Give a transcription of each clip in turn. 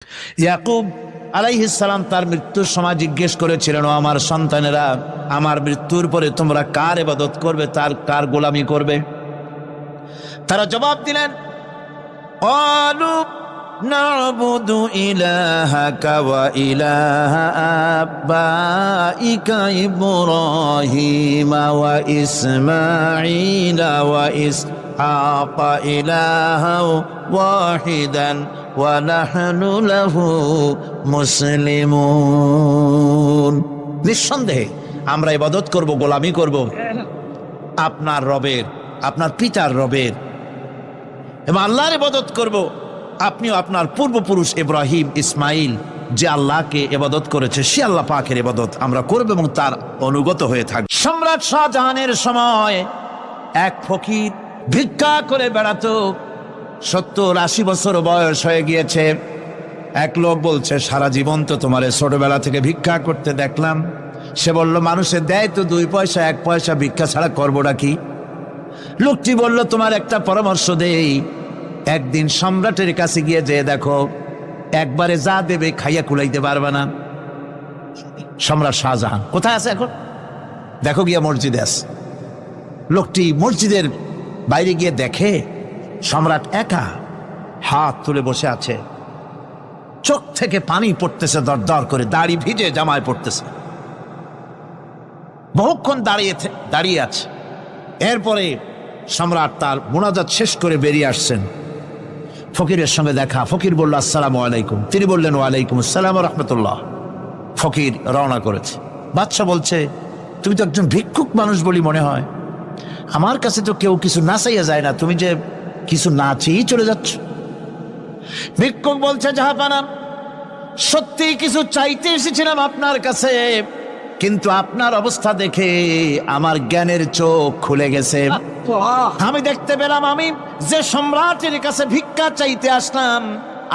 ইয়াকুব আলাইহিস সালাম তার মৃত্যুর সময় জিজ্ঞেস করেছিলেন, ও আমার সন্তানেরা, আমার মৃত্যুর পরে তোমরা কার ইবাদত করবে, তার কার গোলামি করবে? তারা জবাব দিলেন, ক্বালু না'বুদু ইলাহাকা ওয়া ইলাহা আবাইকা ইব্রাহিম ওয়া ইসমাঈল ওয়া ইসহাকা ইলাহাও ওয়াহিদান ওয়া নাহনু লাহু মুসলিমুন। নিঃসন্দেহে আমরা ইবাদত করব, গোলামি করব আপনার রবের, আপনার পিতার রবের, এবং আল্লাহর ইবাদত করব। আপনিও আপনার পূর্বপুরুষ ইব্রাহিম, ইসমাইল যে আল্লাহকে ইবাদত করেছে, সে আল্লাহ পাকের ইবাদত আমরা করব এবং তার অনুগত হয়ে থাকব। সম্রাট শাহজাহানের সময় এক ফকির ভিক্ষা করে বেড়াতো। 70-80 বছর বয়স হয়ে গিয়েছে। এক লোক বলছে, সারা জীবন তো তোমার ছোটবেলা থেকে ভিক্ষা করতে দেখলাম। সে বলল, মানুষে দেয় তো 2 পয়সা 1 পয়সা, ভিক্ষা ছাড়া করবোটা কি? লোকটি বলল, তোমার একটা পরামর্শ দেই, একদিন সম্রাটের কাছে গিয়ে যে দেখো, একবারে যা দেবে খাইয়া কুলাইতে পারবে না। সম্রাট শাহজাহান কোথায় আছে এখন? দেখো গিয়া মসজিদে আছে। লোকটি মসজিদের বাইরে গিয়ে দেখে সম্রাট একা হাত তুলে বসে আছে, চোখ থেকে পানি পড়তেছে দর দর করে, দাড়ি ভিজে জামায় পড়তেছে, বহুক্ষণ দাঁড়িয়ে আছে। এরপরে সম্রাট তার মুনাজাত শেষ করে বেরিয়ে আসছেন। ফকিরের সঙ্গে দেখা। ফকির বলল, আসসালামু আলাইকুম। তিনি বললেন, ওয়ালাইকুম আসসালাম ওয়া রাহমাতুল্লাহ। ফকির রওনা করেছে। বাদশা বলছে, তুমি তো একজন ভিক্ষুক মানুষ বলি মনে হয়, আমার কাছে তো কেউ কিছু না চাইয়া যায় না, তুমি যে কিছু না চেয়েই চলে যাচ্ছ। ভিক্ষুক বলছে, জাহাপানা, সত্যি কিছু চাইতে এসেছিলাম আপনার কাছে, কিন্তু আপনার অবস্থা দেখে আমার জ্ঞানের চোখ খুলে গেছে। আমি দেখতে পেলাম, আমি যে সম্রাটের কাছে ভিক্ষা চাইতে আসলাম,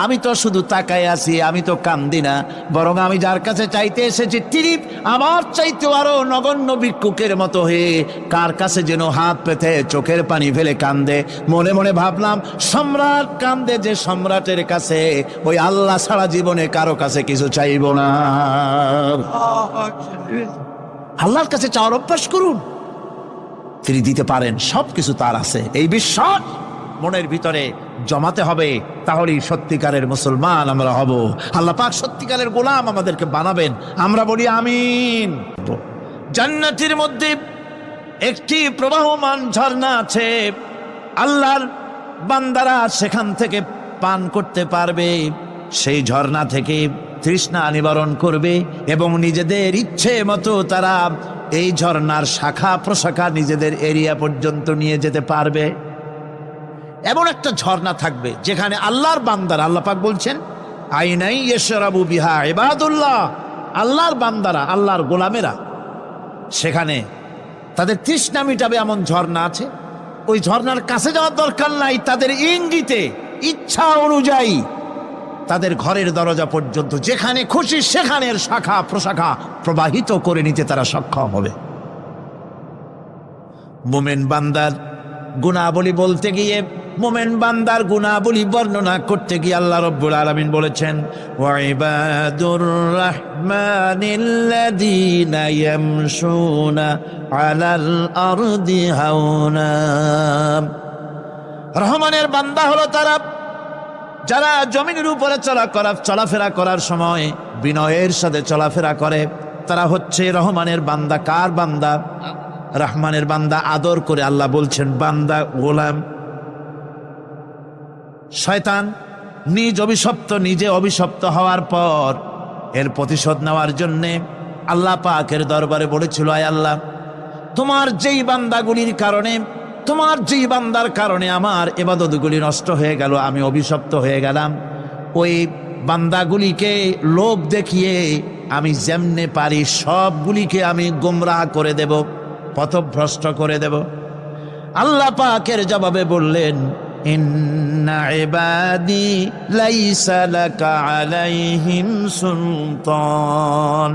আমি তো শুধু তাকায় আছি, আমি তো কান্দি না, বরং আমি যার কাছে চাইতে এসেছি তিনি আমার চাইতে আরো নগণ্য ভিক্ষুকের মতো হয়ে কার কাছে যেন হাত পেতে চোখের পানি ফেলে কান্দে। মনে মনে ভাবলাম, সম্রাট কান্দে যে সম্রাটের কাছে, ওই আল্লাহ ছাড়া জীবনে কারো কাছে কিছু চাইব না। আল্লাহর কাছে চাওয়ার অভ্যাস করুন, তিনি দিতে পারেন, সবকিছু তার আছে। এই বিশ্বাস মনের ভিতরে জমাতে হবে, তাহলেই সত্যিকারের মুসলমান আমরা হব। আল্লাহ পাক সত্যিকারের গোলাম আমাদেরকে বানাবেন। আমরা বলি আমিন। জান্নাতের মধ্যে একটি প্রবাহমান ঝর্ণা আছে, আল্লাহর বান্দারা সেখান থেকে পান করতে পারবে। সেই ঝর্ণা থেকে তৃষ্ণা নিবারণ করবে এবং নিজেদের ইচ্ছে মতো তারা এই ঝর্ণার শাখা প্রশাখা নিজেদের এরিয়া পর্যন্ত নিয়ে যেতে পারবে। এমন একটা ঝর্ণা থাকবে যেখানে আল্লাহর বান্দারা, আল্লাহ পাক বলছেন, আইনাই ইয়াশরাবু বিহা ইবাদুল্লাহ, আল্লাহর বান্দারা, আল্লাহর গোলামেরা, সেখানে তাদের তৃষ্ণা মিটাবে এমন ঝর্ণা আছে। ওই ঝর্ণার কাছে যাওয়ার দরকার নাই, তাদের ইঙ্গিতে ইচ্ছা অনুযায়ী তাদের ঘরের দরজা পর্যন্ত যেখানে খুশি সেখানের শাখা প্রশাখা প্রবাহিত করে নিতে তারা সক্ষম হবে। মুমিন বান্দার গুনাহবলী বলতে গিয়ে, মুমিন বান্দার গুনাহবলী বর্ণনা করতে গিয়ে আল্লাহ রাব্বুল আলামিন বলেছেন, ওয়া ইবাদুর রাহমানিল্লাযীনা ইয়ামশুনা আলাল আরদি হাওনা। রহমানের বান্দা হলো তারা যারা জমিনের উপরে চলাফেরা করার সময় বিনয়ের সাথে চলাফেরা করে, তারা হচ্ছে রহমানের বান্দা। কার বান্দা? রহমানের বান্দা। আদর করে আল্লাহ বলছেন বান্দা, গোলাম। শয়তান নিজে অভিশপ্ত হওয়ার পর এর প্রতিশোধ নেওয়ার জন্যে আল্লাহ পাকের দরবারে বলেছিল, আয় আল্লাহ, তোমার যেই বান্দাগুলির কারণে, তোমার যেই বান্দার কারণে আমার ইবাদতগুলি নষ্ট হয়ে গেল, আমি অভিশপ্ত হয়ে গেলাম, ওই বান্দাগুলিকে লোভ দেখিয়ে আমি যেমনে পারি সবগুলিকে আমি গোমরাহ করে দেব, পথভ্রষ্ট করে দেব। আল্লাহ পাকের জবাবে বললেন, ইন্না ইবাদি লাইসা লাকা আলাইহিম সুলতান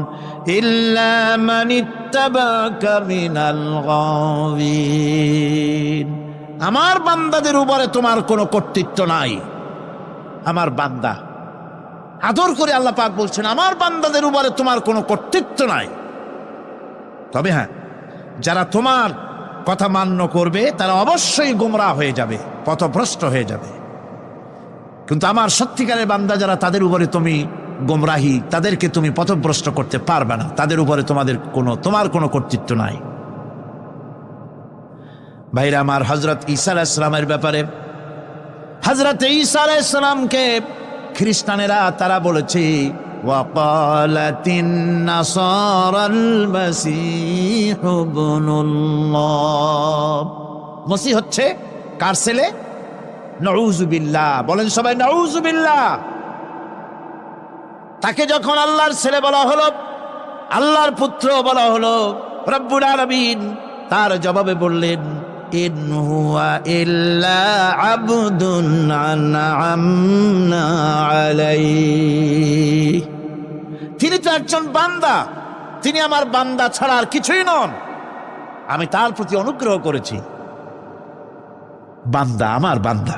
ইল্লা মান ইত্তাবাকা মিনাল গাওয়িন। আমার বান্দাদের উপরে তোমার কোনো কর্তৃত্ব নাই। আমার বান্দা আদর করে আল্লাহ পাক বলছেন আমার বান্দাদের উপরে তোমার কোনো কর্তৃত্ব নাই। তবে হ্যাঁ, যারা তোমার কথা মান্য করবে তারা অবশ্যই গোমরাহ হয়ে যাবে, পথভ্রষ্ট হয়ে যাবে। কিন্তু আমার সত্যিকারের বান্দা যারা, তাদের উপরে তুমি গোমরাহি, তাদেরকে তুমি পথভ্রষ্ট করতে পারবে না, তাদের উপরে তোমার কোনো কর্তৃত্ব নাই। ভাইরা আমার, হযরত ঈসা আলাইহিস সালামের ব্যাপারে, হযরত ঈসা আলাইহিস সালামকে খ্রিস্টানেরা তারা বলেছে ওয়াকালাতিন নাসারাল মাসীহ ইবনুল্লাহ, মসিহ হচ্ছে কার ছেলে? নাউযুবিল্লাহ, বলেন সবাই নাউযুবিল্লাহ। তাকে যখন আল্লাহর ছেলে বলা হলো, আল্লাহর পুত্র বলা হলো, রব্বুল আলামিন তার জবাবে বললেন ইন হুয়া ইল্লা আবদুন আনআমনা আলাইহি, তিনি তো একজন বান্দা, তিনি আমার বান্দা ছাড়া আর কিছুই নন, আমি তার প্রতি অনুগ্রহ করেছি। বান্দা, আমার বান্দা।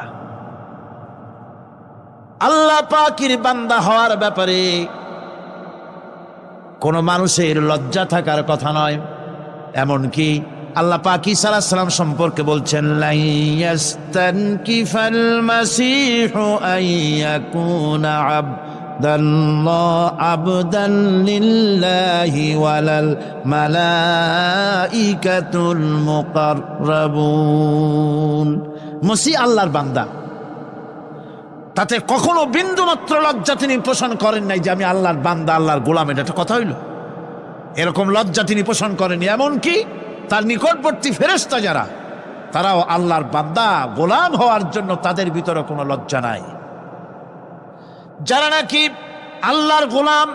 আল্লাহ পাকের বান্দা হওয়ার ব্যাপারে কোন মানুষের লজ্জা থাকার কথা নয়। এমনকি আল্লাহ পাক ঈসা আলাইহিস সালাম সম্পর্কে বলছেন লা ইয়াস্তানকিফাল মাসীহু আইয়াকুনা আবদান লিল্লাহি ওয়ালাল মালাইকাতুল মুকাররাবুন। মসিহ আল্লাহর বান্দা, তাতে কখনো বিন্দু মাত্র লজ্জা তিনি পোষণ করেন নাই যে আমি আল্লাহর বান্দা, আল্লাহর গোলাম। এটা একটা কথা হইল? এরকম লজ্জা তিনি পোষণ করেনি। এমনকি তার নিকটবর্তী ফেরেশতা যারা, তারাও আল্লাহর বান্দা, গোলাম হওয়ার জন্য তাদের ভিতরে কোনো লজ্জা নাই। যারা নাকি আল্লাহর গোলাম,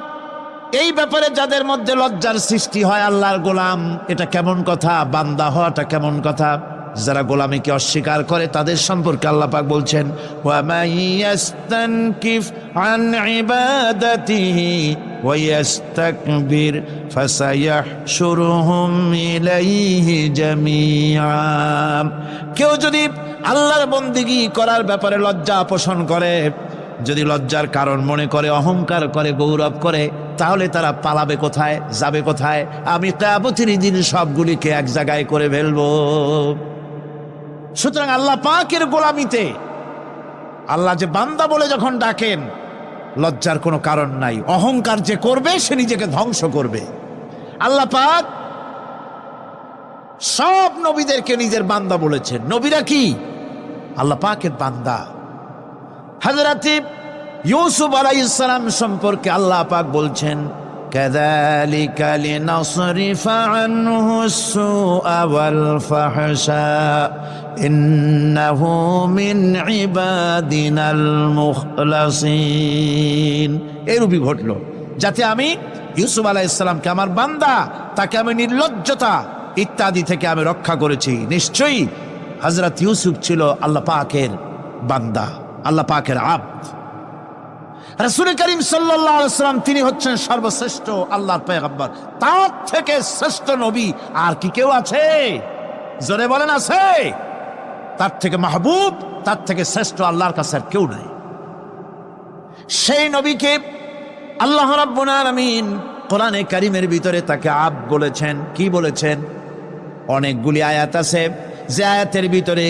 এই ব্যাপারে যাদের মধ্যে লজ্জার সৃষ্টি হয়, আল্লাহর গোলাম এটা কেমন কথা, বান্দা হওয়াটা কেমন কথা, যারা গোলামীকে অস্বীকার করে তাদের সম্পর্কে আল্লাহ পাক বলছেন ওয়া মাইয়াস্তানকিফ আন ইবাদাতিহি ওয়া ইস্তাকবির ফাসায়াহশুরুহুম ইলাইহি জামিআ। কেউ যদি আল্লাহর বন্দেগী করার ব্যাপারে লজ্জা পোষণ করে, যদি লজ্জার কারণ মনে করে, অহংকার করে, গৌরব করে, তাহলে তারা পালাবে কোথায়, যাবে কোথায়? আমি কিয়ামতের দিন সবগুলিকে এক জায়গায় করে ফেলবো। সুতরাং আল্লাহ পাকের গোলামিতে আল্লাহ যে বান্দা বলে যখন ডাকেন, লজ্জার কোনো কারণ নাই। অহংকার যে করবে সে নিজেকে ধ্বংস করবে। আল্লাহ পাক সব নবীদেরকে নিজের বান্দা বলেছেন। নবীরা কি আল্লাহ পাকের বান্দা। হযরত ইউসুফ আলাইহিস সালাম সম্পর্কে আল্লাহ পাক বলছেন কাযালিকা লিনাসরিফা আনহু আস-সুআ ওয়াল ফাহশা ইন্নাহু মিন ইবাদিনাল মুখলাসিন। এরূপই ঘটল যাতে আমি ইউসুফ আলাইহিস সালামকে, আমার বান্দা, তাকে আমি নির্লজ্জতা ইত্যাদি থেকে আমি রক্ষা করেছি। নিশ্চয়ই হযরত ইউসুফ ছিল আল্লাহ পাকের বান্দা, আল্লাহ পাকের আব্দ। রাসূল করিম সাল্লাল্লাহু আলাইহি ওয়াসাল্লাম তিনি হচ্ছেন সর্বশ্রেষ্ঠ আল্লাহর পয়গম্বর। তার থেকে শ্রেষ্ঠ নবী আর কি কেউ আছে? জোরে বলেন, আছে? তার থেকে মাহবুব, তার থেকে শ্রেষ্ঠ আল্লাহর কাছে আর কেউ নাই। সেই নবীকে আল্লাহ রাব্বুল আলামিন কোরআনে কারীমের ভিতরে তাকে আব্দ বলেছেন। কি বলেছেন? অনেকগুলি আয়াত আছে যে আয়াতের ভিতরে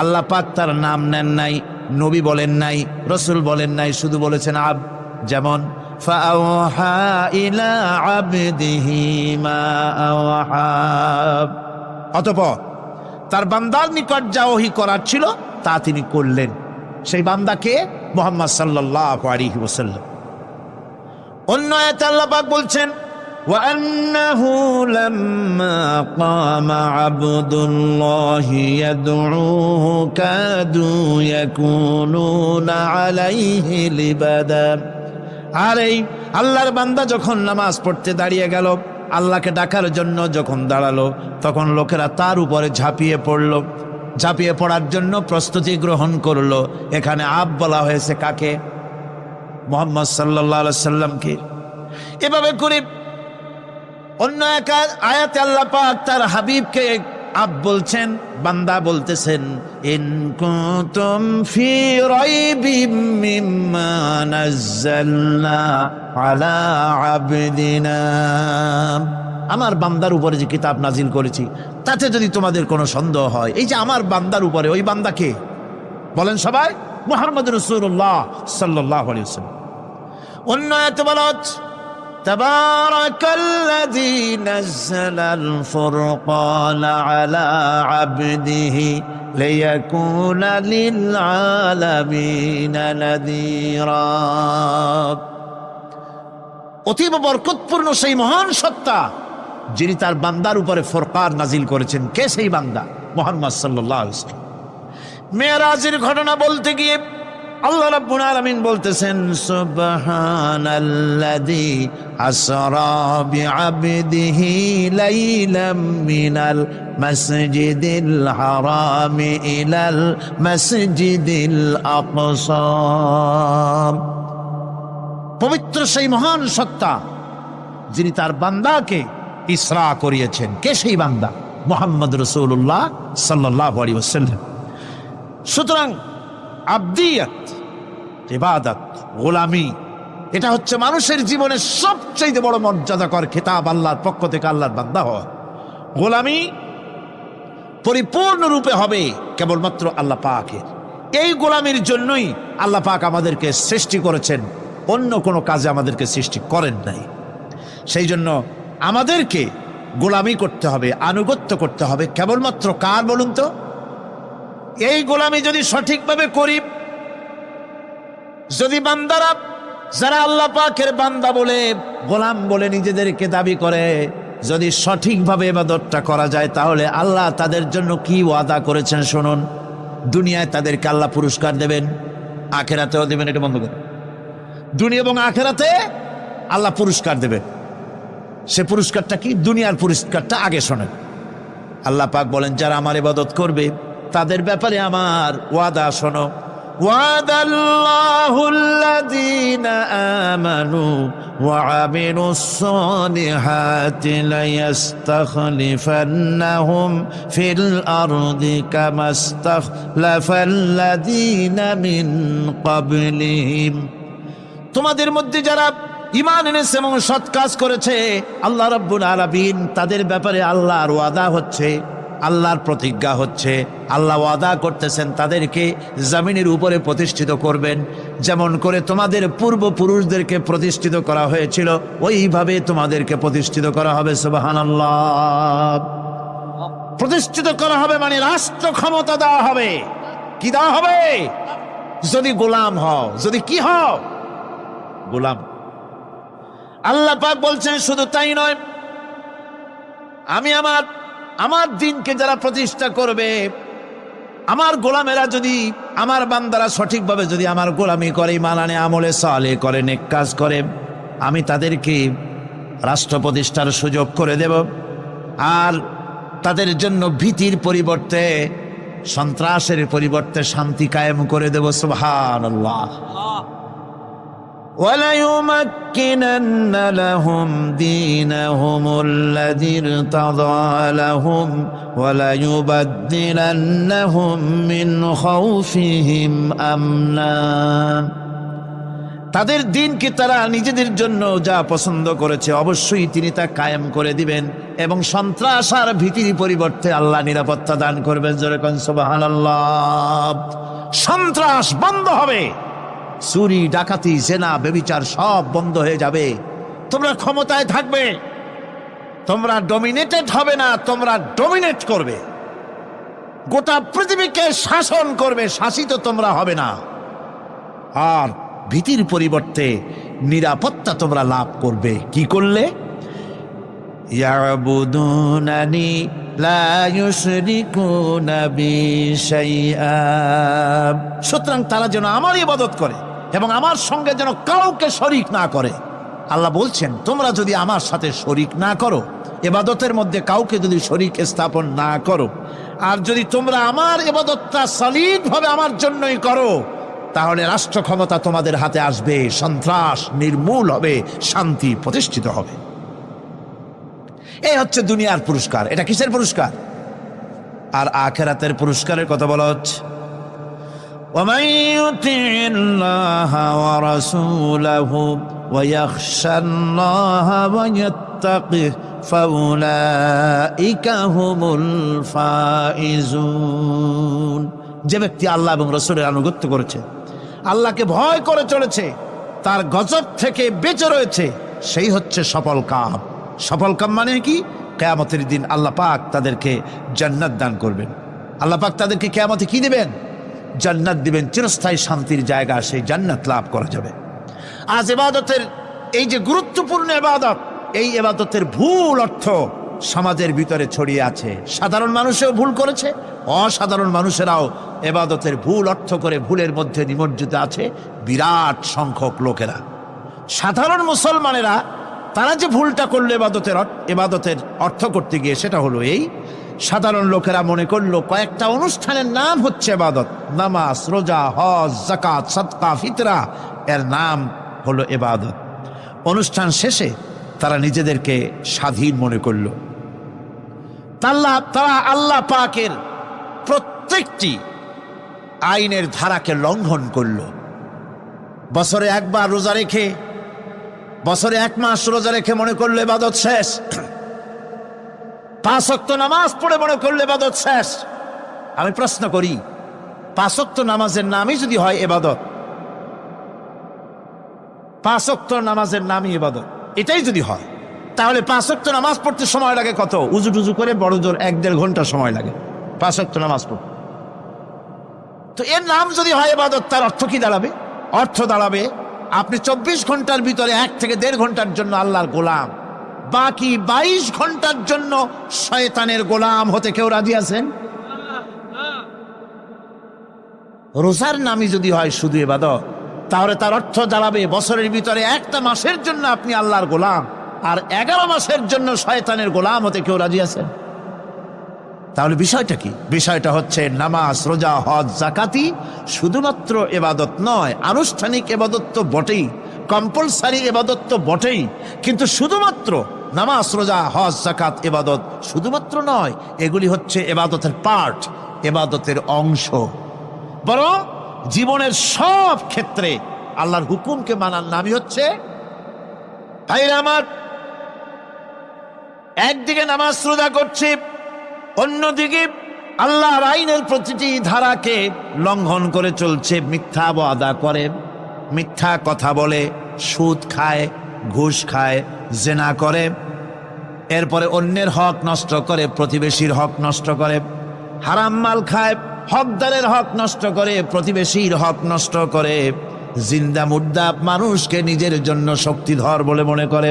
আল্লাহ পাক তার নাম নেন নাই, নবী বলেন নাই, রসুল বলেন নাই, শুধু বলেছেন আব। যেমন ফাআওহা ইলা আবদিহি মা আওহা, অতঃপর তার বান্দার নিকট যা ওহী করার ছিল তা তিনি করলেন। সেই বান্দাকে মুহাম্মদ সাল্লাল্লাহু আলাইহি ওয়াসাল্লাম। অন্য আয়াতে আল্লাহ পাক বলছেন وأنه لما قام عبد الله يدعوه كادوا يكونون عليه لبدا। আর এই আল্লাহর বান্দা যখন নামাজ পড়তে দাঁড়িয়ে গেল, আল্লাহকে ডাকার জন্য যখন দাঁড়ালো, তখন লোকেরা তার উপরে ঝাঁপিয়ে পড়ল। ঝাঁপিয়ে পড়ার জন্য প্রস্তুতি গ্রহণ করলো। এখানে আব বলা হয়েছে কাকে? মুহাম্মদ সাল্লাল্লাহু আলাইহি সাল্লামকে। এভাবে করে অন্য এক আয়াতে আল্লাহ পাক তার হাবিবকে আব বলছেন, বান্দা বলতেছেন, ইন কুনতুম ফি রাইবিম মিম্মা নাযালনা আলা আবদিনা, আমার বান্দার উপরে যে কিতাব নাজিল করেছি তাতে যদি তোমাদের কোনো সন্দেহ হয়, এই যে আমার বান্দার উপরে, ওই বান্দা কে বলেন সবাই? মুহাম্মদ রাসূলুল্লাহ সাল্লাল্লাহু আলাইহি ওয়াসাল্লাম। অন্য আয়াতে বলা হচ্ছে, তাবারাকাল্লাযী নাযালাল ফুরকানা আলা আবদিহি লিয়াকুনা লিল আলামিনা নাযীরা। অতীব বরকতপূর্ণ সেই মহান সত্তা যিনি তার বান্দার উপরে ফুরকান নাজিল করেছেন। কে সেই বান্দা? মুহাম্মদ সাল্লাল্লাহু আলাইহি ওয়াসাল্লাম। মেরাজের ঘটনা বলতে গিয়ে আল্লাহ রাব্বুল আলামিন বলতেছেন, সুবহানাল্লাযী আসরা বিআবদিহি লাইলাম মিনাল মাসজিদিল হারামি ইলাল মাসজিদিল আকসা। পবিত্র সেই মহান সত্তা যিনি তার বান্দাকে ইসরা করিয়েছেন। কে সেই বান্দা? মুহাম্মদ রাসূলুল্লাহ সাল্লাল্লাহু আলাইহি ওয়াসাল্লাম। সুতরাং আবদিয়াত, ইবাদত, গোলামি, এটা হচ্ছে মানুষের জীবনের সবচেয়ে বড় মর্যাদাকর খেতাব আল্লাহর পক্ষ থেকে আল্লাহর বান্দা হওয়া। গোলামি পরিপূর্ণরূপে হবে কেবলমাত্র আল্লাহ পাকের। এই গোলামির জন্যই আল্লাহ পাক আমাদেরকে সৃষ্টি করেছেন, অন্য কোনো কাজে আমাদেরকে সৃষ্টি করেন নাই। সেই জন্য আমাদেরকে গোলামি করতে হবে, আনুগত্য করতে হবে কেবলমাত্র কার বলুন তো? এই গোলামি যদি সঠিকভাবে করি, যদি বান্দারা যারা আল্লাহ পাকের বান্দা বলে, গোলাম বলে নিজেদেরকে দাবি করে, যদি সঠিকভাবে ইবাদতটা করা যায়, তাহলে আল্লাহ তাদের জন্য কি ওয়াদা করেছেন শুনুন। দুনিয়ায় তাদেরকে আল্লাহ পুরস্কার দেবেন, আখেরাতেও দেবেন। এটা বন্ধ করে, দুনিয়া এবং আখেরাতে আল্লাহ পুরস্কার দেবেন। সে পুরস্কারটা কি? দুনিয়ার পুরস্কারটা আগে শোনেন। আল্লাহ পাক বলেন, যারা আমার ইবাদত করবে তাদের ব্যাপারে আমার ওয়াদা শোনো। ওয়াদাল্লাহুল্লাযীনা আমানু ওয়া আমিলুস সালিহাতি লায়াস্তাখলিফান্নাহুম ফিল আরদি কামাস্তাখলাফাল্লাযীনা মিন ক্বাবলিহিম। তোমাদের মধ্যে যারা ঈমান এনেছে এবং সৎ কাজ করেছে, আল্লাহ রাব্বুল আলামিন তাদের ব্যাপারে আল্লাহর ওয়াদা হচ্ছে, আল্লাহর প্রতিজ্ঞা হচ্ছে, আল্লাহ ওয়াদা করতেছেন তাদেরকে জমিনের উপরে প্রতিষ্ঠিত করবেন। যেমন করে তোমাদের পূর্বপুরুষদেরকে প্রতিষ্ঠিত করা হয়েছিল, ওইভাবে তোমাদেরকে প্রতিষ্ঠিত করা হবে। সুবহানাল্লাহ। প্রতিষ্ঠিত করা হবে মানে রাষ্ট্র ক্ষমতা দেওয়া হবে। কি দেওয়া হবে? যদি গোলাম হও, যদি কি হও? গোলাম। আল্লাহ পাক বলছেন, শুধু তাই নয়, আমি আমার দিনকে যারা প্রতিষ্ঠা করবে, আমার গোলামেরা যদি, আমার বান্দারা সঠিকভাবে যদি আমার গোলামি করে, ঈমান আনে, আমলে সালেহ করে, নেক কাজ করে, আমি তাদেরকে রাষ্ট্র প্রতিষ্ঠার সুযোগ করে দেব। আর তাদের জন্য ভীতির পরিবর্তে, সন্ত্রাসের পরিবর্তে শান্তি কায়েম করে দেব। সুবহানাল্লাহ। وَلَيُمَكِّنَنَّ لَهُمْ دِينَهُمُ الَّذِي ارْتَضَىٰ لَهُمْ وَلَيُبَدِّلَنَّهُمْ مِنْ خَوْفِهِمْ أَمْنًا। তাদের দিনকে তারা নিজেদের জন্য যা পছন্দ করেছে, অবশ্যই তিনি তা কায়েম করে দিবেন, এবং সন্ত্রাস আর ভীতির পরিবর্তে আল্লাহ নিরাপত্তা দান করবেন। যেরকম সুবহানাল্লাহ। সন্ত্রাস বন্ধ হবে, চুরি, ডাকাতি, জেনা, ব্যভিচার সব বন্ধ হয়ে যাবে। তোমরা ক্ষমতায় থাকবে, তোমরা ডমিনেটেড হবে না, তোমরা ডমিনেট করবে, গোটা পৃথিবীকে শাসন করবে, শাসিত তোমরা হবে না। আর ভীতির পরিবর্তে নিরাপত্তা তোমরা লাভ করবে। কি করলে? ইয়াবুদুনানি লা ইউশরিকুনা বি শাইআ। সুতরাং তারা যেন আমার ইবাদত করে এবং আমার সঙ্গে যেন কাউকে শরীক না করে। আল্লাহ বলছেন, তোমরা যদি আমার সাথে শরীক না করো, ইবাদতের মধ্যে কাউকে যদি শরীক স্থাপন না করো, আর যদি তোমরা আমার ইবাদতটা সলিডভাবে আমার জন্যই করো, তাহলে রাষ্ট্র ক্ষমতা তোমাদের হাতে আসবে, সন্ত্রাস নির্মূল হবে, শান্তি প্রতিষ্ঠিত হবে। এই হচ্ছে দুনিয়ার পুরস্কার। এটা কিসের পুরস্কার? আর আখিরাতের পুরস্কারের কথা বলা হচ্ছে, ومن يطع الله ورسوله ويخشى الله ويتقه فأولئك هم الفائزون। যে ব্যক্তি আল্লাহ এবং রাসূলের আনুগত্য করেছে, আল্লাহকে ভয় করে চলেছে, তার গজব থেকে বেঁচে রয়েছে, সেই হচ্ছে সফল কাম। সফল কাম মানে কি? কিয়ামতের দিন আল্লাহ পাক তাদেরকে জান্নাত দান করবেন। আল্লাহ পাক তাদেরকে কিয়ামতে কি দিবেন? জান্নাত দিবেন, চিরস্থায়ী শান্তির জায়গা, সেই জান্নাত লাভ করা যাবে। আজ ইবাদতের এই যে গুরুত্বপূর্ণ ইবাদত, এই ইবাদতের ভুল অর্থ সমাজের ভিতরে ছড়িয়ে আছে। সাধারণ মানুষও ভুল করেছে, অসাধারণ মানুষেরাও ইবাদতের ভুল অর্থ করে ভুলের মধ্যে নিমজ্জিত আছে বিরাট সংখ্যক লোকেরা। সাধারণ মুসলমানেরা তারা যে ভুলটা করলো ইবাদতের অর্থ করতে গিয়ে, সেটা হলো এই, সাধারণ লোকেরা মনে করলো কয়েকটা অনুষ্ঠানের নাম হচ্ছে ইবাদত, নামাজ, রোজা, হজ, যাকাত, সাদকা, ফিতরা, এর নাম হলো ইবাদত। অনুষ্ঠান শেষে তারা নিজেদেরকে স্বাধীন মনে করলো। তারা আল্লাহ পাকের প্রত্যেকটি আইনের ধারাকে লঙ্ঘন করলো। বছরে একবার রোজা রেখে, বছরে 1 মাস রোজা রেখে মনে করলো ইবাদত শেষ। 5 ওয়াক্ত নামাজ পড়ে মনে করলে ইবাদত শেষ। আমি প্রশ্ন করি, 5 ওয়াক্ত নামাজের নামই যদি হয় ইবাদত, 5 ওয়াক্ত নামাজের নামই ইবাদত, এটাই যদি হয়, তাহলে 5 ওয়াক্ত নামাজ পড়তে সময় লাগে কত? উজু টুজু করে বড় জোর 1-1.5 ঘন্টা সময় লাগে 5 ওয়াক্ত নামাজ পড়তে। তো এর নাম যদি হয় ইবাদত, তার অর্থ কি দাঁড়াবে? অর্থ দাঁড়াবে আপনি 24 ঘন্টার ভিতরে 1 থেকে 1.5 ঘন্টার জন্য আল্লাহর গোলাম, বাকি 22 ঘন্টার জন্য শয়তানের গোলাম হতে কেউ রাজি আছেন? রোজার নামই যদি হয় শুধু ইবাদত, তাহলে তার অর্থ দাঁড়াবে বছরের ভিতরে 1টা মাসের জন্য আপনি আল্লাহর গোলাম, আর 11 মাসের জন্য শয়তানের গোলাম হতে কেউ রাজি আছেন? তাহলে বিষয়টা কি? বিষয়টা হচ্ছে নামাজ, রোজা, হজ, যাকাতি শুধুমাত্র ইবাদত নয়, আনুষ্ঠানিক ইবাদত তো বটেই, কম্পালসারি ইবাদত তো বটেই, কিন্তু শুধুমাত্র নামাজ, রোজা, হজ, যাকাত ইবাদত শুধুমাত্র নয়, এগুলি হচ্ছে ইবাদতের পার্ট, ইবাদতের অংশ। বরং জীবনের সব ক্ষেত্রে আল্লাহর হুকুমকে মানার নামই হচ্ছে, ভাইরা আমার, একদিকে নামাজ রোজা করছে, অন্যদিকে আল্লাহর আইনের প্রতিটি ধারাকে লঙ্ঘন করে চলছে, মিথ্যা ওয়াদা করে, মিথ্যা কথা বলে, সুদ খায়, ঘুষ খায়, জেনা করে, এরপরে অন্যের হক নষ্ট করে, প্রতিবেশীর হক নষ্ট করে, হারাম মাল খায়, হকদারের হক নষ্ট করে, প্রতিবেশীর হক নষ্ট করে, জিন্দা মুর্দা মানুষকে নিজের জন্য শক্তিধর বলে মনে করে,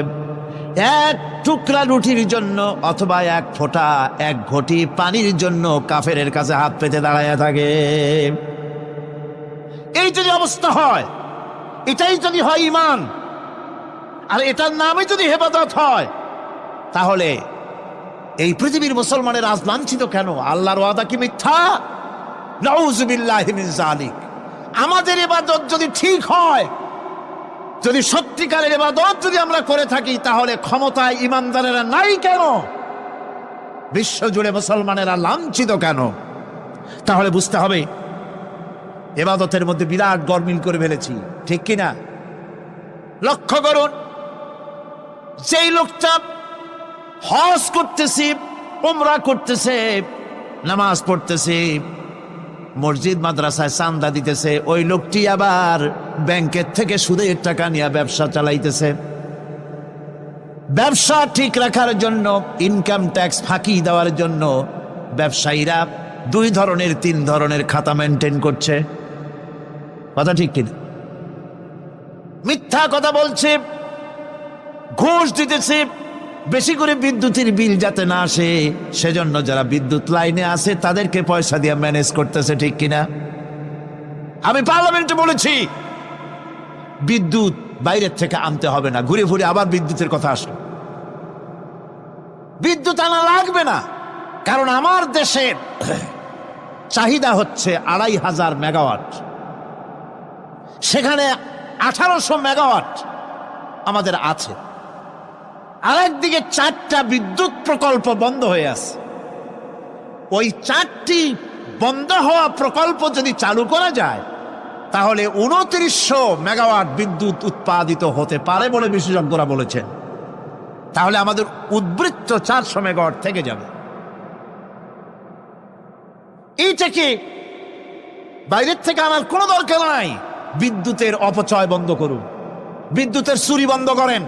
1 টুকরা রুটির জন্য অথবা 1 ফোঁটা 1 ঘটি পানির জন্য কাফেরের কাছে হাত পেতে দাঁড়ায় থাকে। এই যদি অবস্থা হয়, এটাই যদি হয় ঈমান, আর এটার নামই যদি ইবাদত হয়, তাহলে এই পৃথিবীর মুসলমানের আজ লাঞ্ছিত কেন? আল্লাহর ওয়াদা কি মিথ্যা? নাউযুবিল্লাহি মিন যালিক। আমাদের ইবাদত যদি ঠিক হয়, যদি সত্যিকারের ইবাদত যদি আমরা করে থাকি, তাহলে ক্ষমতায় ইমানদারেরা নাই কেন? বিশ্বজুড়ে মুসলমানেরা লাঞ্ছিত কেন? তাহলে বুঝতে হবে ইবাদতের মধ্যে বিরাট গরমিল করে ফেলেছি, ঠিক কিনা? লক্ষ্য করুন, যেই লোকটা হজ করতেছে, উমরা করতেছে, নামাজ পড়তেছে, মসজিদ মাদ্রাসায় চান্দা দিতেছে, ওই লোকটি আবার ব্যাংকের থেকে সুদের টাকা নিয়ে ব্যবসা চালাইতেছে। ব্যবসা ঠিক রাখার জন্য, ইনকাম ট্যাক্স ফাঁকি দেওয়ার জন্য ব্যবসায়ীরা 2 ধরনের 3 ধরনের খাতা মেনটেন করছে। কথা ঠিক কিনা? মিথ্যা কথা বলছে, ঘুষ দিতেছে, বেশি করে বিদ্যুতের বিল যাতে না আসে সেজন্য যারা বিদ্যুৎ লাইনে আছে তাদেরকে পয়সা দিয়ে ম্যানেজ করতেছে, ঠিক কিনা? আমি পার্লামেন্টে বলেছি বিদ্যুৎ বাইরের থেকে আনতে হবে না, ঘুরে ঘুরে আবার বিদ্যুতের কথা আসলো। বিদ্যুৎ আনা লাগবে না, কারণ আমার দেশের চাহিদা হচ্ছে 2500 মেগাওয়াট, সেখানে 1800 মেগাওয়াট আমাদের আছে। আরেকদিকে 4টা বিদ্যুৎ প্রকল্প বন্ধ হয়ে আছে। ওই 4টি বন্ধ হওয়া প্রকল্প যদি চালু করা যায় তাহলে 2900 মেগাওয়াট বিদ্যুৎ উৎপাদিত হতে পারে বলে বিশেষজ্ঞরা বলেছেন। তাহলে আমাদের উদ্বৃত্ত 400 মেগাওয়াট থেকে যাবে। এইটাকে বাইরের থেকে আনার কোনো দরকার নাই। বিদ্যুতের অপচয় বন্ধ করুন, বিদ্যুতের চুরি বন্ধ করেন।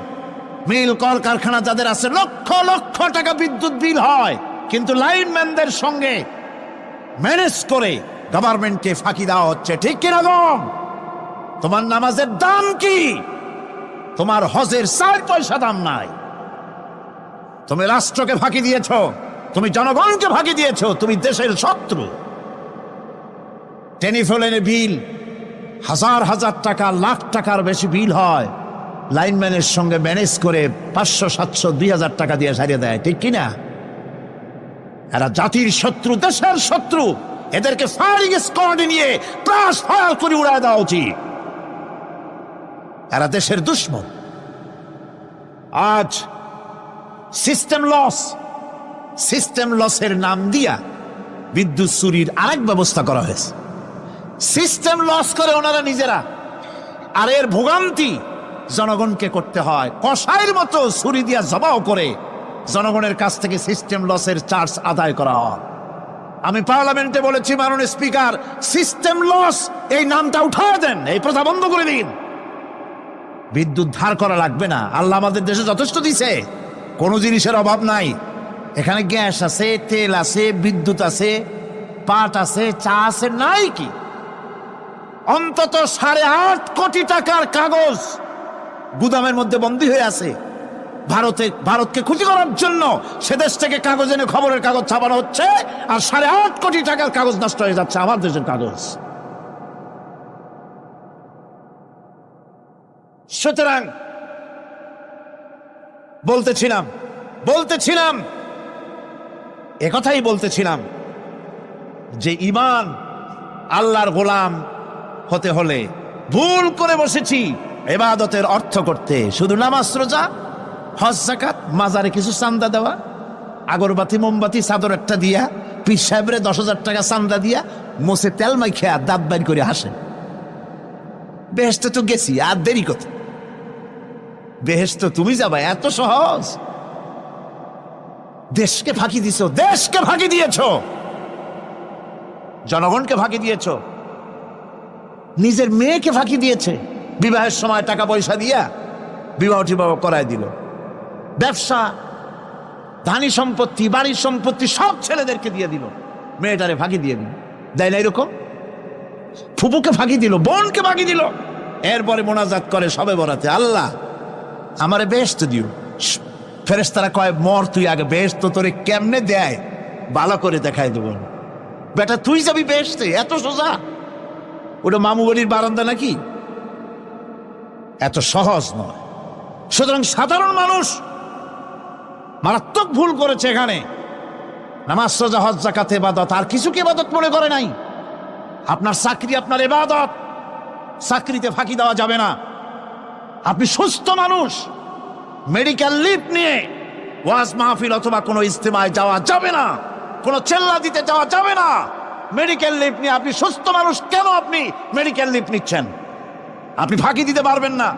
মিল কল কারখানা যাদের আছে লক্ষ লক্ষ টাকা বিদ্যুৎ বিল হয়, কিন্তু লাইনম্যানদের সঙ্গে ম্যানেজ করে গভর্নমেন্টকে ফাঁকি দেওয়া হচ্ছে। ঠিক কিনা গম? তোমার নামাজের দাম কি? তোমার হজের 4 পয়সা দাম নাই। তুমি রাষ্ট্রকে ফাঁকি দিয়েছ, তুমি জনগণকে ফাঁকি দিয়েছ, তুমি দেশের শত্রু। টেলিফোনের বিল হাজার হাজার টাকা, লাখ টাকার বেশি বিল হয়, লাইনম্যানের সঙ্গে ম্যানেজ করে 500, 700, 2000 টাকা দিয়ে সারিয়ে দেয়। ঠিক কিনা? এরা জাতির শত্রু, দেশের শত্রু। এদেরকে ফায়ারিং স্কোয়াডে নিয়ে ক্রাশ ফায়ার করে উড়ায় দেওয়া উচিত। এরা দেশের দুশ্মন। আজ সিস্টেম লসের নাম দিয়া বিদ্যুৎ চুরির আরেক ব্যবস্থা করা হয়েছে। সিস্টেম লস করে ওনারা নিজেরা, আর এর ভোগান্তি জনগণকে করতে হয়। কসাইয়ের মতো ছুরি দিয়া জবাও করে জনগণের কাছ থেকে সিস্টেম লসের চার্জ আদায় করা হয়। আমি পার্লামেন্টে বলেছি, মাননীয় স্পিকার, সিস্টেম লস এই নামটা উঠায় দেন, এই প্রথা বন্ধ করে দিন। বিদ্যুৎ ধার করা লাগবে না। আল্লাহ আমাদের দেশে যথেষ্ট দিছে, কোনো জিনিসের অভাব নাই। এখানে গ্যাস আছে, তেল আছে, বিদ্যুৎ আছে, পাট আছে, চা আছে, নাই কি? অন্তত 8.5 কোটি টাকার কাগজ গুদামের মধ্যে বন্দী হয়ে আছে। ভারতকে খুশি করার জন্য সে দেশ থেকে কাগজ এনে খবরের কাগজ ছাপানো হচ্ছে, আর 8.5 কোটি টাকার কাগজ নষ্ট হয়ে যাচ্ছে, আমার দেশের কাগজ। সুতরাং বলতেছিলাম একথাই বলতেছিলাম যে ঈমান আল্লাহর গোলাম হতে হলে ভুল করে বসেছি ইবাদতের অর্থ করতে। শুধু নামাজ, রোজা, হজ, যাকাত, মাজারে কিছু চান্দা দেওয়া, আগরবাতি, মোমবাতি, চাদর একটা দিয়া, পীর সাহেবরে 10,000 টাকা চান্দা দিয়া, মোছে তেল মাইখা দাঁত বাইর করে হাসে। বেহেশতে তো গেছি, আর দেরি কত? বেহেশত তুমি যাবা, এত সহজ? দেশকে ফাঁকি দিছ, দেশকে ফাঁকি দিয়েছ, জনগণকে ফাঁকি দিয়েছ, নিজের মেয়েকে ফাঁকি দিয়েছে। বিবাহের সময় টাকা পয়সা দিয়া বিবাহ টিবাহ করায় দিল। ব্যবসা, ধানি সম্পত্তি, বাড়ির সম্পত্তি সব ছেলেদেরকে দিয়ে দিল, মেয়েটারে ফাঁকি দিয়ে দিল। দেয় না এরকম? ফুপুকে ফাঁকি দিল, বোনকে ফাঁকি দিল। এরপরে মোনাজাত করে সবে বরাতে, আল্লাহ আমারে বেহেশত দিও। ফেরেশতারা কয়, মর তুই আগে, বেহেশত তোরে কেমনে দেয় ভালো করে দেখাই দেব। বেটা তুই যাবি বেহেশতে? এত সোজা? ওটা মামু বাড়ির বারান্দা নাকি? এত সহজ নয়। সুতরাং সাধারণ মানুষ মারাত্মক ভুল করেছে এখানে। নামাজ, রোজা, হজ, যাকাত ইবাদত, আর কিছু কি ইবাদত মনে করে নাই? আপনার চাকরি আপনার ইবাদত, চাকরিতে ফাঁকি দেওয়া যাবে না। আপনি সুস্থ মানুষ, মেডিকেল লিভ নিয়ে ওয়াজ মাহফিল অথবা কোনো ইজতেমায় যাওয়া যাবে না, কোনো চেল্লা দিতে যাওয়া যাবে না। মেডিকেল লিভ নিয়ে আপনি সুস্থ মানুষ, কেন আপনি মেডিকেল লিভ নিচ্ছেন? আপনি ফাঁকি দিতে পারবেন না।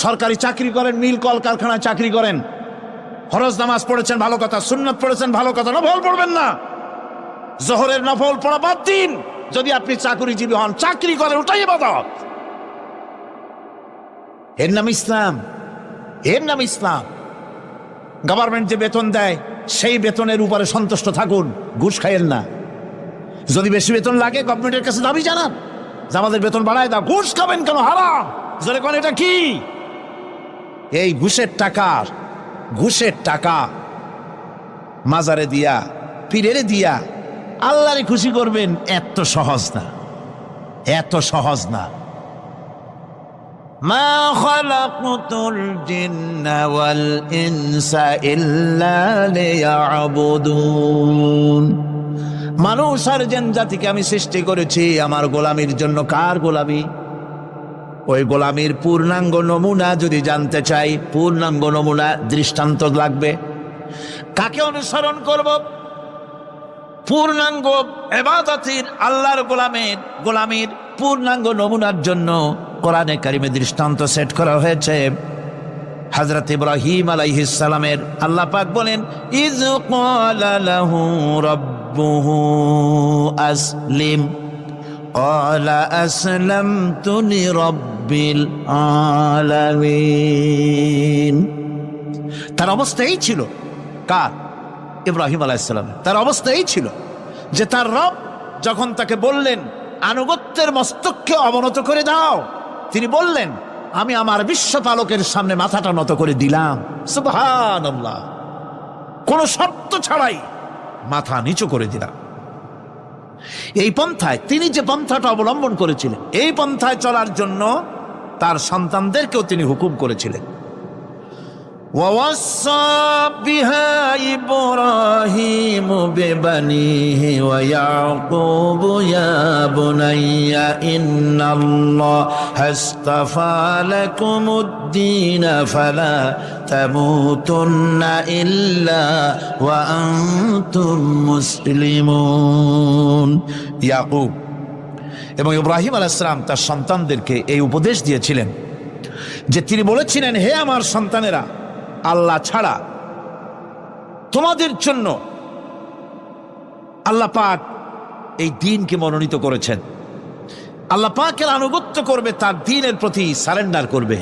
সরকারি চাকরি করেন, মিল কল কারখানায় চাকরি করেন, ফরজ নামাজ পড়েছেন ভালো কথা, সুন্নাত পড়েছেন ভালো কথা, নফল পড়বেন না। জোহরের নফল পড়া বাদ দিন। যদি আপনি চাকরিজীবী হন, চাকরি করেন, ওটাই ইবাদত। এর নাম ইসলাম, এর নাম ইসলাম। গভর্নমেন্ট যে বেতন দেয় সেই বেতনের উপরে সন্তুষ্ট থাকুন, ঘুষ খাইয়েন না। যদি বেশি বেতন লাগে গভর্নমেন্টের কাছে দাবি জানান যে আমাদের বেতন বাড়ায় দাও। ঘুষ খাবেন কেন? হারাম। জোরে কোন এটা কি? এই ঘুষের টাকা মাজারে দিয়া, পীরেরে দিয়া আল্লাহরে খুশি করবেন, এত সহজ না, এত সহজ না। মা খালাকতুল জিন্না ওয়াল ইনসা ইল্লা লিয়াবুদুন। মানুষ আর জিন জাতিকে আমি সৃষ্টি করেছি আমার গোলামির জন্য। কার গোলামি? ওই গোলামির পূর্ণাঙ্গ নমুনা যদি জানতে চাই, পূর্ণাঙ্গ নমুনা দৃষ্টান্ত লাগবে। কাকে অনুসরণ করব? পূর্ণাঙ্গ ইবাদতের, আল্লাহর গোলামীর পূর্ণাঙ্গ নমুনার জন্য কোরআনে কারিমে দৃষ্টান্ত সেট করা হয়েছে। হযরত ইব্রাহিম আলাইহিস সালামের আল্লাহ পাক বলেন, ইয ক্বালা লাহু রাব্বুহু আসলিম ক্বালা আসলামতু লিরাব্বিল আলামিন। তার অবস্থা এই ছিল, কার? ইব্রাহিম আলাইহিস সালামের। তার অবস্থা এই ছিল যে তার রব যখন তাকে বললেন আনুগত্যের মস্তককে অবনত করে দাও, তিনি বললেন আমি আমার বিশ্বপালকের সামনে মাথাটা নত করে দিলাম। সুবহানাল্লাহ, কোনো শর্ত ছাড়াই মাথা নিচু করে দিলাম। এই পন্থায়, তিনি যে পন্থাটা অবলম্বন করেছিলেন, এই পন্থায় চলার জন্য তার সন্তানদেরকেও তিনি হুকুম করেছিলেন। ووصى بها إبراهيم ببنيه ويعقوب يا بني إن الله اصطفى لكم الدين فلا تموتن إلا وأنتم مسلمون। ইয়াকুব এবং ইব্রাহিম আলাইহিস সালাম তার সন্তানদেরকে এই উপদেশ দিয়েছিলেন যে তিনি বলেছিলেন, হে আমার সন্তানেরা, আল্লাহ ছাড়া তোমাদের জন্য আল্লাহ পাক এই দ্বীনকে মনোনীত করেছেন। আল্লাহ পাকের আনুগত্য করবে, তার দ্বীনের প্রতি সারেন্ডার করবে।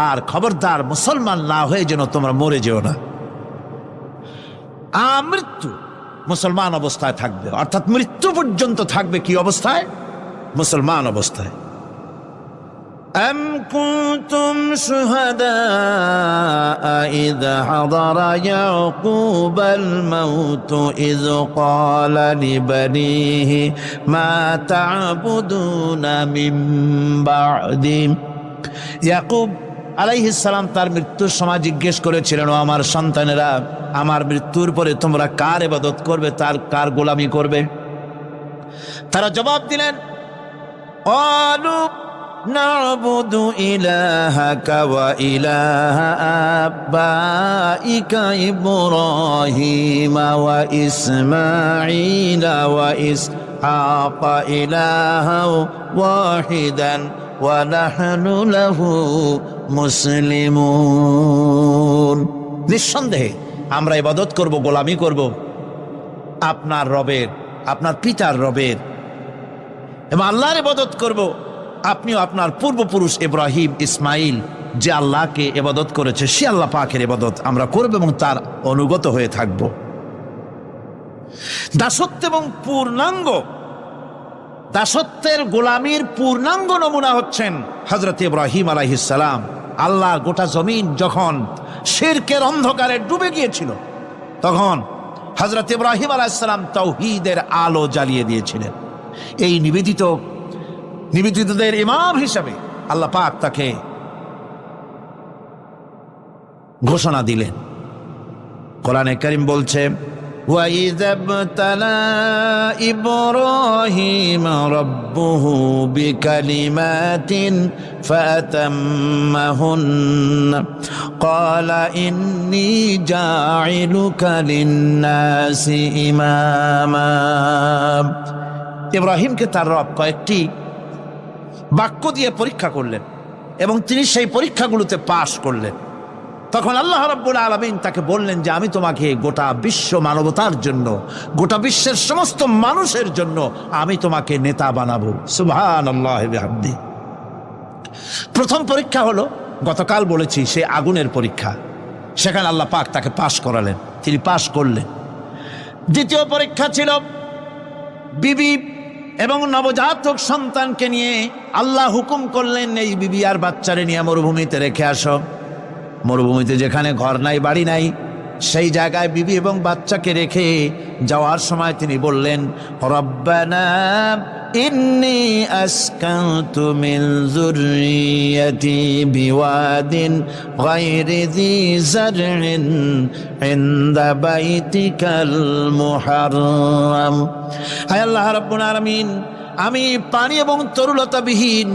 আর খবরদার মুসলমান না হয়ে যেন তোমরা মরে যেও না। মৃত্যু মুসলমান অবস্থায় থাকবে, অর্থাৎ মৃত্যু পর্যন্ত থাকবে কি অবস্থায়? মুসলমান অবস্থায়। أم كنتم شهداء إذ حضر يعقوب الموت إذ قال لبنيه ما تعبدون من بعدي। ইয়াকুব আলাইহিস সালাম তার মৃত্যুর সময় জিজ্ঞেস করেছিলেন, ও আমার সন্তানেরা, আমার মৃত্যুর পরে তোমরা কার ইবাদত করবে, তার কার গোলামি করবে? তারা জবাব দিলেন, قالوا نعبد إلهك وإله آبائك إبراهيم وإسماعيل وإسحاق إلها واحدا ونحن له মুসলিমুন। নিঃসন্দেহে আমরা ইবাদত করব, গোলামি করব আপনার রবের, আপনার পিতার রবের, এবং আল্লাহর ইবাদত করব। আপনিও আপনার পূর্বপুরুষ ইব্রাহিম, ইসমাইল যে আল্লাহকে ইবাদত করেছে, সে আল্লাহ পাকের ইবাদত আমরা করব এবং তার অনুগত হয়ে থাকব। দাসত্ব এবং দাসত্বের গোলামীর পূর্ণাঙ্গ নমুনা হচ্ছেন হযরত ইব্রাহিম আলাইহিস সালাম। আল্লাহ গোটা জমিন যখন শিরকের অন্ধকারে ডুবে গিয়েছিল, তখন হযরত ইব্রাহিম আলাইহিস সালাম তাওহীদের আলো জ্বালিয়ে দিয়েছিলেন। এই নিবেদিতদের ইমাম হিসাবে আল্লাহ পাক তাকে ঘোষণা দিলেন। কোরআনে কারীম বলছে, وَإِذَا ابْتَلَى إِبْرَاهِيمَ رَبُّهُ بِكَلِمَاتٍ فَأَتَمَّهُنَّ قَالَ إِنِّي جَاعِلُكَ لِلنَّاسِ إِمَامًا। ইব্রাহিমকে তার রব কয়েকটি বাক্য দিয়ে পরীক্ষা করলেন এবং তিনি সেই পরীক্ষাগুলোতে পাশ করলেন। তখন আল্লাহ রাব্বুল আলামিন তাকে বললেন যে আমি তোমাকে গোটা বিশ্ব মানবতার জন্য, গোটা বিশ্বের সমস্ত মানুষের জন্য আমি তোমাকে নেতা বানাবো। সুবহানাল্লাহি বিহামদি। প্রথম পরীক্ষা হলো, গতকাল বলেছি, সে আগুনের পরীক্ষা। সেখানে আল্লাহ পাক তাকে পাশ করালেন, তিনি পাশ করলেন। দ্বিতীয় পরীক্ষা ছিল বিবি এবং নবজাতক সন্তানকে নিয়ে। আল্লাহ হুকুম করলেন, এই বিবি আর বাচ্চারে নিয়ে মরুভূমিতে রেখে আসো। মরুভূমিতে যেখানে ঘর নাই, বাড়ি নাই, সেই জায়গায় বিবি এবং বাচ্চাকে রেখে যাওয়ার সময় তিনি বললেন, রব্বানা ইন্নী আসকানতু মিন যুররিয়্যাতি বিওয়াদিন গায়রি যী যারইন ইনদা বাইতিকাল মুহাররাম। হায় আল্লাহ রাব্বুল আলামিন, আমি পানি এবং তরুলতাবিহীন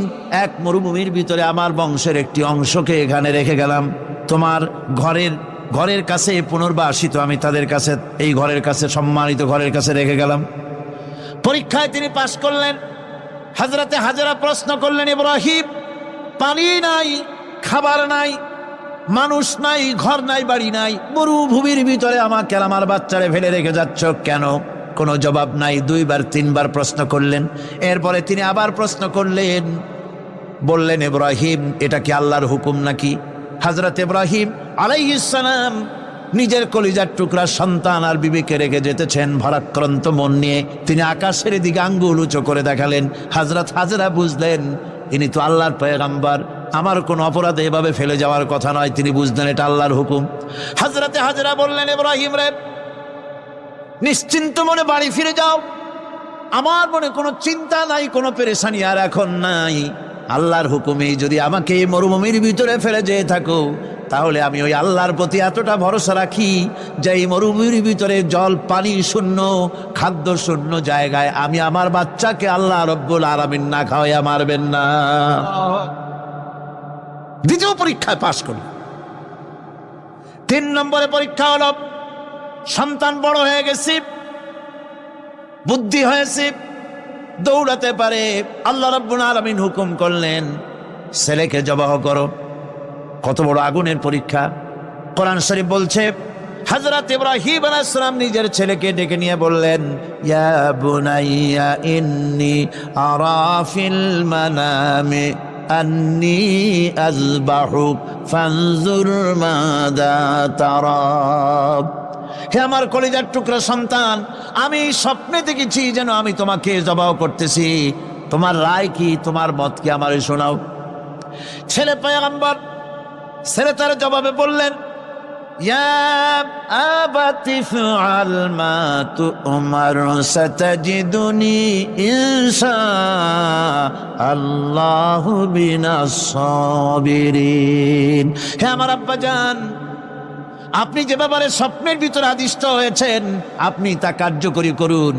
এক মরুভূমির ভিতরে আমার বংশের একটি অংশকে এখানে রেখে গেলাম। তোমার ঘরের ঘরের কাছে পুনর্বাসিত, আমি তাদের কাছে, এই ঘরের কাছে, সম্মানিত ঘরের কাছে রেখে গেলাম। পরীক্ষায় তিনি পাশ করলেন। হযরতে হাজেরা প্রশ্ন করলেন, ইব্রাহিম, পানি নাই, খাবার নাই, মানুষ নাই, ঘর নাই, বাড়ি নাই, মরুভূমির ভিতরে আমাকে আর আমার বাচ্চারে ফেলে রেখে যাচ্ছ কেন? কোনো জবাব নাই। 2 বার 3 বার প্রশ্ন করলেন। এরপরে তিনি আবার প্রশ্ন করলেন, বললেন, ইব্রাহিম, এটা কি আল্লাহর হুকুম নাকি? হযরত ইব্রাহিম আলাইহিস সালাম নিজের কলিজার টুকরা সন্তান আর বিবিকে রেখে যেতেছেন ভারাক্রান্ত মন নিয়ে। তিনি আকাশের দিকে আঙ্গুল উঁচু করে দেখালেন। হযরত হাজেরা বুঝলেন ইনি তো আল্লাহর পয়গম্বর, আমার কোনো অপরাধে এভাবে ফেলে যাওয়ার কথা নয়। তিনি বুঝলেন এটা আল্লাহর হুকুম। হযরতে হাজেরা বললেন, ইব্রাহিম রে, নিশ্চিন্ত মনে বাড়ি ফিরে যাও, আমার মনে কোনো চিন্তা নাই, কোনো পেরেশানি আর এখন নাই। আল্লাহর হুকুমে যদি আমাকে এই মরুভূমির ভিতরে ফেলে যেয়ে থাকো, তাহলে আমি ওই আল্লাহর প্রতি এতটা ভরসা রাখি যে এই মরুভূমির ভিতরে জল পানি শূন্য, খাদ্য শূন্য জায়গায় আমি আমার বাচ্চাকে আল্লাহ রব্বুল আলামিন না খাওয়াইয়া মারবেন না। দ্বিতীয় পরীক্ষায় পাশ করল। 3 নম্বরে পরীক্ষা হলো, সন্তান বড় হয়ে গেছে, বুদ্ধি হয়েছে, দৌড়াতে পারে। আল্লাহ রাব্বুল আলামিন হুকুম করলেন, ছেলেকে জবাহ করো। কত বড় আগুনের পরীক্ষা! কোরআন শরীফ বলছে, হযরত ইব্রাহিম আলাইহিস সালাম নিজের ছেলেকে ডেকে নিয়ে বললেন, ইয়া বুনাইয়া ইন্নী আরা ফিল মানামি আন্নী আযবাহুক ফানজুর মাযা তারা। হে আমার কলিজার টুকরা সন্তান, আমি স্বপ্নে দেখেছি যেন আমি তোমাকে জবাহ করতেছি, তোমার রায় কি, তোমার মত কি, আমারে শোনাও। ছেলে পয়গম্বর, ছেলে তার জবাবে বললেন, ইয়া আবাতি ফাআল মা তু'মার সাতাজিদুনি ইনশাআল্লাহু মিনাস সাবিরিন। হে আমার আব্বাজান, আপনি যে ব্যাপারে স্বপ্নের ভিতরে আদিষ্ট হয়েছেন, আপনি তা কার্যকরী করুন।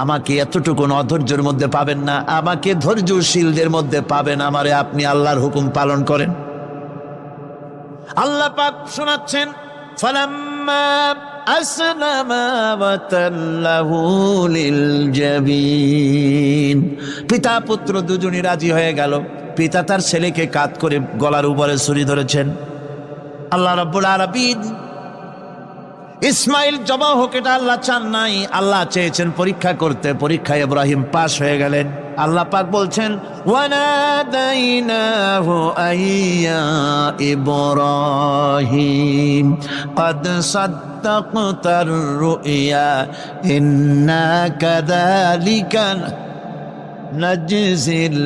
আমাকে এতটুকু অধৈর্যের মধ্যে পাবেন না, আমাকে ধৈর্যশীলদের মধ্যে পাবেন। আমারে আপনি আল্লাহর হুকুম পালন করেন। আল্লাহ পাক শোনাচ্ছেন, ফালাম্মা আসলামা ওয়া তাল্লাহু লিল জাবিন। পিতা পুত্র দুজনই রাজি হয়ে গেল। পিতা তার ছেলেকে কাঁধ করে গলার উপরে ছুরি ধরেছেন। আল্লাহ রাব্বুল আলামিন ইসমাইল জবাহ হোক, এটা আল্লাহ চান নাই, আল্লাহ চেয়েছেন পরীক্ষা করতে। পরীক্ষায় ইব্রাহিম পাশ হয়ে গেলেন। আল্লাহ পাক বলছেন, ওয়ানাদাইনাহু আইয়া ইব্রাহিম ক্বাদ সাদ্দাকতার রুইয়া ইন্না কাযালিকা নাজজিল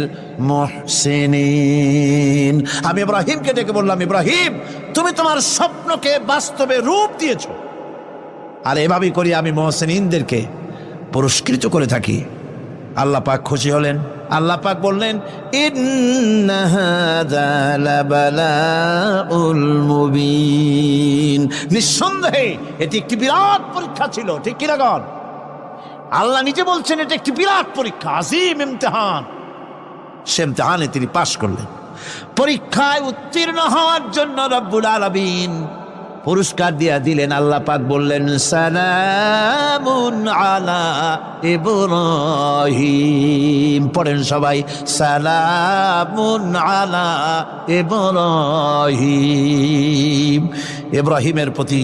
মুহসিনিন। আমি ইব্রাহিমকে ডেকে বললাম, ইব্রাহিম, তুমি তোমার স্বপ্নকে বাস্তবে রূপ দিয়েছো, আর এভাবেই করি আমি মুহসিনিনদেরকে পুরস্কৃত করে থাকি। আল্লাহ পাক খুশি হলেন। আল্লাহ পাক বললেন, ইন্না হাযা লাবালাউল মুবিন। নিঃসন্দেহে এটি একটি বিরাট পরীক্ষা ছিল, ঠিক কি না গণ? আল্লাহ নিজে বলছেন এটা একটি বিরাট পরীক্ষা, আজিম ইমতিহান। সে ইমতিহানে তিনি পাশ করলেন। পরীক্ষায় উত্তীর্ণ হওয়ার জন্য রব্বুল আলামিন পুরস্কার দিয়া দিলেন। আল্লাহ পাক বললেন, সালামুন আলা ইব্রাহিম। পড়েন সবাই, সালামুন আলা ইব্রাহিম। ইব্রাহিমের প্রতি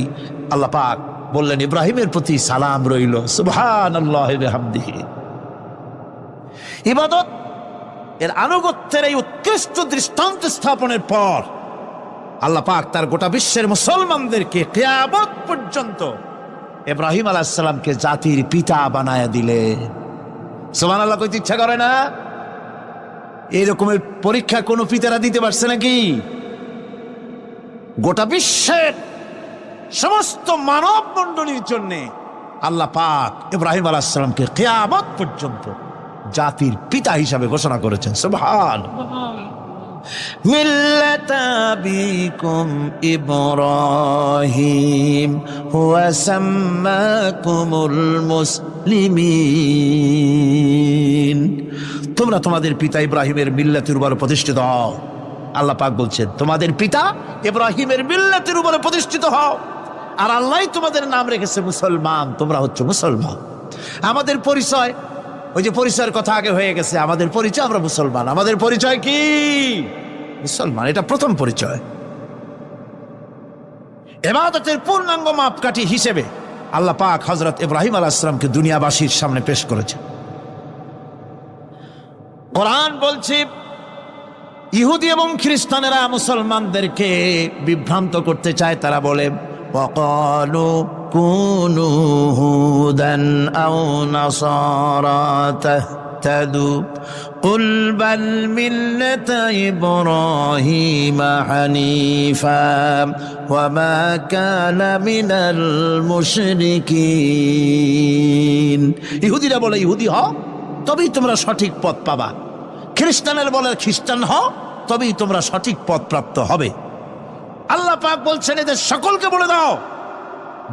আল্লাহ পাক বললেন, ইব্রাহিমের প্রতি সালাম রইল। সুবহানাল্লাহি ওয়া বিহামদিহি। ইবাদত এর আনুগত্যের এই উৎকৃষ্ট দৃষ্টান্ত স্থাপনের পর আল্লাহ পাক তার গোটা বিশ্বের মুসলমানদেরকে কিয়ামত পর্যন্ত ইব্রাহিম আলাইহিস সালামকে জাতির পিতা বানায়া দিলেন। সুবহানাল্লাহ। কইতে ইচ্ছা করে না? এরকমের পরীক্ষা কোন পিতারা দিতে পারছে নাকি? গোটা বিশ্বের সমস্ত মানব মণ্ডলীর জন্য আল্লাহ পাক ইব্রাহিম আলাইহিস সালামকে কিয়ামত পর্যন্ত জাতির পিতা হিসাবে ঘোষণা করেছেন। সুবহানাল্লাহ। মিল্লাতা আবিকুম ইব্রাহিম হুয়া সাম্মাকুমুল মুসলিমিন। তোমরা তোমাদের পিতা ইব্রাহিমের মিল্লাতের উপর প্রতিষ্ঠিত হও। আল্লাহ পাক বলছেন, তোমাদের পিতা ইব্রাহিমের মিল্লাতের উপর প্রতিষ্ঠিত হও। আর আল্লাহ তোমাদের নাম রেখেছে মুসলমান, তোমরা হচ্ছে মুসলমান। আমাদের পরিচয়, ওই যে পরিচয়ের কথা আগে হয়ে গেছে, আমাদের পরিচয় আমরা মুসলমান। আমাদের পরিচয় কি? মুসলমান, এটা প্রথম পরিচয়। ইবাদতের পূর্ণাঙ্গ মাপকাঠি হিসেবে আল্লাহ পাক হযরত ইব্রাহিম আলাইহিস সালামকে দুনিয়াবাসীর সামনে পেশ করেছেন। কোরআন বলছে ইহুদি এবং খ্রিস্টানেরা মুসলমানদেরকে বিভ্রান্ত করতে চায়। তারা বলে ওয়াকালু কুনু হুদান আও নাসারা তাহতাদু কুল বাল মিল্লাতা ইব্রাহিম হানিফা ওয়া মা কানা মিনাল মুশরিকিন। ইহুদিরা বলে ইহুদি হও তবেই তোমরা সঠিক পথ পাবা, খ্রিস্টানের বলে খ্রিস্টান হও তবেই তোমরা সঠিক পথ প্রাপ্ত হবে। আল্লাহ পাক বলছেন এদের সকলকে বলে দাও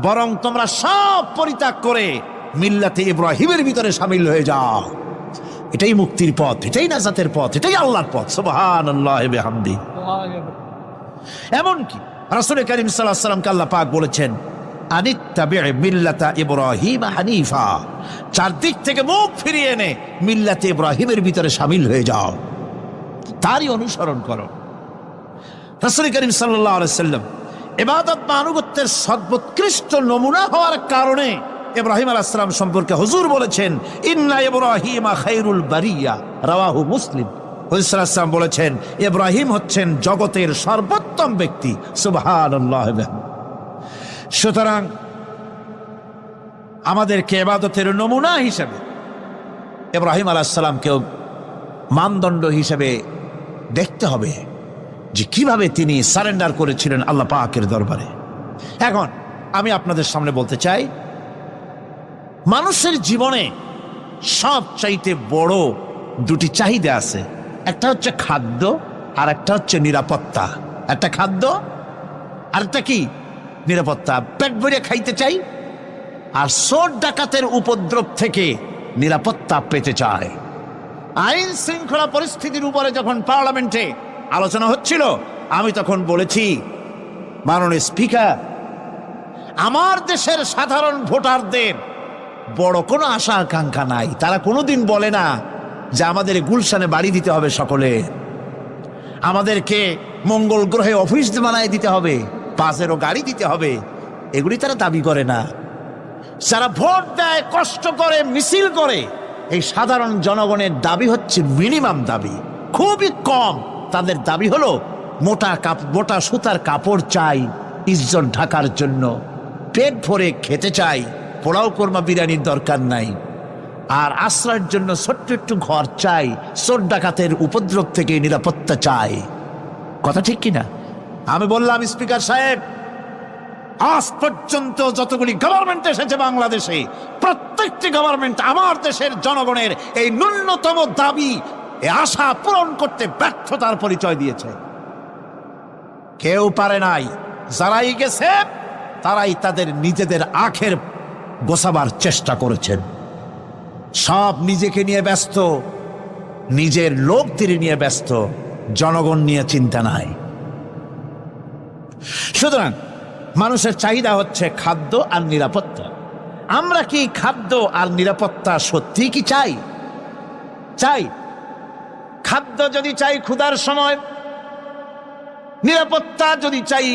বরং তোমরা সব পরিত্যাগ করে মিল্লাতে ইব্রাহিমের ভিতরে শামিল হয়ে যাও। এটাই মুক্তির পথ, এটাই নাজাতের পথ, এটাই আল্লাহর পথ। সুবহানাল্লাহি ওয়া বিহামদিহি। এমনকি রাসূল করিম সাল্লাল্লাহু আলাইহি ওয়াসাল্লামকে আল্লাহ পাক বলেছেন আনিত্তাবি মিল্লাতা ইব্রাহিম হানিফা, চারদিক থেকে মুখ ফিরিয়ে এনে মিল্লাতে ইব্রাহিমের ভিতরে শামিল হয়ে যাও, তারই অনুসরণ করো। রাসূল করিম সাল্লাল্লাহু আলাইহি ওয়াসাল্লাম ইবাদত বা আনুগত্যের সর্বোৎকৃষ্ট নমুনা হওয়ার কারণে ইব্রাহিম আলাইহিস সালাম সম্পর্কে হুজুর বলেছেন ইন্না ইব্রাহিমা খায়রুল বারিয়া, রাওয়াহু মুসলিম। হুজুর সাল্লাল্লাহু আলাইহি ওয়াসাল্লাম বলেছেন ইব্রাহিম হচ্ছেন জগতের সর্বোত্তম ব্যক্তি। সুবহানাল্লাহ। সুতরাং আমাদেরকে ইবাদতের নমুনা হিসেবে ইব্রাহিম আলাইহিস সালামকেও মানদণ্ড হিসেবে দেখতে হবে যে কিভাবে তিনি সারেন্ডার করেছিলেন আল্লাহ পাকের দরবারে। এখন আমি আপনাদের সামনে বলতে চাই, মানুষের জীবনে সবচাইতে বড় দুটি চাহিদা আছে, একটা হচ্ছে খাদ্য আর একটা হচ্ছে নিরাপত্তা। একটা খাদ্য আর একটা কি? নিরাপত্তা। পেট ভরে খাইতে চাই আর চোর ডাকাতের উপদ্রব থেকে নিরাপত্তা পেতে চায়। আইন শৃঙ্খলা পরিস্থিতির উপরে যখন পার্লামেন্টে আলোচনা হচ্ছিল, আমি তখন বলেছি মাননীয় স্পিকার, আমার দেশের সাধারণ ভোটারদের বড় কোনো আশা আকাঙ্ক্ষা নাই। তারা কোনোদিন বলে না যে আমাদের গুলশানে বাড়ি দিতে হবে সকলে, আমাদেরকে মঙ্গল গ্রহে অফিস বানায় দিতে হবে, বাসেরও গাড়ি দিতে হবে, এগুলি তারা দাবি করে না। যারা ভোট দেয়, কষ্ট করে, মিছিল করে, এই সাধারণ জনগণের দাবি হচ্ছে মিনিমাম দাবি, খুবই কম। তাদের দাবি হলো মোটা সুতার কাপড় চাই ইজ্জত ঢাকার জন্য, পেট ভরে খেতে চাই, পোলাও কোরমা বিরিয়ানির দরকার নাই, আর আশ্রয়ের জন্য ছোট্ট একটু ঘর চাই, চোর ডাকাতের উপদ্রব থেকে নিরাপত্তা চাই। কথা ঠিক কিনা? আমি বললাম স্পিকার সাহেব, আজ পর্যন্ত যতগুলি গভর্নমেন্ট এসেছে বাংলাদেশে, প্রত্যেকটি গভর্নমেন্ট আমার দেশের জনগণের এই ন্যূনতম দাবি, এই আশা পূরণ করতে ব্যর্থতার পরিচয় দিয়েছে। কেউ পারে নাই। যারাই গেছে তারাই তাদের নিজেদের আখের গোছাবার চেষ্টা করেছেন। সব নিজেকে নিয়ে ব্যস্ত, নিজের লোকদের নিয়ে ব্যস্ত, জনগণ নিয়ে চিন্তা নাই। সুতরাং মানুষের চাহিদা হচ্ছে খাদ্য আর নিরাপত্তা। আমরা কি খাদ্য আর নিরাপত্তা সত্যি কি চাই? চাই। খাদ্য যদি চাই ক্ষুধার সময়, নিরাপত্তা যদি চাই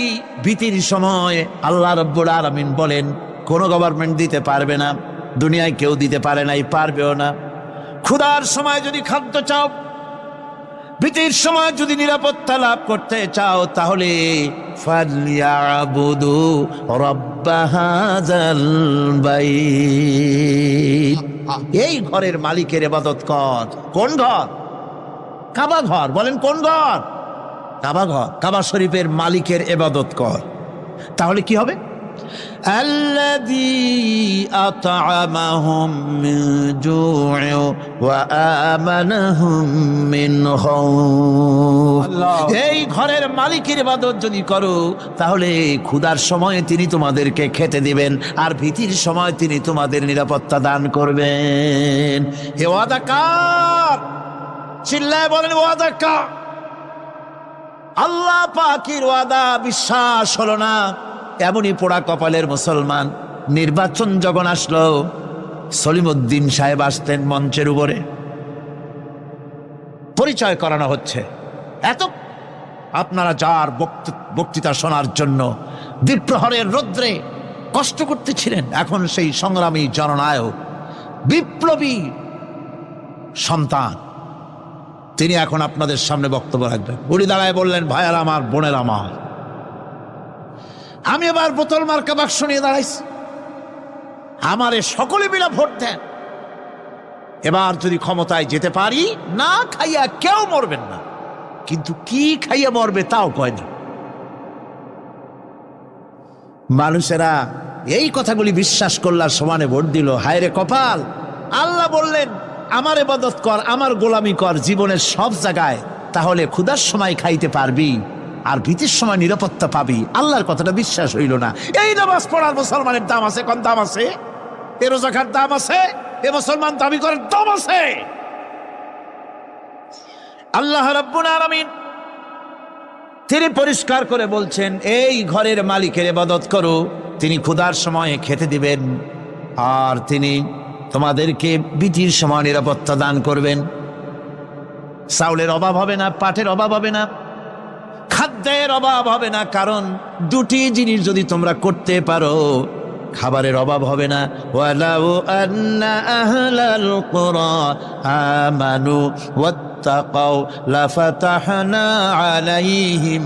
ভীতির সময়, আল্লাহ রাব্বুল আলামিন বলেন কোন গভর্নমেন্ট দিতে পারবে না, দুনিয়ায় কেউ দিতে পারে নাই, পারবেও না। ক্ষুধার সময় যদি খাদ্য চাও, ভীতির সময় যদি নিরাপত্তা লাভ করতে চাও, তাহলে ফালইয়াবুদু রাব্ব হাযাল বাইত, এই ঘরের মালিকের ইবাদত কর। কোন ঘর? কাবা ঘর। বলেন কোন ঘর? কাবা ঘর। কাবা শরীফের মালিকের ইবাদত কর। তাহলে কি হবে? আল্লাযী আত'আমাহুম মিন জু'ই ওয়া আমানাহুম মিন খাউফ। এই ঘরের মালিকের ইবাদত যদি করো, তাহলে ক্ষুধার সময় তিনি তোমাদেরকে খেতে দিবেন, আর ভীতির সময় তিনি তোমাদের নিরাপত্তা দান করবেন। হে ওয়াদা কার? চিল্লায় বলেন ওয়াদা কার? আল্লাহ পাকের ওয়াদা বিশ্বাস হলো না, এমনই পোড়া কপালের মুসলমান। নির্বাচন যখন আসলো, সলিমউদ্দিন সাহেব আসতেন মঞ্চের উপরে, পরিচয় করানো হচ্ছে। এত আপনারা যার বক্তৃতা শোনার জন্য দ্বিপ্রহরের রৌদ্রে কষ্ট করতেছিলেন, এখন সেই সংগ্রামী জননায়ক বিপ্লবী সন্তান, তিনি এখন আপনাদের সামনে বক্তব্য রাখবেন। উনি দাঁড়ায় বললেন, ভাইয়ার আমার, বোনের আমার, আমি এবার বোতল মার্কা বাক্স নিয়ে দাঁড়াইছি, আমারে সকলে মিলে ভোট দেন। এবার যদি ক্ষমতায় যেতে পারি, না খাইয়া কেউ মরবেন না, কিন্তু কি খাইয়া মরবে তাও কয় না। মানুষেরা এই কথাগুলি বিশ্বাস করলার সমানে ভোট দিল। হায় রে কপাল! আল্লাহ বললেন, আমার ইবাদত কর, আমার গোলামি কর জীবনের সব জায়গায়, তাহলে ক্ষুধার সময় খাইতে পারবি আর ভীতির সময় নিরাপত্তা পাবি। আল্লাহর কথাটা বিশ্বাস হইল না। এই নামাজ পড়ার মুসলমানের দাম আছে, কোন দাম আছে? এ রোজাকার দাম আছে, এ মুসলমান দাবি করার দাম আছে। আল্লাহ রাব্বুল আলামিন তিনি পরিষ্কার করে বলছেন, এই ঘরের মালিকের ইবাদত করো, তিনি ক্ষুধার সময়ে খেতে দিবেন, আর তিনি তোমাদেরকে ভীতির সময় নিরাপত্তা দান করবেন। চাউলের অভাব হবে না, পাটের অভাব হবে না, খাদ্যের অভাব হবে না, কারণ দুটি জিনিস যদি তোমরা করতে পারো, খাবারের অভাব হবে না। ওয়ালাউ আন্না আহলাল কুরা আমানু ওয়াত্তাকাউ লাফাতাহনা আলাইহিম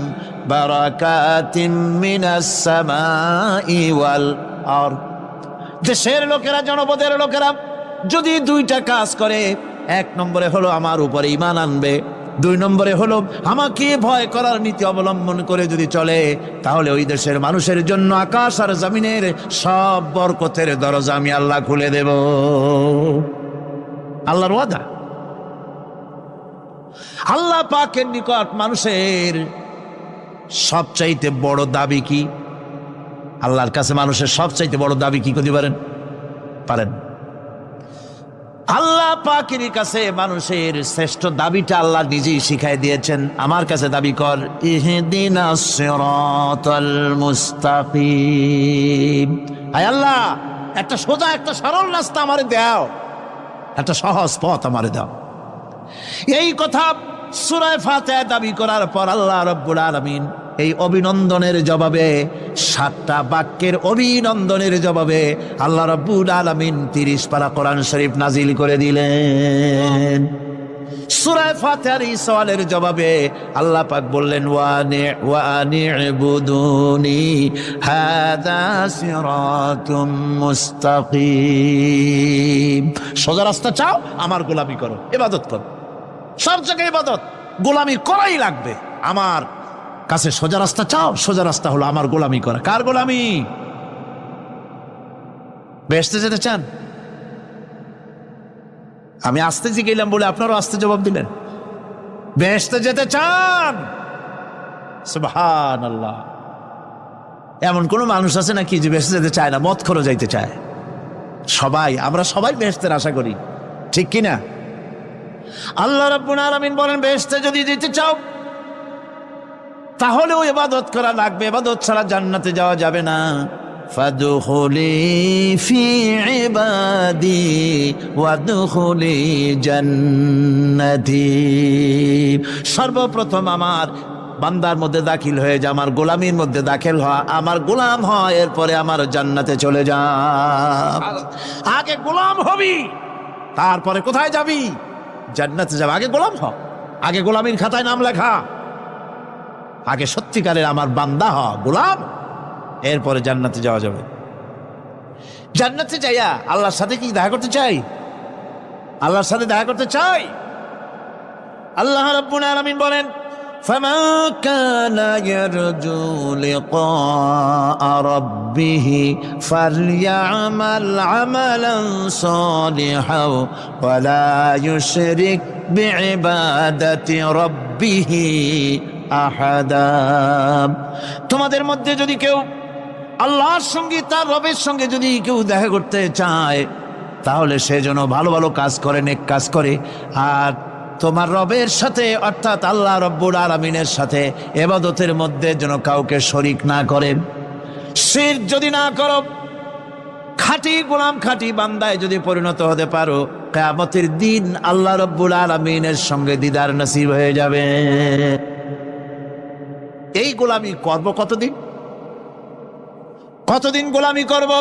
বারাকাতিম মিনাস সামাই ওয়াল আরদ। দেশের লোকেরা, জনপদের লোকেরা যদি দুইটা কাজ করে, এক নম্বরে হলো আমার উপরে ঈমান আনবে, দুই নম্বরে হলো আমাকে ভয় করার নীতি অবলম্বন করে যদি চলে, তাহলে ওই দেশের মানুষের জন্য আকাশ আর জমিনের সব বরকতের দরজা আমি আল্লাহ খুলে দেব। আল্লাহর ওয়াদা। আল্লাহ পাকের নিকট মানুষের সবচাইতে বড় দাবি কি? আল্লাহর কাছে মানুষের সবচাইতে বড় দাবি কি করতে পারেন? আল্লাহ পাকের কাছে মানুষের শ্রেষ্ঠ দাবিটা আল্লাহ নিজেই শিখাই দিয়েছেন। আমার কাছে দাবি কর, ইহদিনাস সিরাতাল মুস্তাকিম। হায় আল্লাহ, একটা সোজা, একটা সরল রাস্তা আমারে দাও, একটা সহজ পথ আমারে দাও। এই কথা সূরা ফাতিহা দাবি করার পর আল্লাহ রাব্বুল আলামিন এই অভিনন্দনের জবাবে, 7টা বাক্যের অভিনন্দনের জবাবে আল্লাহ রাব্বুল আলামিন 30 পারা কোরআন শরীফ নাজিল করে দিলেন। সূরা ফাতিহার এই সওয়ালের জবাবে আল্লাহ পাক বললেন, ওয়া আনি'বুদুনি হাযা সিরাতুম মুস্তাকিম। সোজা রাস্তা চাও, আমার গোলামি করো, ইবাদত করো। সব জায়গায় ইবাদত, গোলামি করাই লাগবে। আমার কাছে সোজা রাস্তা চাও, সোজা রাস্তা হলো আমার গোলামি করা। কার গোলামি? বেহেশতে যেতে চান? আমি আস্তে জিগেলাম বলে আপনারাও আস্তে জবাব দিলেন। বেহেশতে যেতে চান? সুবহানাল্লাহ। এমন কোন মানুষ আছে নাকি যে বেহেশতে যেতে চায় না? মদ খোরও যাইতে চায়। সবাই, আমরা সবাই বেহেশতের আশা করি, ঠিক কিনা? আল্লাহ রাব্বুল আলামিন বলেন, বেহেশতে যদি যেতে চাও তাহলেও ইবাদত করা লাগবে, ইবাদত ছাড়া জান্নাতে যাওয়া যাবে না। ফাদখুলি ফি ইবাদি ওয়াদখুলি জান্নাতি। সর্বপ্রথম আমার বান্দার মধ্যে দাখিল হয়ে যা, আমার গোলামির মধ্যে দাখিল হওয়া, আমার গোলাম হয়, এরপরে আমার জান্নাতে চলে যা। আগে গোলাম হবি, তারপরে কোথায় যাবি? জান্নাতে যাবে। আগে গোলাম হ, আগে গোলামির খাতায় নাম লেখা, আগে সত্যিকারের আমার বান্দা হ, গোলাম, এরপরে জান্নাতে যাওয়া যাবে। জান্নাতে যাইয়া আল্লাহর সাথে কি দেখা করতে চাই? আল্লাহর সাথে দেখা করতে চাই। আল্লাহ রাব্বুল আলামিন বলেন, ফামান কানা ইয়ারজু লিকা রাব্বিহি ফালইআমাল আমালান সালিহান ওয়া লা ইউশরিক বিইবাদাতি রাব্বিহি আহাদা। তোমাদের মধ্যে যদি কেউ আল্লাহর সঙ্গে, তার রবের সঙ্গে যদি কেউ দেখা করতে চায়, তাহলে সে যেন ভালো ভালো কাজ করে, নেক কাজ করে, আর তোমার রবের সাথে অর্থাৎ আল্লাহ রাব্বুল আলামিনের সাথে ইবাদতের মধ্যে যেন কাউকে শরীক না করে। শিরক যদি না করো, খাঁটি গোলাম খাঁটি বান্দায় যদি পরিণত হতে পারো, কিয়ামতের দিন আল্লাহ রাব্বুল আলামিনের সঙ্গে দিদার নসিব হয়ে যাবে। এই গোলামি করব কতদিন? কতদিন গোলামি করব?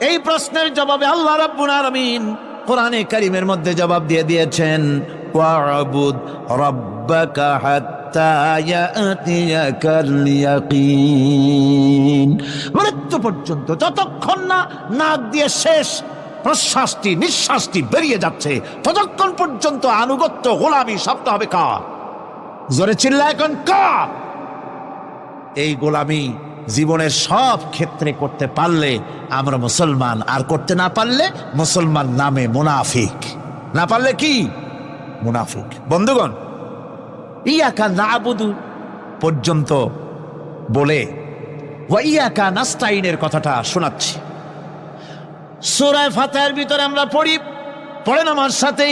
এই প্রশ্নের জবাবে আল্লাহ রাব্বুল আলামিন কোরআনে কারীমের মধ্যে জবাব দিয়ে দিয়েছেন, ওয়া'বুদ রাব্বাকা হাত্তা ইয়াতিয়াকাল ইয়াকিন। মৃত্যু পর্যন্ত, যতক্ষণ না নাক দিয়ে শেষ প্রশ্বাসটি নিঃশ্বাসটি বেরিয়ে যাচ্ছে, ততক্ষণ পর্যন্ত আনুগত্য গোলামি শব্দ হবে কার? জোরে চিল্লা এখন কার? এই গোলামি জীবনের সব ক্ষেত্রে করতে পারলে আমরা মুসলমান, আর করতে না পারলে মুসলমান নামে মুনাফিক। না পারলে কি? মুনাফিক। বন্ধুগণ, ইয়াকা নাবুদু পর্যন্ত বলে ওয়া ইয়াকা নাস্তাইনের কথাটা শোনাচ্ছি। সূরা ফাতিহার ভিতরে আমরা পড়েন আমার সাথে,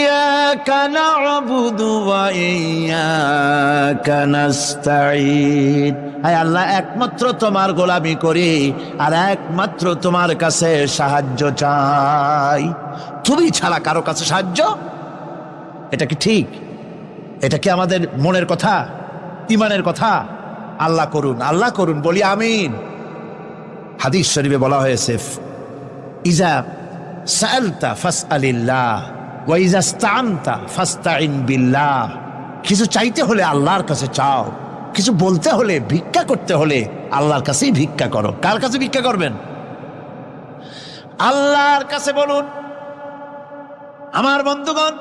ইয়াকা নাবুদু ওয়া ইয়াকা নাস্তাইন। হায় আল্লাহ, একমাত্র তোমার গোলামি করি আর একমাত্র তোমার কাছে সাহায্য চাই। তুমি ছাড়া কারো কাছে সাহায্য? এটা কি ঠিক? এটা কি আমাদের মনের কথা, ইমানের কথা? আল্লাহ করুন, আল্লাহ করুন, বলি আমিন। হাদিস শরীফে বলা হয়েছে, ইজা সাআলতা ফাসআলিল্লাহ ওয়া ইজা ইসতাআনতা ফাসতাইন বিল্লাহ। কিছু চাইতে হলে আল্লাহর কাছে চাও, কিছু বলতে হলে, ভিক্ষা করতে হলে আল্লাহর কাছেই ভিক্ষা করো। কার কাছে ভিক্ষা করবেন? আল্লাহর কাছে বলুন। আমার বন্ধুগণ,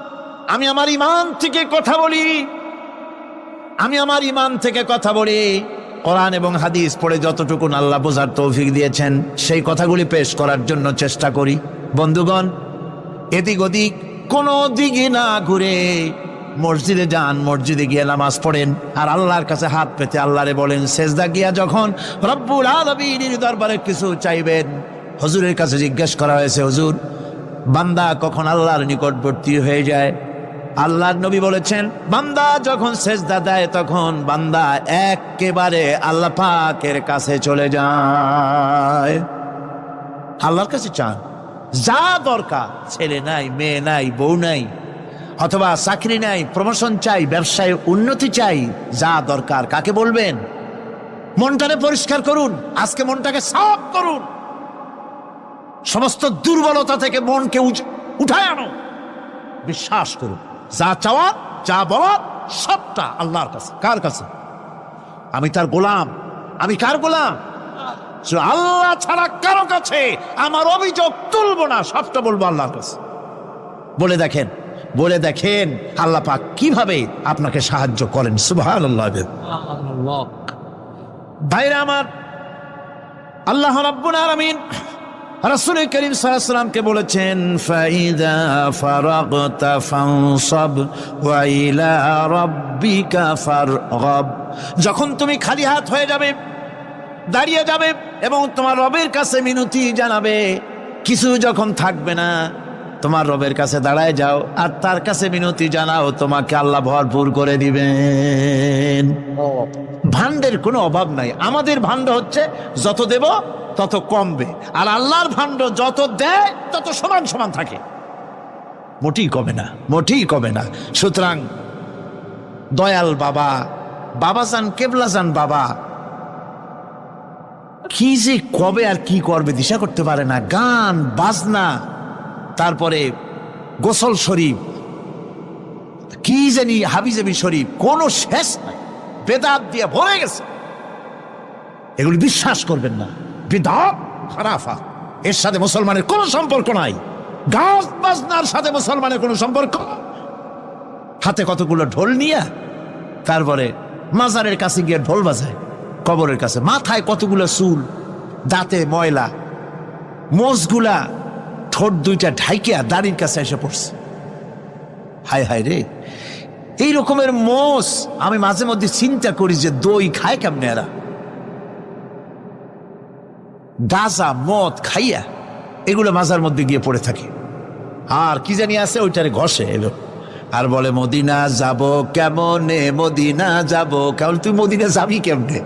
আমি আমার ঈমান থেকে কথা বলি, কোরআন এবং হাদিস পড়ে যতটুকু আল্লাহ বোঝার তৌফিক দিয়েছেন সেই কথাগুলি পেশ করার জন্য চেষ্টা করি। বন্ধুগণ, এদিক ওদিক কোনো দিকে না ঘুরে মসজিদে যান, মসজিদে গিয়ে নামাজ পড়েন, আর আল্লাহর কাছে হাত পেতে আল্লাহরে বলেন। সেজদা গিয়া যখন রব্বুল আলামিনের দরবারে কিছু চাইবেন, হুজুরের কাছে জিজ্ঞেস করা হয়েছে, হুজুর, বান্দা কখন আল্লাহর নিকটবর্তী হয়ে যায়? আল্লাহর নবী বলেছেন, বান্দা যখন সেজদা দেয় তখন বান্দা একেবারে আল্লাহ পাকের কাছে চলে যায়। আল্লাহর কাছে চান যা দরকার, ছেলে নাই, মেয়ে নাই, বউ নাই, অথবা চাকরি নাই, প্রমোশন চাই, ব্যবসায় উন্নতি চাই, যা দরকার কাকে বলবেন? মনটাকে পরিষ্কার করুন, আজকে মনটাকে সাফ করুন, সমস্ত দুর্বলতা থেকে মনকে উঠায় আনো, বিশ্বাস করুন, যা চাওয়া যা বলার সবটা আল্লাহর কাছে। কার কাছে? আমি তার গোলাম। আমি কার গোলাম? আল্লাহ ছাড়া কারো কাছে আমার অভিযোগ তুলবো না, সবটা বলবো আল্লাহর কাছে। বলে দেখেন আল্লাহ পাক কিভাবে আপনাকে সাহায্য করেন। সুবহানাল্লাহ। ভাইরা আমার, আল্লাহ রাব্বুল আলামিন রাসূল করিম সাল্লাল্লাহু আলাইহি ওয়াসাল্লামকে বলেছেন, ফাইদা ফারাগতা ফানসাব ওয়া ইলা রাব্বিকা ফারগাব। যখন তুমি খালি হাত হয়ে যাবে, দাঁড়িয়ে যাবে এবং তোমার রবের কাছে মিনতি জানাবে, কিছু যখন থাকবে না, তোমার রবের কাছে দাঁড়ায় যাও আর তার কাছে মিনতি জানাও, তোমাকে আল্লাহ ভরপুর করে দিবেন। ভান্ডের কোনো অভাব নাই। আমাদের ভান্ড হচ্ছে যত দেব তত কমবে, আর আল্লাহর ভান্ড যত দেয় তত সমান সমান থাকে, মোটেই কমে না। সুতরাং দয়াল বাবা, বাবাজান, কেবলাজান বাবা কি যে কবে আর কি করবে দিশা করতে পারে না। গান বাজনা, তারপরে গোসল শরীফ, কি জানি হাবিজাবি শরীফ, কোনো শেষ নাই, বেদাত দিয়ে ভরে গেছে। এগুলি বিশ্বাস করবেন না, বিদআত খারাফা, এর সাথে মুসলমানের কোনো সম্পর্ক নাই। গান বাজনার সাথে মুসলমানের কোনো সম্পর্ক। হাতে কতগুলো ঢোল নিয়ে তারপরে মাজারের কাছে গিয়ে ঢোল বাজায়, কবরের কাছে, মাথায় কতগুলো চুল, দাঁতে ময়লা, মোষগুলা ঠোঁট দুইটা ঢাইকিয়া দাড়ির কাছে এসে পড়ছে। হায় হায় রে, এই রকমের মোষ আমি মাঝে মধ্যে চিন্তা করি যে দই খায় কেমনে এরা, গাঁজা মদ খাইয়া এগুলো মাজার মধ্যে গিয়ে পড়ে থাকে। আর কি জানি আছে ওইটারে ঘষে এলো আর বলে মদিনা যাব কেমনে, মদিনা যাব কেমন। তুই মদিনা যাবি কেমনে?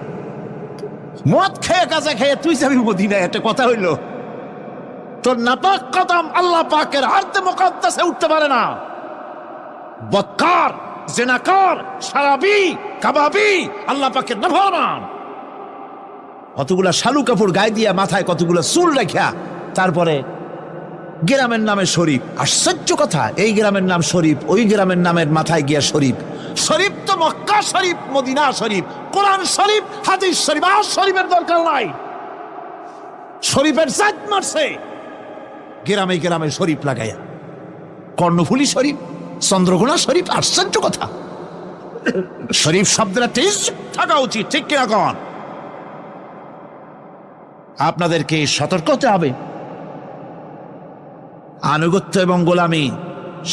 মদ খেয়ে গাঁজা খেয়ে তুই যাবি মদিনায়, একটা কথা হইল? তোর নাপাক কদম আল্লাহ পাকের আরদে মুকাদ্দাসে উঠতে পারে না। বদকার, জিনাকার, শারাবি, কাবাবি, আল্লাহ পাকের নাফরমান, কতগুলা শালু কাপড় গায়ে দিয়া মাথায় কতগুলা চুল রাখিয়া তারপরে গ্রামের নামে শরীফ। আশ্চর্য কথা, এই গ্রামের নাম শরীফ, ওই গ্রামের নামের মাথায় গিয়া শরীফ। শরীফ তো মক্কা শরীফ, মদিনা শরীফ, কোরআন শরীফ, হাদিস শরীফ। আর শরীফের দরকার নাই। শরীফের জাত মারছে গ্রামে গ্রামে শরীফ লাগাইয়া। কর্ণফুলী শরীফ, চন্দ্রকোনা শরীফ। আশ্চর্য কথা, শরীফ শব্দটা তেজ থাকা উচিত, ঠিক কিনা কন? আপনাদেরকে সতর্ক হতে হবে। আনুগত্য এবং গোলামি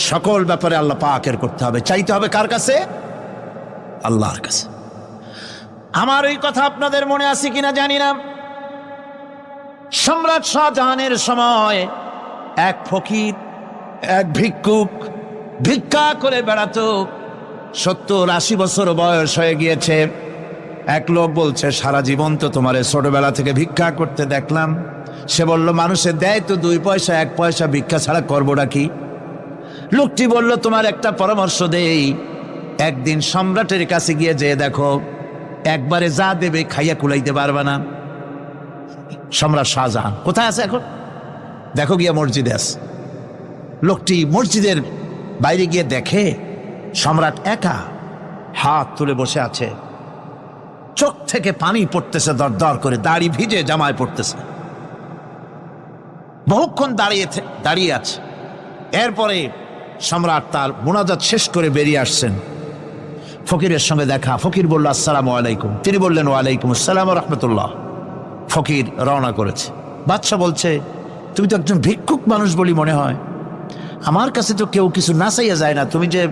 সকল ব্যাপারে আল্লাহ পাকের করতে হবে। চাইতে হবে কার কাছে? আল্লাহর কাছে। আমার এই কথা আপনাদের মনে আছে কিনা জানি না। সম্রাট শাহজাহানের সময় এক ফকির, এক ভিক্ষুক ভিক্ষা করে বেড়াতো। 70-80 বছর বয়স হয়ে গিয়েছে। এক লোক বলছে, সারা জীবন তো তোমারে ছোটবেলা থেকে ভিক্ষা করতে দেখলাম। সে বলল, মানুষে দেয় তো 2 পয়সা, 1 পয়সা, ভিক্ষা ছাড়া করবোটা কি? লোকটি বলল, তোমার একটা পরামর্শ দেই, একদিন সম্রাটের কাছে গিয়ে যেয়ে দেখো, একবারে যা দেবে খাইয়া কুলাইতে পারবে না। সম্রাট শাহজাহান কোথায় আছে এখন? দেখো গিয়া মসজিদে আছে। লোকটি মসজিদের বাইরে গিয়ে দেখে সম্রাট একা হাত তুলে বসে আছে। চোখ থেকে পানি পড়তেছে দর দর করে, দাড়ি ভিজে জামায় পড়তেছে। বহুক্ষণ দাঁড়িয়ে আছে। এরপরে সম্রাট তার মুনাজাত শেষ করে বেরিয়ে আসছেন। ফকিরের সঙ্গে দেখা। ফকির বলল, আসসালামু আলাইকুম। তিনি বললেন, ওয়ালাইকুম আসসালাম ওয়া রাহমাতুল্লাহ। ফকির রওনা করেছে। বাদশা বলছে, তুমি তো একজন ভিক্ষুক মানুষ বলি মনে হয়, আমার কাছে তো কেউ কিছু না চাইয়া যায় না, তুমি যে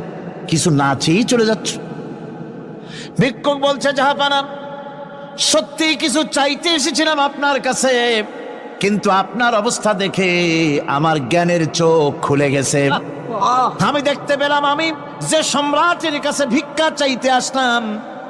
কিছু না চেয়েই চলে যাচ্ছ। ভিক্ষুক বলছে, জাহাপানা, সত্যি কিছু চাইতে এসেছিলাম আপনার কাছে, কিন্তু আপনার অবস্থা দেখে আমার জ্ঞানের চোখ খুলে গেছে। আমি দেখতে পেলাম, আমি যে সম্রাটের কাছে ভিক্ষা চাইতে আসলাম,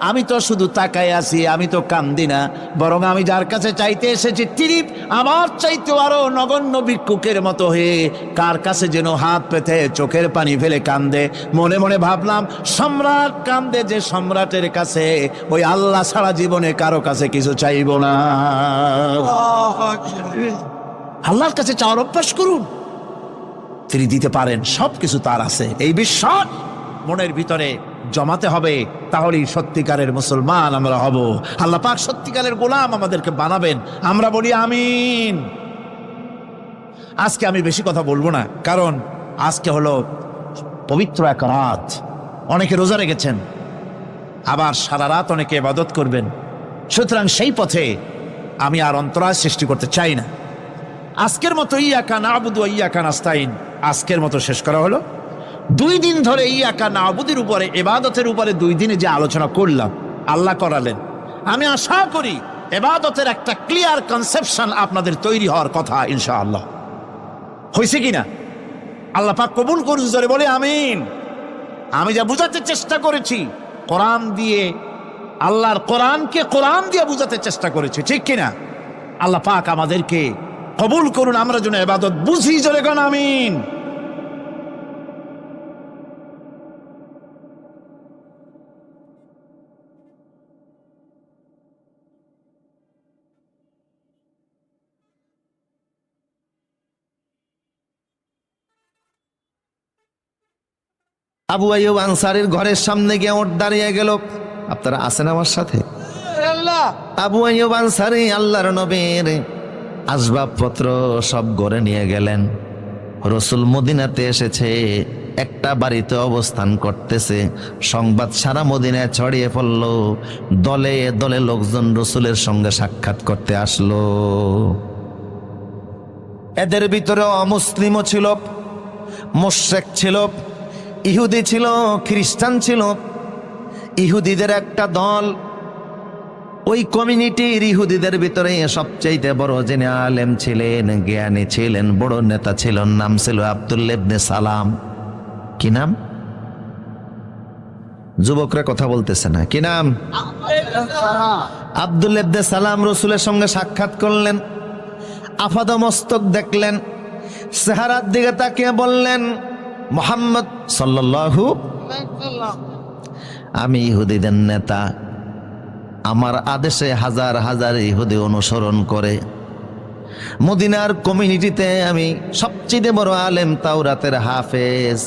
আমি তো শুধু তাকায় আছি, আমি তো কান্দি না, বরং আমি যার কাছে চাইতে এসেছি তিনি আমার চাইতেও আরো নগণ্য ভিক্ষুকের মতো হয়ে কার কাছে যেন হাত পেতে চোখের পানি ফেলে কান্দে। মনে মনে ভাবলাম, সম্রাট কান্দে যে সম্রাটের কাছে, ওই আল্লাহ ছাড়া জীবনে কারো কাছে কিছু চাইব না। আল্লাহর কাছে চাওয়ার অভ্যাস করুন, তিনি দিতে পারেন, সবকিছু তার আছে। এই বিশ্বাস মনের ভিতরে জমাতে হবে, তাহলেই সত্যিকারের মুসলমান আমরা হব। আল্লাহ পাক সত্যিকারের গোলাম আমাদেরকে বানাবেন। আমরা বলি আমিন। আজকে আমি বেশি কথা বলবো না, কারণ আজকে হলো পবিত্র এক রাত। অনেকে রোজা রেখেছেন, আবার সারা রাত অনেকে ইবাদত করবেন। সুতরাং সেই পথে আমি আর অন্তরায় সৃষ্টি করতে চাই না। আজকের মতো ইয়াকা নাবুদু ওয়া ইয়াকা নাস্তাইন আজকের মতো শেষ করা হলো। 2 দিন ধরে ইয়াকা নাবুদের উপরে, ইবাদতের উপরে 2 দিনে যে আলোচনা করলাম, আল্লাহ করালেন। আমি আশা করি ইবাদতের একটা ক্লিয়ার কনসেপশন আপনাদের তৈরি হওয়ার কথা ইনশাআল্লাহ। হয়েছে কিনা? আল্লাহ পাক কবুল করুন, জোরে বলে আমিন। আমি যা বুঝাতে চেষ্টা করেছি কোরআন দিয়ে, আল্লাহর কোরআনকে কোরআন দিয়ে বুঝাতে চেষ্টা করেছি, ঠিক কিনা? আল্লাহ পাক আমাদেরকে কবুল করুন, আমরা যেন ইবাদত বুঝি, জোরে কোন আমিন। আবু আইয়ুব আনসারীর ঘরের সামনে গিয়ে ওঠ দাঁড়িয়ে গেল। আপনারা আছেন আমার সাথে? আবু আইয়ুব আনসারী আল্লাহর নবীর আসবাবপত্র সব ঘরে নিয়ে গেলেন। রসুল মদিনাতে এসেছে, একটা বাড়িতে অবস্থান করতেছে। সংবাদ সারা মদিনায় ছড়িয়ে পড়ল। দলে দলে লোকজন রসুলের সঙ্গে সাক্ষাৎ করতে আসলো। এদের ভিতরে অমুসলিমও ছিল, মুশরিক ছিল, ইহুদি ছিল, খ্রিস্টান ছিল। ইহুদিদের একটা দল, ওই কমিউনিটির ইহুদিদের ভিতরে সবচাইতে বড় যিনি আলেম ছিলেন, জ্ঞানী ছিলেন, বড় নেতা ছিলেন, নাম ছিল আব্দুল্লাহ ইবনে সালাম। কি নাম? যুবকরা কথা বলতেছে না, কি নাম? আব্দুল ইবনে সালাম রসুলের সঙ্গে সাক্ষাৎ করলেন, আপাদমস্তক দেখলেন, চেহারার দিকে তাকিয়ে বললেন, মুহাম্মদ সাল্লাল্লাহু, আমি ইহুদিদের নেতা, আমার আদেশে হাজার হাজার ইহুদি অনুসরণ করে। মদিনার কমিউনিটিতে আমি সবচেয়ে বড় আলেম, তাওরাতের হাফেজ।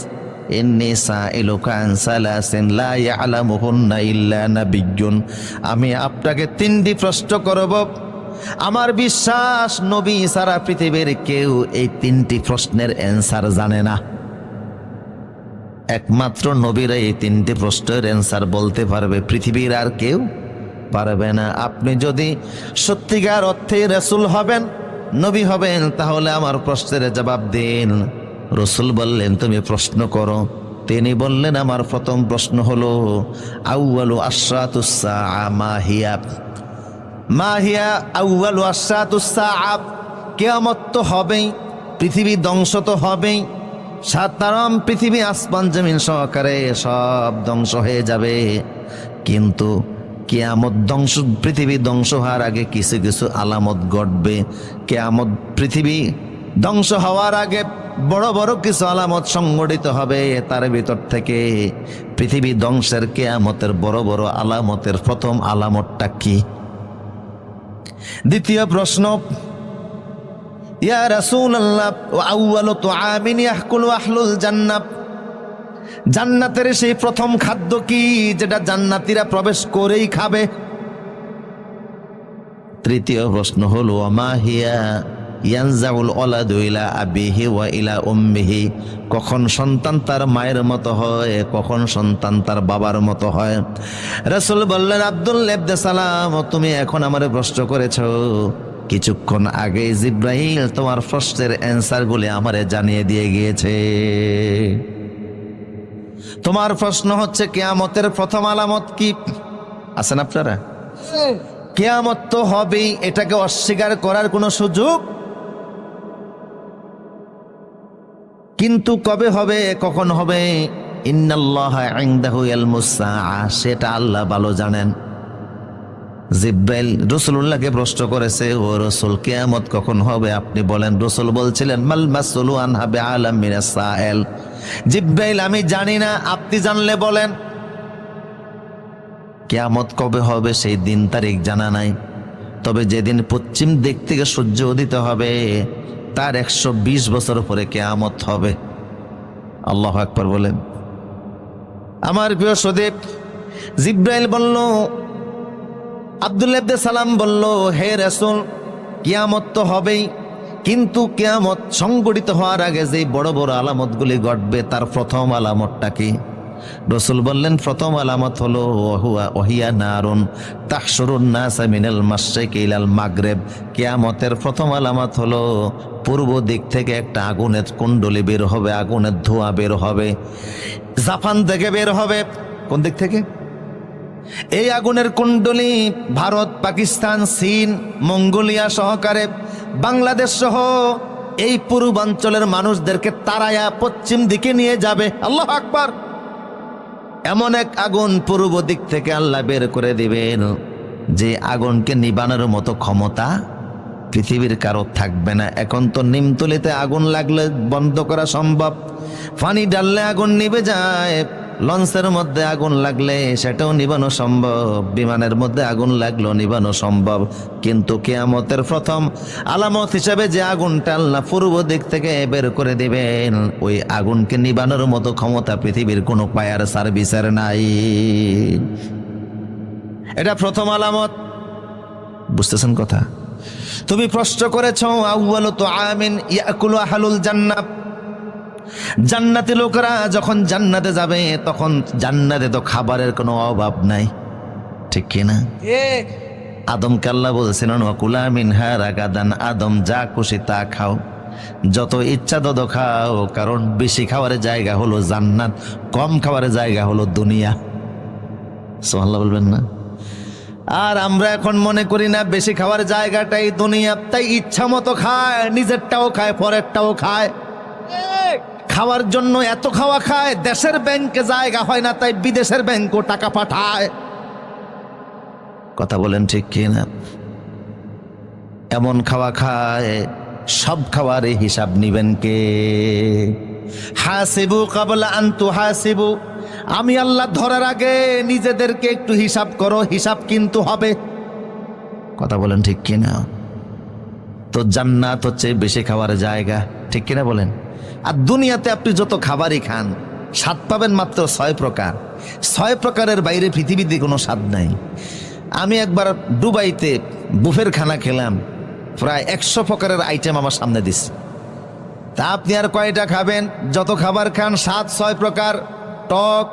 ইন্নী সাইলুকা আন সালাসিন লা ইয়ালামুহুন্না ইল্লা নাবিয়্যুন। আমি আপনাকে তিনটি প্রশ্ন করব, আমার বিশ্বাস নবী সারা পৃথিবীর কেউ এই তিনটি প্রশ্নের অ্যান্সার জানে না। একমাত্র নবীরা এই তিনটি প্রশ্নের অ্যান্সার বলতে পারবে, পৃথিবীর আর কেউ পারবে না। আপনি যদি সত্যিকার অর্থে রাসূল হবেন, নবী হবেন, তাহলে আমার প্রশ্নের জবাব দিন। রাসূল বললেন, তুমি প্রশ্ন করো। তিনি বললেন, আমার প্রথম প্রশ্ন হলো, আউয়ালু আশরাতুস সাআ মা হিয়া? মা হিয়া আউয়ালু আশরাতুস সাআ? কিয়ামত তো হবেই, পৃথিবী ধ্বংস তো হবেই, সাধারণ পৃথিবী আসমান জমিন সহকারে সব ধ্বংস হয়ে যাবে। কিন্তু কিয়ামত ধ্বংস, পৃথিবী ধ্বংস হওয়ার আগে কিছু কিছু আলামত ঘটবে। কিয়ামত, পৃথিবী ধ্বংস হওয়ার আগে বড় বড় কিছু আলামত সংঘটিত হবে। তার ভিতর থেকে পৃথিবী ধ্বংসের, কিয়ামতের বড় বড় আলামতের প্রথম আলামতটা কি? দ্বিতীয় প্রশ্ন, ইয়া রাসূলুল্লাহ, ওয়া আউয়ালু তুআমিন ইয়াকুলু আহলুল জান্নাহ? জান্নাতের সেই প্রথম খাদ্য কি, যেটা জান্নাতীরা প্রবেশ করেই খাবে? তৃতীয় প্রশ্ন হলো, মা হিয়া ইয়ানজাউল ওয়ালাদু ইলা আবিহি ওয়া ইলা উম্মিহি? কখন সন্তান তার মায়ের মতো হয়, কখন সন্তান তার বাবার মতো হয়? রাসূল বললেন, আব্দুল্লাহ ইবনে সালাম, তুমি এখন আমারে প্রশ্ন করেছো, কিছুক্ষণ আগে জিব্রাইল তোমার প্রশ্নের অ্যান্সারগুলি আমারে জানিয়ে দিয়ে গিয়েছে। তোমার প্রশ্ন হচ্ছে কিয়ামতের প্রথম আলামত কি? আছেন আপনারা? কিয়ামত তো হবেই, এটাকে অস্বীকার করার কোনো সুযোগ, কিন্তু কবে হবে, কখন হবে? ইন্নাল্লাহা ইনদাহু ইলমুস সাআ, সেটা আল্লাহ ভালো জানেন। জিব্রাইল রাসূলুল্লাহকে প্রশ্ন করেছে, ও রাসূল, কিয়ামত কখন হবে আপনি বলেন। রাসূল বলছিলেন, মাল মাসউলু আনহা বিআলাম মিনাস সাইল। জিব্রাইল, আমি জানি না, আপনি জানলে বলেন। কিয়ামত কবে হবে সেই দিন তারিখ জানা নাই, তবে যেদিন পশ্চিম দিক থেকে সূর্য উদিত হবে তার 120 বছর পরে কিয়ামত হবে। আল্লাহু আকবার বলেন। আমার প্রিয় সদীপ, জিব্রাইল বলল, আব্দুল্লাহ ইবনে সালাম বলল, হে রাসূল, কিয়ামত তো হবেই, কিন্তু কিয়ামত সংঘটিত হওয়ার আগে যে বড় বড় আলামতগুলি ঘটবে, তার প্রথম আলামতটা কি? রাসূল বললেন, প্রথম আলামত হলো ওয়াহিয়া নারুন তাহশুরুন নাস মিনাল মাশরিকি ইলাল মাগরিব। কিয়ামতের প্রথম আলামত হলো পূর্ব দিক থেকে একটা আগুনের কুণ্ডলী বের হবে, আগুনের ধোঁয়া বের হবে, জাপান থেকে বের হবে। কোন দিক থেকে? এই আগুনের কুণ্ডলী ভারত, পাকিস্তান, চীন, মঙ্গোলিয়া সহকারে বাংলাদেশ সহ এই পূর্বাঞ্চলের মানুষদেরকে তাড়ায়া পশ্চিম দিকে নিয়ে যাবে। আল্লাহু আকবার। এমন এক আগুন পূর্ব দিক থেকে আল্লাহ বের করে দিবেন, যে আগুনকে নিবানোর মতো ক্ষমতা পৃথিবীর কারো থাকবে না। এখন তো নিমতলিতে আগুন লাগলে বন্ধ করা সম্ভব, পানি ডাললে আগুন নিভে যায়, লঞ্চের মধ্যে আগুন লাগলে সেটাও নিবানো সম্ভব, বিমানের মধ্যে আগুন লাগলেও নিবানো সম্ভব। কিন্তু কিয়ামতের প্রথম আলামত হিসেবে যে আগুনটা আল্লাহ পূর্ব দিক থেকে বের করে দিবেন, ওই আগুনকে নিবানোর মতো ক্ষমতা পৃথিবীর কোনো ফায়ার সার্ভিসের নাই। এটা প্রথম আলামত। বুঝতেছেন কথা? তুমি প্রশ্ন করেছ, আউয়ালু তুআমিন ইয়াকুলু আহলুল জান্নাহ, জান্নাতি লোকেরা যখন জান্নাতে যাবে তখন জান্নাতে তো খাবারের কোনো অভাব নাই, ঠিক কিনা? আদমকে আল্লাহ বলছিলেন, ওয়াকুলা মিনহা রাগাদান, আদম যা খুশি তা খাও, যত ইচ্ছা তত খাও, কারণ বেশি খাওয়ার জায়গা হলো জান্নাত, কম খাওয়ার জায়গা হলো দুনিয়া। সুবহানাল্লাহ বলবেন না? আর আমরা এখন মনে করি না বেশি খাওয়ার জায়গাটাই দুনিয়া, তাই ইচ্ছা মতো খায়, নিজেরটাও খায়, পরেরটাও খায়। খাওয়ার জন্য এত খাওয়া খায়, দেশের ব্যাংকে জায়গা হয় না, তাই বিদেশের ব্যাংকও টাকা পাঠায়। কথা বলেন ঠিক কিনা? এমন খাওয়া খায়, সব খাওয়ারে হিসাব নিবেন কে? হাসিবু কাবলা আন তুহাসিবু, আমি আল্লাহ ধরার আগে নিজেদেরকে একটু হিসাব করো, হিসাব কিন্তু হবে। কথা বলেন ঠিক কিনা? তো জান্নাত হচ্ছে বেশি খাওয়ার জায়গা, ঠিক কিনা বলেন? আর দুনিয়াতে আপনি যত খাবারই খান, স্বাদ পাবেন মাত্র 6 প্রকার। 6 প্রকারের বাইরে পৃথিবীতে কোনো স্বাদ নাই। আমি একবার দুবাইতে বুফের খানা খেলাম, প্রায় 100 প্রকারের আইটেম আমার সামনে দিচ্ছে। তা আপনি আর কয়টা খাবেন? যত খাবার খান স্বাদ 6 প্রকার, টক,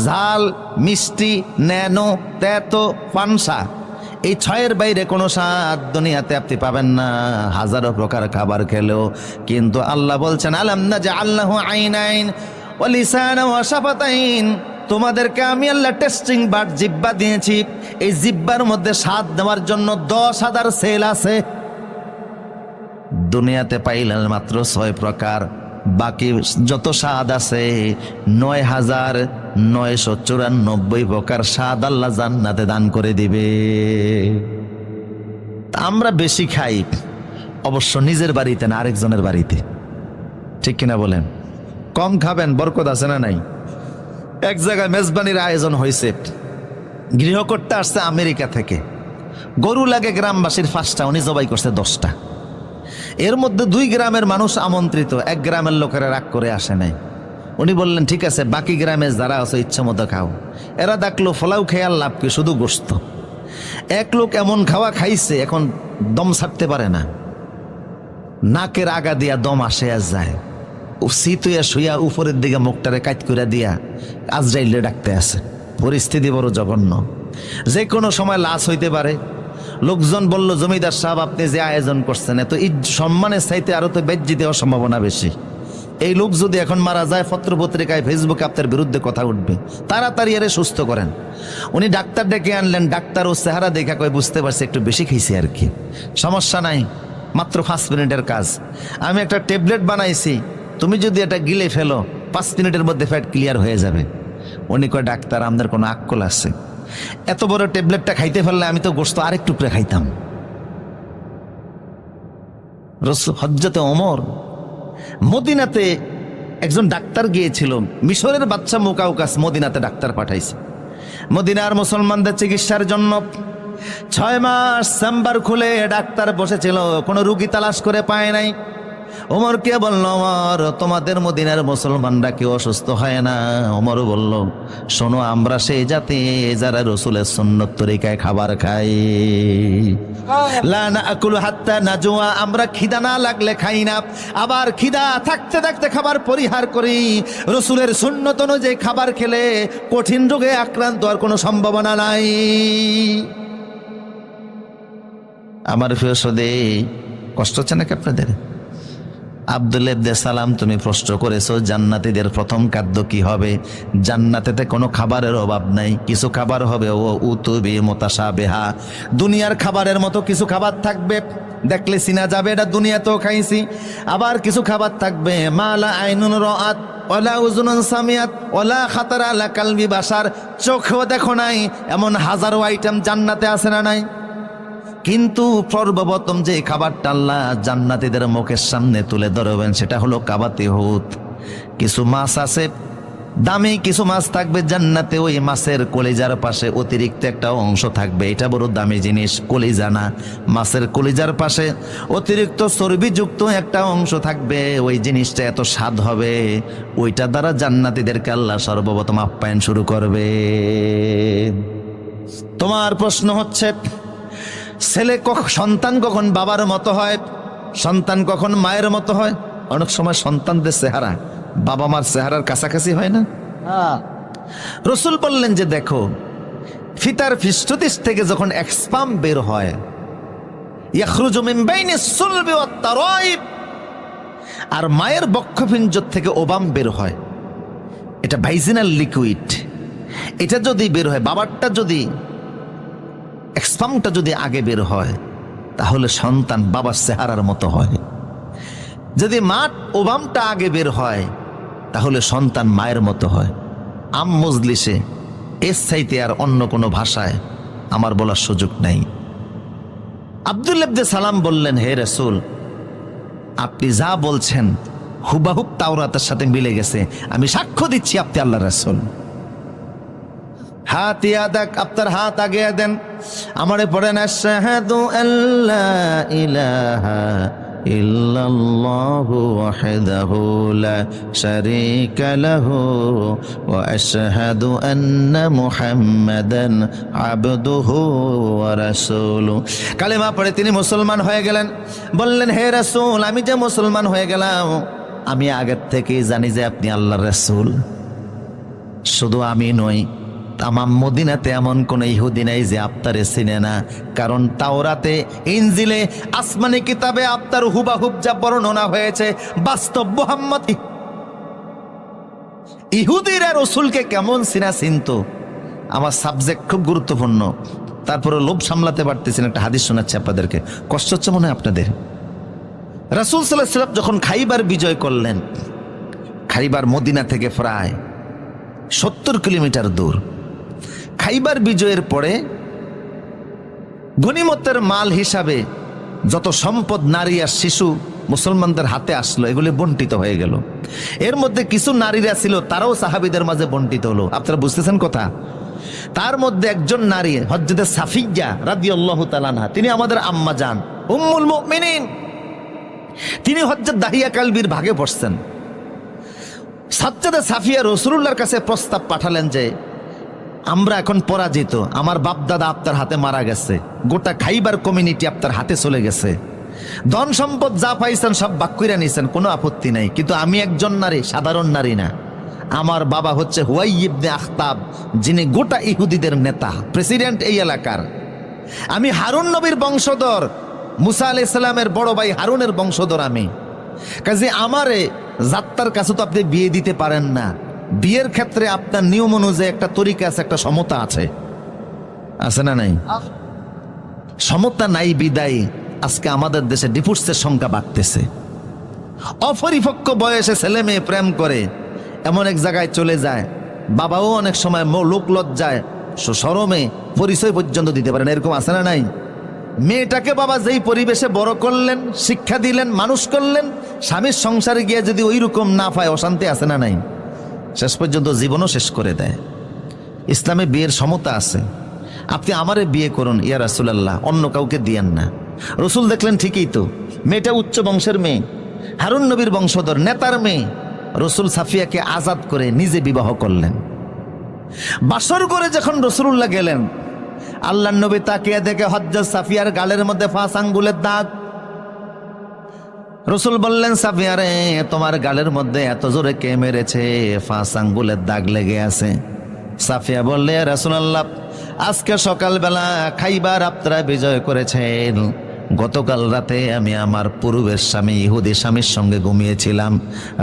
ঝাল, মিষ্টি, ন্যানো, তেতো, পানসা। এই 6-এর বাইরে কোনো স্বাদ দুনিয়াতে আপনি পাবেন না, হাজারো প্রকার খাবার খেলেও। কিন্তু আল্লাহ বলছেন, আলাম নাজআল লাহু আইনাইন ওয়া লিসানা ওয়া শাফাতাইন, তোমাদেরকে আমি আল্লাহ টেস্টিং বাট জিহ্বা দিয়েছি। এই জিহ্বার মধ্যে স্বাদ দেওয়ার জন্য 10,000 সেল আছে। দুনিয়াতে পাইলেন মাত্র 6 প্রকার, বাকি যত স্বাদ আছে 9,994 প্রকার স্বাদ আল্লাহ জান্নাতে দান করে দিবে। আমরা বেশি খাই অবশ্য নিজের বাড়িতে না, আরেকজনের বাড়িতে, ঠিক কিনা বলেন? কম খাবেন, বরকত আছে না নাই? এক জায়গায় মেজবানির আয়োজন হয়েছে, গৃহকর্তা আসছে আমেরিকা থেকে, গরু লাগে গ্রামবাসীর 5টা, উনি জবাই করছে 10টা। এর মধ্যে 2 গ্রামের মানুষ আমন্ত্রিত, 1 গ্রামের লোকেরা রাগ করে আসে নাই। উনি বললেন, ঠিক আছে, বাকি গ্রামে যারা আছে ইচ্ছা মতো খাও। এরা দেখলো ফলাও খেয়াল লাভ কি, শুধু গোস্ত। এক লোক এমন খাওয়া খাইছে, এখন দম ছাড়তে পারে না, নাকের আগা দিয়া দম আসে আর যায়। শীতুয়া শুয়া উপরের দিকে মুখটারে কাট করে দিয়া আজরাইলে ডাকতে আছে। পরিস্থিতি বড় জঘন্য, যে কোনো সময় লাশ হইতে পারে। লোকজন বলল, জমিদার সাহেব আপনি যে আয়োজন করছেন, এত সম্মানের চাইতে আরো তো বেজ্জি দেওয়ার সম্ভাবনা বেশি। এই লোক যদি এখন মারা যায়, পত্র পত্রিকায় ফেসবুকে আপনার বিরুদ্ধে কথা উঠবে, তাড়াতাড়ি এর সুস্থ করেন। উনি ডাক্তার ডেকে আনলেন, ডাক্তার ও চেহারা দেখা কয় বুঝতে পারছে একটু বেশি খেয়েছি আর কি, সমস্যা নাই, মাত্র 5 মিনিটের কাজ। আমি একটা ট্যাবলেট বানাইছি, তুমি যদি এটা গিলে ফেলো 5 মিনিটের মধ্যে ফ্যাট ক্লিয়ার হয়ে যাবে। উনি কয়, ডাক্তার আমাদের কোনো আক্কল আছে? এত বড় ট্যাবলেটটা খাইতে ফেললে আমি তো গোশত আরেক টুকরে খাইতাম। হযরতে ওমর মদিনাতে একজন ডাক্তার গিয়েছিল, মিশরের বাচ্চা মুকাউকাস মদিনাতে ডাক্তার পাঠাইছে মদিনার মুসলমানদের চিকিৎসার জন্য। 6 মাস চেম্বার খুলে ডাক্তার বসেছিল, কোনো রুগী তালাশ করে পায় নাই। ওমরকে বলল, ওমর তোমাদের মদিনার মুসলমানরা কেউ অসুস্থ হয় না? ওমর বলল, শোনো, আমরা সেই জাতি যারা রসুলের সুন্নত তরিকায় খাবার খাই। লা নাকুলু হাত্তা নাজুয়া, আমরা খিদা না লাগলে খাই না, আবার খিদা থাকতে থাকতে খাবার পরিহার করি। রসুলের সুন্নত অনুযায়ী খাবার খেলে কঠিন রোগে আক্রান্ত হওয়ার কোনো সম্ভাবনা নাই। আমার প্রিয় সদে, কষ্ট হচ্ছে নাকি আপনাদের? আব্দুল্লাহ ইবনে সালাম, তুমি প্রশ্ন করেছো জান্নাতীদের প্রথম খাদ্য কি হবে? জান্নাতেতে কোনো খাবারের অভাব নাই, কিছু খাবার হবে ও উতুবি মুতাশাবিহা, দুনিয়ার খাবারের মতো কিছু খাবার থাকবে, দেখলে চিনা যাবে এটা দুনিয়াতেও খাইছি। আবার কিছু খাবার থাকবে মালা আইনুন রাআত ওয়ালা উযুনুন সামিয়াত ওয়ালা খাতারা আলা কালবি বাশার, চোখেও দেখো নাই এমন হাজারো আইটেম জান্নাতে আছে না নাই? কিন্তু সর্বপ্রথম যে খাবারটা আল্লাহ জান্নাতীদের মুখের সামনে তুলে ধরবেন সেটা হলো কাবাতি হুত। কিছু মাছ আছে, দামি কিছু মাছ থাকবে জান্নাতে, ওই মাছের কলিজার পাশে অতিরিক্ত একটা অংশ থাকবে, এটা বড় দামি জিনিস, কলিজা না, মাছের কলিজার পাশে অতিরিক্ত চর্বিযুক্ত একটা অংশ থাকবে, ওই জিনিসটা এত স্বাদ হবে, ওইটা দ্বারা জান্নাতীদেরকে আল্লাহ সর্বপ্রথম আপ্যায়ন শুরু করবে। তোমার প্রশ্ন হচ্ছে, সন্তান কখন বাবার মতো হয়, সন্তান কখন মায়ের মতো হয়? অনেক সময় সন্তানদের চেহারা বাবা মার চেহারার কাছাকাছি হয় না? রসুল বললেন যে দেখো, ফিতার পৃষ্ঠদেশ থেকে যখন এক স্পাম বের হয়, ইয়াখরুজু মিন বাইনিস সুলবি ওয়াত তারাইব, আর মায়ের বক্ষপিঞ্জর থেকে ওবাম বের হয়, এটা ভাইজিনাল লিকুইড, এটা যদি বের হয়, বাবারটা যদি স্পামটা যদি আগে বের হয় তাহলে সন্তান বাবার চেহারার মতো হয়। যদি মা ওবামটা আগে বের হয় তাহলে সন্তান মায়ের মতো হয়। আম মজলিসে এর চাইতে আর অন্য কোনো ভাষায় আমার বলার সুযোগ নাই। আব্দুল্লাহ ইবনে সালাম বললেন, হে রাসূল, আপনি যা বলছেন হুবাহুব তাওরাতের সাথে মিলে গেছে, আমি সাক্ষ্য দিচ্ছি আপনি আল্লাহর রাসূল। হাত ইয়াদাক, আপনার হাত আগে দেন, আমারে পড়েন, আশহাদু আল্লা ইলাহা ইল্লাল্লাহু ওয়াহদাহু লা শারীকা লাহু ওয়া আশহাদু আন্না মুহাম্মাদান আবদুহু ওয়া রাসূলুহু। কালেমা পড়ে তিনি মুসলমান হয়ে গেলেন। বললেন, হে রাসূল, আমি যে মুসলমান হয়ে গেলাম, আমি আগের থেকেই জানি যে আপনি আল্লাহর রাসূল। শুধু আমি নই, তামাম মদিনাতে এমন কোন ইহুদি নাই যে আপনারে চিনে না, কারণ তাওরাতে, ইনজিলে, আসমানি কিতাবে আপনার হুবাহুব যা বর্ণনা হয়েছে বাস্তব মুহাম্মদ। ইহুদিরা রাসূলকে কেমন চিনা চিনতো, আমার সাবজেক্ট খুব গুরুত্বপূর্ণ, তারপরে লোভ সামলাতে পারতেছেন। একটা হাদিস শোনাচ্ছি আপনাদেরকে, কষ্ট হচ্ছে মনে হয় আপনাদের। রাসূল সাল্লাল্লাহু আলাইহি ওয়াসাল্লাম যখন খাইবার বিজয় করলেন, খাইবার মদিনা থেকে প্রায় 70 কিলোমিটার দূর। খাইবার বিজয়ের পরে গনিমতের মাল হিসাবে যত সম্পদ, নারী আর শিশু মুসলমানদের হাতে আসলো, এগুলি বন্টিত হয়ে গেল। এর মধ্যে কিছু নারীরা ছিল, তারাও সাহাবীদের মাঝে বন্টিত হলো। আপনারা বুঝতেছেন কথা? তার মধ্যে একজন নারী হযরত সাফিয়া রাদিয়াল্লাহু তাআলা আনহা, তিনি আমাদের আম্মা জান উম্মুল মুমিনিন, তিনি হযরত দাহিয়া কালবির ভাগে পড়ছেন। সাজ্জাদা সাফিয়া রাসূলুল্লাহর কাছে প্রস্তাব পাঠালেন যে, আমরা এখন পরাজিত, আমার বাপদাদা আপনার হাতে মারা গেছে, গোটা খাইবার কমিউনিটি আপনার হাতে চলে গেছে, ধন সম্পদ যা পাইছেন সব ভাগ কইরা নিছেন, কোনো আপত্তি নাই, কিন্তু আমি একজন নারী, সাধারণ নারী না। আমার বাবা হচ্ছে হুয়াই ইবনে আখতাব, যিনি গোটা ইহুদিদের নেতা, প্রেসিডেন্ট এই এলাকার। আমি হারুন নবীর বংশধর, মুসা আলাইহিস সালামের বড় ভাই হারুনের বংশধর আমি। কাজে আমারে জাত্তার কাছে তো আপনি বিয়ে দিতে পারেন না। বিয়ের ক্ষেত্রে আপনার নিয়ম অনুযায়ী একটা তরিকা আছে, একটা সমতা আছে, আছে না নাই? সমতা নাই বিদায় আজকে আমাদের দেশে ডিভোর্সের সংখ্যা বাড়তেছে। অপরিপক্ক বয়সে ছেলে মেয়ে প্রেম করে এমন এক জায়গায় চলে যায়, বাবাও অনেক সময় লোক লজ্জায় শরমে পরিচয় পর্যন্ত দিতে পারেন, এরকম আছে না নাই? মেয়েটাকে বাবা যেই পরিবেশে বড় করলেন, শিক্ষা দিলেন, মানুষ করলেন, স্বামীর সংসারে গিয়ে যদি ওই রকম না পায়, অশান্তি আছে না নাই? শেষ পর্যন্ত জীবনও শেষ করে দেয়। ইসলামে বিয়ের সমতা আছে। আপনি আমারে বিয়ে করুন ইয়া রাসূলুল্লাহ, অন্য কাউকে দিয়েন না। রসুল দেখলেন ঠিকই তো, মেয়েটা উচ্চ বংশের মেয়ে, হারুন নবীর বংশধর, নেতার মেয়ে। রসুল সাফিয়াকে আজাদ করে নিজে বিবাহ করলেন। বাসর করে যখন রসুলুল্লাহ গেলেন, আল্লাহর নবী তাকিয়ে দেখে হযরত সাফিয়ার গালের মধ্যে 5 আঙ্গুলের দাগ। রসুল বললেন, সাফিয়া রে, তোমার গালের মধ্যে এত জোরে কে মেরেছে? 5 আঙ্গুলের দাগ লেগে আছে। সাফিয়া বললে, রাসূলুল্লাহ, আজকে সকালবেলা খাইবার আপনারা বিজয় করেছেন, গতকাল রাতে আমি আমার পূর্বের স্বামী ইহুদি স্বামীর সঙ্গে ঘুমিয়েছিলাম।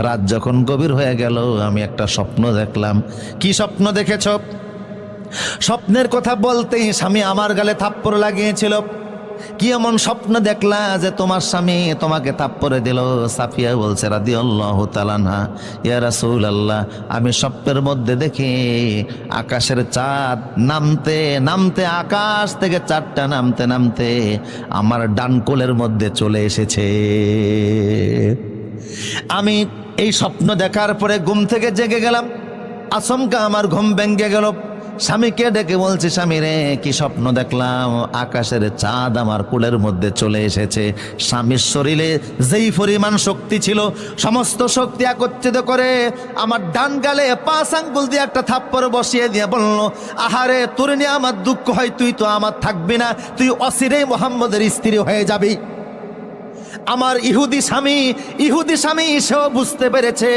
রাত যখন গভীর হয়ে গেল, আমি একটা স্বপ্ন দেখলাম। কি স্বপ্ন দেখেছ? স্বপ্নের কথা বলতেই স্বামী আমার গালে থাপ্পড় লাগিয়েছিল। কি এমন স্বপ্ন দেখলা যে তোমার স্বামী তোমাকে থাপ্পড়ে দিল? সাফিয়া বলছে রাদিয়াল্লাহু তাআলা আনহা, ইয়া রাসূলুল্লাহ, আমি স্বপ্নের মধ্যে দেখি আকাশের চাঁদ নামতে নামতে, আকাশ থেকে চাঁদটা নামতে নামতে আমার ডান কোলের মধ্যে চলে এসেছে। আমি এই স্বপ্ন দেখার পরে ঘুম থেকে জেগে গেলাম। আচমকা আমার ঘুম ভেঙে গেল। স্বামীকে ডেকে বলছি, স্বামী রে, কি স্বপ্ন দেখলাম? আকাশের চাঁদ আমার কোলের মধ্যে চলে এসেছে। স্বামীর শরীরে যেই পরিমাণ শক্তি ছিল, সমস্ত শক্তি একত্রিত করে আমার ডান গালে 5 আঙ্গুল দিয়ে একটা থাপ্পড় বসিয়ে দিয়ে বলল, আহারে, তোর নিয়ে আমার দুঃখ হয়, তুই তো আমার থাকবি না, তুই অচিরেই মুহাম্মদের স্ত্রী হয়ে যাবি। আমার ইহুদি স্বামী সেও বুঝতে পেরেছে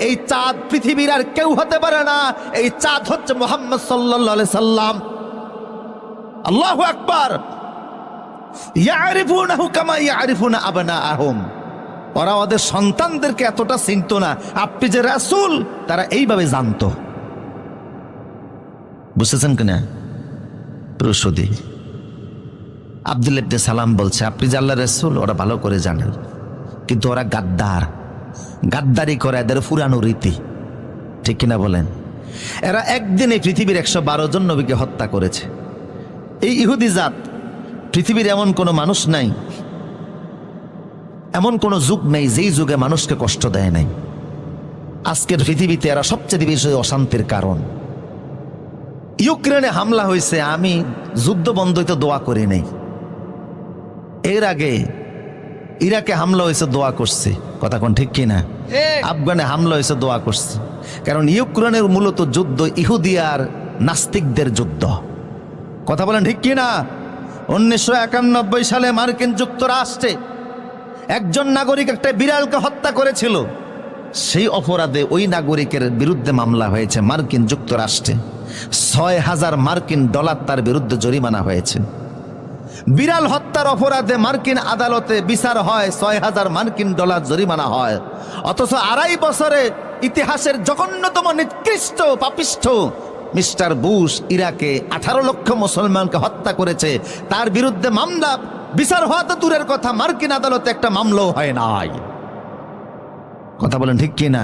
এই চাঁদ পৃথিবীর আর কেউ হতে পারে না, এই চাঁদ হচ্ছে মুহাম্মদ সাল্লাল্লাহু আলাইহি সাল্লাম। আল্লাহু আকবার। ইয়ারিফুনাহু কামা ইয়ারিফুনা আবনাআহুম। ওরা ওদের সন্তানদেরকে এতটা চিনতো না, আপনি যে রাসূল তারা এইভাবে জানতো। বুঝতেছেন কিনা? প্রসূতি আব্দুল্লাহ ইবনে সালাম বলছে, আপনি যে আল্লাহর রাসূল ওরা ভালো করে জানেন, কিন্তু ওরা গাদ্দারি করে, এদের পুরানো রীতি, ঠিক কিনা বলেন? এরা একদিনে পৃথিবীর 112 জন নবীকে হত্যা করেছে। এই ইহুদি জাত, পৃথিবীর এমন কোনো মানুষ নাই, এমন কোনো যুগ নেই যেই যুগে মানুষকে কষ্ট দেয় নাই। আজকের পৃথিবীতে এরা সবচেয়ে বেশি অশান্তির কারণ। ইউক্রেনে হামলা হয়েছে, আমি যুদ্ধ বন্ধ হইতে দোয়া করি নাই। এর আগে ইরাকে হামলা হয়েছে, দোয়া করছে। কথা কোন ঠিক কিনা? আফগানে হামলা হয়েছে, দোয়া করছে। কারণ ইউক্রেনের মূলত যুদ্ধ ইহুদি আর নাস্তিকদের যুদ্ধ। কথা বলেন ঠিক কিনা? 1991 সালে মার্কিন যুক্তরাষ্ট্রে একজন নাগরিক একটা বিড়ালকে হত্যা করেছিল। সেই অপরাধে ওই নাগরিকের বিরুদ্ধে মামলা হয়েছে মার্কিন যুক্তরাষ্ট্রে। $6,000 মার্কিন তার বিরুদ্ধে জরিমানা হয়েছে। বিড়াল হত্যার অপরাধে মার্কিন আদালতে বিচার হয়, $6,000 মার্কিন জরিমানা হয়। অথচ 2.5 বছরে ইতিহাসের জঘন্যতম নিকৃষ্ট পাপিষ্ঠ মিস্টার বুশ ইরাকে 18 লক্ষ মুসলমানকে হত্যা করেছে। তার বিরুদ্ধে মামলা, বিচার হওয়া তো দূরের কথা, মার্কিন আদালতে একটা মামলাও হয় নাই। কথা বলেন ঠিক কিনা?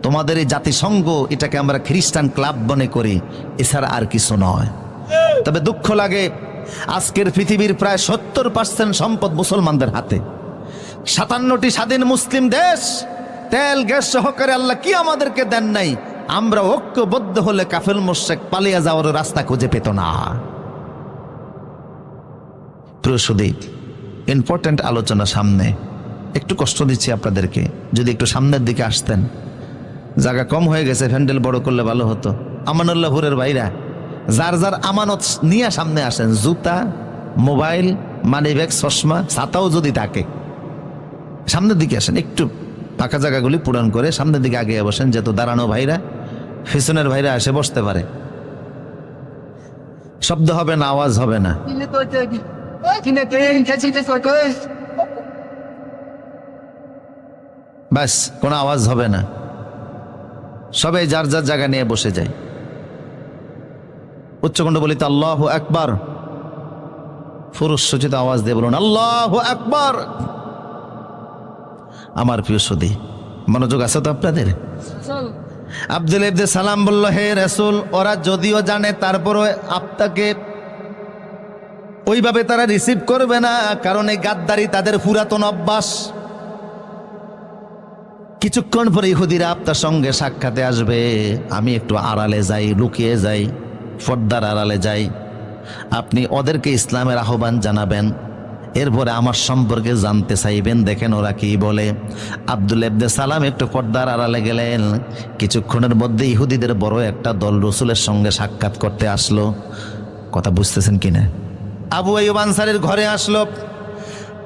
তোমাদের এই জাতিসংঘ, এটাকে আমরা খ্রিস্টান ক্লাব মনে করি, এছাড়া আর কিছু নয়। তবে দুঃখ লাগে, আজকের পৃথিবীর প্রায় 70% সম্পদ মুসলমানদের হাতে। 57টি স্বাধীন মুসলিম দেশ, তেল গ্যাস সহকারে আল্লাহ কি আমাদেরকে দেন নাই? আমরা ঐক্যবদ্ধ হলে কাফের মুশরিক পালিয়ে যাওয়ার রাস্তা খুঁজে পেত না। প্রিয় সুদীপ, ইম্পর্টেন্ট আলোচনা সামনে। একটু কষ্ট দিচ্ছি আপনাদেরকে, যদি একটু সামনের দিকে আসতেন। জায়গা কম হয়ে গেছে, প্যান্ডেল বড় করলে ভালো হতো। আমানুল্লাহপুরের ভাইরা, যার যার আমানত নিয়ে সামনে আসেন। জুতা, মোবাইল, মানিব্যাগ, চশমা, ছাতাও যদি থাকে, সামনের দিকে আসেন। একটু ফাঁকা জায়গাগুলি পূরণ করে সামনের দিকে আগে বসেন, যেহেতু দাঁড়ানো ভাইরা, পিছনের ভাইরা এসে বসতে পারে। শব্দ হবে না, আওয়াজ হবে না। ব্যাস, কোনো আওয়াজ হবে না। সবাই যার যার জায়গা নিয়ে বসে যায়। উচ্চকণ্ঠ বলিতে আল্লাহু আকবার। পুরুষ সূচিত আওয়াজ দিয়ে বলুন আল্লাহু আকবার। আমার প্রিয় সুধী, মনোযোগ আছে তো আপনাদের? আব্দুল্লাহ ইবনে সালাম বলল, হে রাসূল, ওরা যদিও জানে তারপরও আপনাকে ওইভাবে তারা রিসিভ করবে না, কারণ এই গাদ্দারি তাদের পুরাতন অভ্যাস। কিছুক্ষণ পরে ইহুদিরা আপনার সঙ্গে সাক্ষাতে আসবে। আমি একটু আড়ালে যাই, লুকিয়ে যাই, পর্দার আড়ালে যাই। আপনি ওদেরকে ইসলামের আহ্বান জানাবেন, এরপরে আমার সম্পর্কে জানতে চাইবেন। দেখেন ওরা কি বলে। আব্দুল্লাহ ইবনে সালাম একটু পর্দার আড়ালে গেলেন। কিছুক্ষণের মধ্যে ইহুদিদের বড় একটা দল রসুলের সঙ্গে সাক্ষাৎ করতে আসলো। কথা বুঝতেছেন কিনা? আবু আইয়ুব আনসারীর ঘরে আসলো।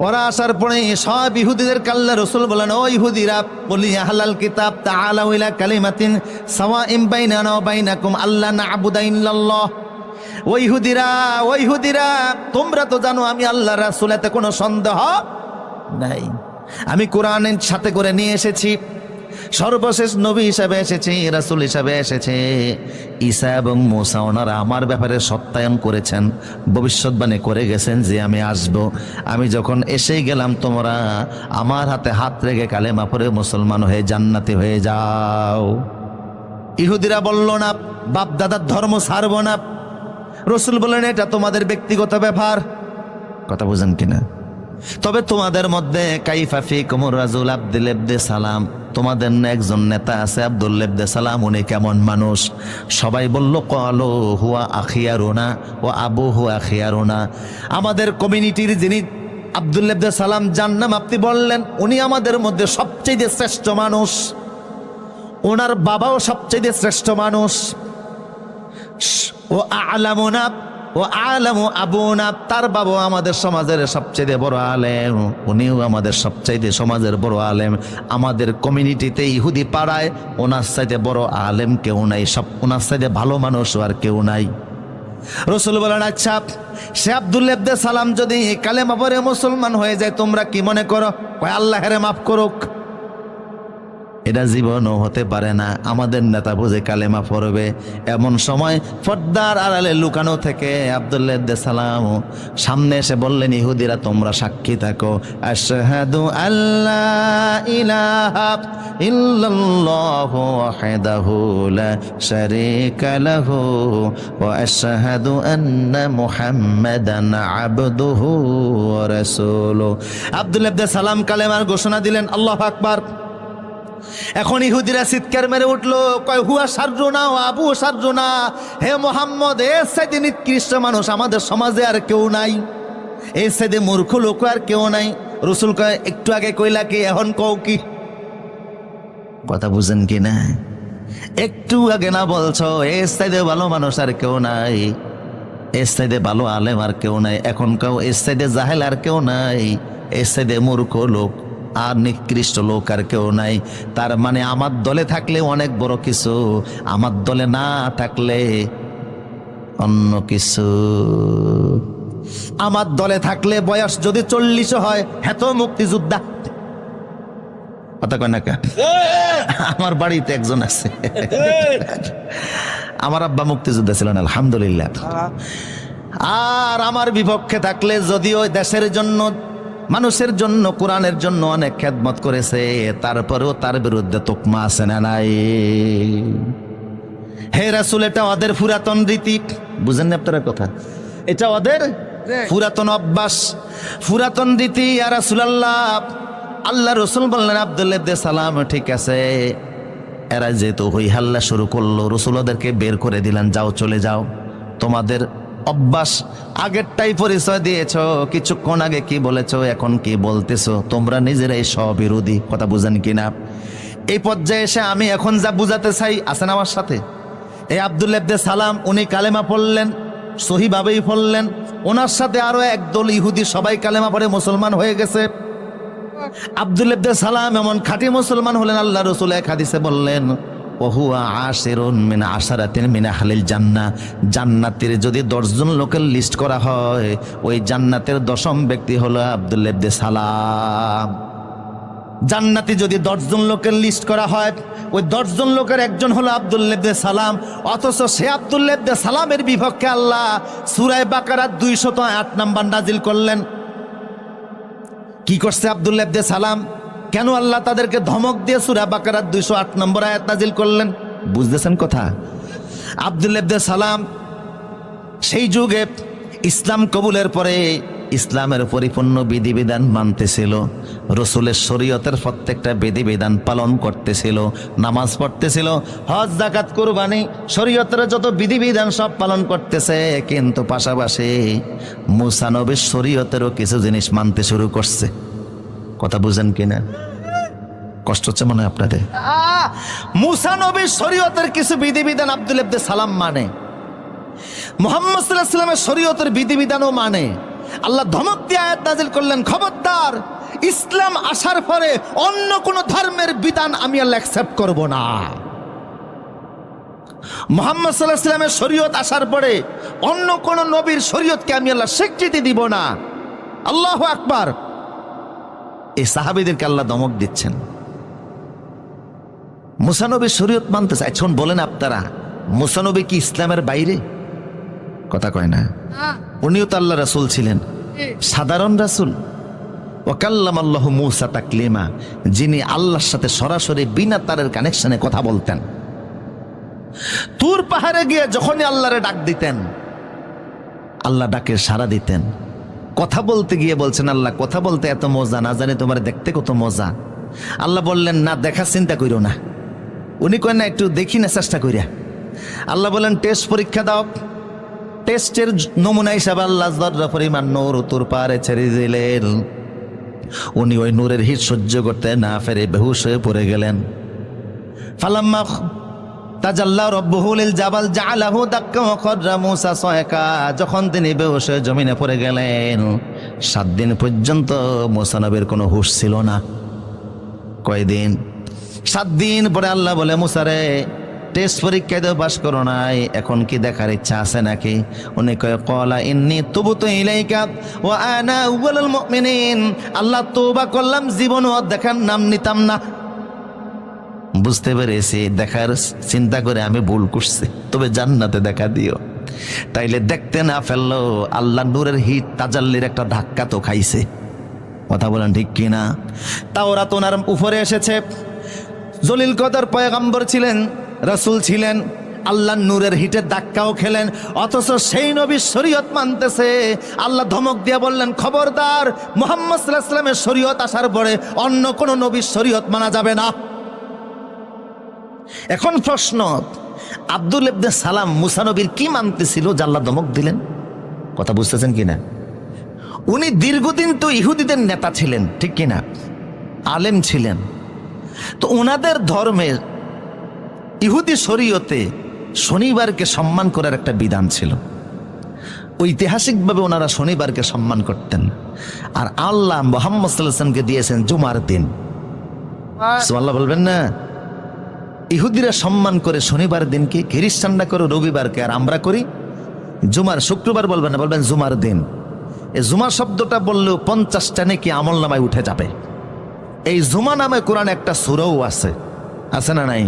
ওরা আসার পরে সব ইহুদিদের কাল্লা রসুল বলেন, ও ইহুদিরা, বলি আহলাল কিতাব তাআলাউ ইলা কালিমাতিন সাওয়াইন বাইনানা ওয়া বাইনাকুম আল্লা না'বুদা ইল্লাল্লাহ। ও ইহুদিরা, তোমরা তো জানো আমি আল্লাহর রাসূল, এতে কোনো সন্দেহ নাই। আমি কোরআনের সাথে করে নিয়ে এসেছি, সর্বশেষ নবী হিসাবে এসেছে, রাসূল হিসাবে এসেছে। ঈসা এবং মূসা ওনারা আমার ব্যাপারে সত্যায়ন করেছেন, ভবিষ্যৎবাণী করে গেছেন যে আমি আসব। আমি যখন এসেই গেলাম, তোমরা আমার হাতে হাত রেখে কালেমা পড়ে মুসলমান হয়ে জান্নাতি হয়ে যাও। ইহুদিরা বলল, না, বাপ দাদার ধর্ম ছাড়ব না। রসুল বললেন, এটা তোমাদের ব্যক্তিগত ব্যাপার। কথা বুঝেন কিনা? তবে তোমাদের মধ্যে কাইফা ফিকুমুর রাজুল আব্দুল্লাহ ইবনে সালাম, তোমাদের একজন নেতা আছে আব্দুল্লাহ ইবনে সালাম, উনি কেমন মানুষ? সবাই বলল, ক্বালু হুয়া আখিয়ারুনা ওয়া আবুহু আখিয়ারুনা। আমাদের কমিউনিটির যিনি আব্দুল্লাহ ইবনে সালাম, যার নাম আপনি বললেন, উনি আমাদের মধ্যে সবচেয়ে শ্রেষ্ঠ মানুষ, ওনার বাবাও সবচেয়ে শ্রেষ্ঠ মানুষ। ও আলামুনা ও আলামু আবুনা, তার বাবা আমাদের সমাজের সবচেয়ে বড় আলেম, উনিও আমাদের সবচাইতে সমাজের বড় আলেম। আমাদের কমিউনিটিতে ইহুদি পাড়ায় ওনার চাইতে বড় আলেম কেউ নাই, সব ওনার চাইতে ভালো মানুষ আর কেউ নাই। রসুল বলেন, আচ্ছা, সে আব্দুল্লাহ ইবনে সালাম যদি কালেমা পড়ে মুসলমান হয়ে যায়, তোমরা কি মনে করো? কয়, আল্লাহ হেরে মাফ করুক। এটা জীবনও হতে পারে না। আমাদের নেতা বুঝে কালেমা পড়বে, এমন সময় পর্দার আড়ালে লুকানো থেকে আব্দুল্লাহ ইবনে সালাম সামনে এসে বললেন, ইহুদিরা তোমরা সাক্ষী থাকো, আশহাদু আল্লা ইলাহা ইল্লাল্লাহু ওয়াহদাহু লা শারীকা লাহু ওয়া আশহাদু আন্না মুহাম্মাদান আবদুহু ওয়া রাসূলুহু। আব্দুল্লাহ ইবনে সালাম কালেমার ঘোষণা দিলেন, আল্লাহু আকবার। এখন ইহুদিরা চিৎকার মেরে উঠলো, কয় হুয়া শাররুনা ওয়া আবু শাররুনা, হে মোহাম্মদ, এর চাইতে নিকৃষ্ট মানুষ আমাদের সমাজে আর কেউ নাই, এর চাইতে মূর্খ লোক আর কেউ নাই। রাসূল কয়, একটু আগে কইলা কি, এখন কও কি? কথা বুঝেন কি না? একটু আগে না বলছো এর চাইতে ভালো মানুষ আর কেউ নাই, এর চাইতে ভালো আলেম আর কেউ নাই, এখন কেউ এর চাইতে জাহেল আর কেউ নাই, এর চাইতে মূর্খ লোক আর নিকৃষ্ট লোক আর কেউ নাই। তার মানে আমার দলে থাকলে অনেক বড় কিছু, আমার দলে না থাকলে অন্য কিছু। আমার দলে থাকলে বয়স যদি 40 হয়, হেতো মুক্তিযোদ্ধা। কথা কয় না কা? আমার বাড়িতে একজন আছে, আমার আব্বা মুক্তিযোদ্ধা ছিলেন, আলহামদুলিল্লাহ। আর আমার বিপক্ষে থাকলে যদিও দেশের জন্য, মানুষের জন্য, কোরআনের জন্য অনেক খেদমত করেছে, তারপরেও তার বিরুদ্ধে তোকমা আছে না নাই? হে রাসূল, এটা ওদের পুরাতন রীতি, বুঝেন না আপনারা কথা? এটা ওদের পুরাতন অভ্যাস, পুরাতন রীতি। ইয়া রাসূলুল্লাহ, আল্লাহ রাসূল বললেন, আব্দুল্লাহ ইবনে সালাম, ঠিক আছে, এরা যেহেতু হই হাল্লা শুরু করলো, রাসূল ওদেরকে বের করে দিলেন, যাও চলে যাও, তোমাদের অভ্যাস আগেরটাই পরিচয় দিয়েছো, কিছুক্ষণ আগে কি বলেছো, এখন কি বলতেছো, তোমরা নিজেরাই স্ববিরোধী। কথা বুঝেন কিনা? এই পর্যায়ে এসে আমি এখন যা বুঝাতে চাই, আছেন আমার সাথে? এই আব্দুল্লাহ ইবনে সালাম, উনি কালেমা পড়লেন, সহিভাবেই পড়লেন, ওনার সাথে আরো একদল ইহুদি সবাই কালেমা পড়ে মুসলমান হয়ে গেছে। আব্দুল্লাহ ইবনে সালাম এমন খাঁটি মুসলমান হলেন, আল্লাহ রাসূল এক হাদিসে বললেন, ওহুয়া আশিরুন মিন আশারাতিন মিন আহলিল জান্নাহ, জান্নাতের যদি 10 জন লোকের লিস্ট করা হয়, ওই জান্নাতের 10ম ব্যক্তি হলো আব্দুল্লাহ ইবনে সালাম। জান্নাতি যদি 10 জন লোকের লিস্ট করা হয়, ওই 10 জন লোকের একজন হলো আব্দুল্লাহ ইবনে সালাম। অথচ সে আব্দুল্লাহ ইবনে সালামের বিপক্ষে আল্লাহ সূরা বাকারা 208 নম্বর নাজিল করলেন। কি করছে আব্দুল্লাহ ইবনে সালাম? কেন আল্লাহ তাদেরকে ধমক দিয়ে সূরা বাকারার 208 নম্বর আয়াত নাজিল করলেন? বুঝতেছেন কথা? আব্দুল্লাহ ইবনে সালাম সেই যুগে ইসলাম কবুলের পরে ইসলামের পরিপূর্ণ বিধিবিধান মানতেছিল, রাসূলের শরীয়তের প্রত্যেকটা বিধিবিধান পালন করতেছিল, নামাজ পড়তেছিল, হজ যাকাত কুরবানি, শরীয়তের যত বিধিবিধান সব পালন করতেছে। কিন্তু পাশাপাশি মুসা নবীর শরীয়তেরও কিছু জিনিস মানতে শুরু করছে। কথা বুঝেন কিনা? কষ্ট হচ্ছে মনে হয় আপনাদের? মুসা নবীর শরীয়তের কিছু বিধিবিধান আব্দুল্লাহ ইবনে সালাম মানে, মুহাম্মদ সাল্লাল্লাহু আলাইহি ওয়াসাল্লামের শরীয়তের বিধিবিধানও মানে। আল্লাহ ধমক দিয়ে আয়াত নাযিল করলেন, খবরদার, ইসলাম আসার পরে অন্য কোন ধর্মের বিধান আমি আল্লাহ অ্যাকসেপ্ট করব না। মুহাম্মদ সাল্লাল্লাহু আলাইহি ওয়াসাল্লামের শরীয়ত আসার পরে অন্য কোন নবীর শরীয়তকে আমি আল্লাহ স্বীকৃতি দিব না। আল্লাহু আকবার। এই সাহাবীদেরকে আল্লাহ ধমক দিচ্ছেন, মুসা নবীর শরীয়ত মানতে চাই। এখন বলেন আপনারা, মুসা নবী কি ইসলামের বাইরে? কথা কয় না? উনিও তো আল্লাহ রাসূল ছিলেন, সাধারণ রাসূল। ওয়াকাল্লামাল্লাহু মূসা তাকলিমা, যিনি আল্লাহর সাথে সরাসরি বিনা তারের কানেকশনে কথা বলতেন। তুর পাহাড়ে গিয়ে যখনই আল্লাহরে ডাক দিতেন, আল্লাহ ডাকে সাড়া দিতেন। কথা বলতে গিয়ে বলছেন, আল্লাহ কথা বলতে এত মজা, না জানি তোমার দেখতে কত মজা। আল্লাহ বললেন, না দেখার চিন্তা কইরো না। উনি কয় না, একটু দেখি না চেষ্টা কইরা। আল্লাহ বললেন, টেস্ট পরীক্ষা দাও। টেস্টের নমুনা হিসাবে আল্লাহ যতটা পরিমাণ নূর তুর পাহাড়ে ছেড়ে দিলেন। উনি ওই নূরের হিট সহ্য করতে না পেরে বেহুশ হয়ে পড়ে গেলেন। ফালাম্মা তাজাল্লা রাব্বুহু লিল জাবাল জাআলাহু দাক্কা ওয়া খাররা মূসা সায়কা, যখন তিনি বেহুশ হয়ে জমিনে পড়ে গেলেন, 7 দিন পর্যন্ত মূসা নবীর কোনো হুঁশ ছিল না। কয়দিন? 7 দিন পরে আল্লাহ বলে, মূসা রে, টেস্ট পরীক্ষায় তো পাস করো নাই, এখন কি দেখার ইচ্ছা আছে নাকি? উনি কয়, ক্বালা ইন্নী তুবতু ইলাইকা ওয়া আনা আউয়ালুল মুমিনিন। আল্লাহ তওবা করলাম, জীবনও দেখার নাম নিতাম না। বুঝতে পেরেছি, দেখার চিন্তা করে আমি ভুল করছি, তবে জান্নাতে দেখা দিও। তাইলে দেখতে না ফেললো, আল্লাহ নূরের হিট তাজাল্লির একটা ধাক্কা তো খাইছে। কথা বলেন ঠিক কিনা? তাওরাত ওনার উপরে এসেছে, জলিল কদর পয়গম্বর ছিলেন, রাসূল ছিলেন, আল্লাহ নূরের হিটে ধাক্কাও খেলেন, অথচ সেই নবীর শরীয়ত মানতেছে। আল্লাহ ধমক দিয়ে বললেন, খবরদার, মুহাম্মদ সাল্লাল্লাহু আলাইহি ওয়াসাল্লামের শরীয়ত আসার পরে অন্য কোন নবীর শরীয়ত মানা যাবে না। এখন প্রশ্ন, আব্দুল ইবনে সালাম মুসা নবীর কি মানতেছিল যে আল্লাহ ধমক দিলেন? কথা বুঝতেছেন কিনা? উনি দীর্ঘদিন তো ইহুদিদের নেতা ছিলেন, ঠিক কিনা, আলেম ছিলেন। তো ওনাদের ধর্মের ইহুদি শরীয়তে শনিবারকে সম্মান করার একটা বিধান ছিল। ঐতিহাসিকভাবে ওনারা শনিবারকে সম্মান করতেন, আর আল্লাহ মুহাম্মদ সাল্লাল্লাহু আলাইহি ওয়াসাল্লামকে দিয়েছেন জুমার দিন। সুবহানাল্লাহ বলবেন না? ইহুদিরা সম্মান করে শনিবার দিনকে, খ্রিস্টানরা করে রবিবারকে, আর আমরা করি জুমার, শুক্রবার বলবেন না, বলবেন জুমার দিন। এই জুমা শব্দটা বললেও 50টা নাকি আমল নামায় উঠে যাবে। এই জুমা নামে কোরআনে একটা সূরাও আছে, আছে না নাই?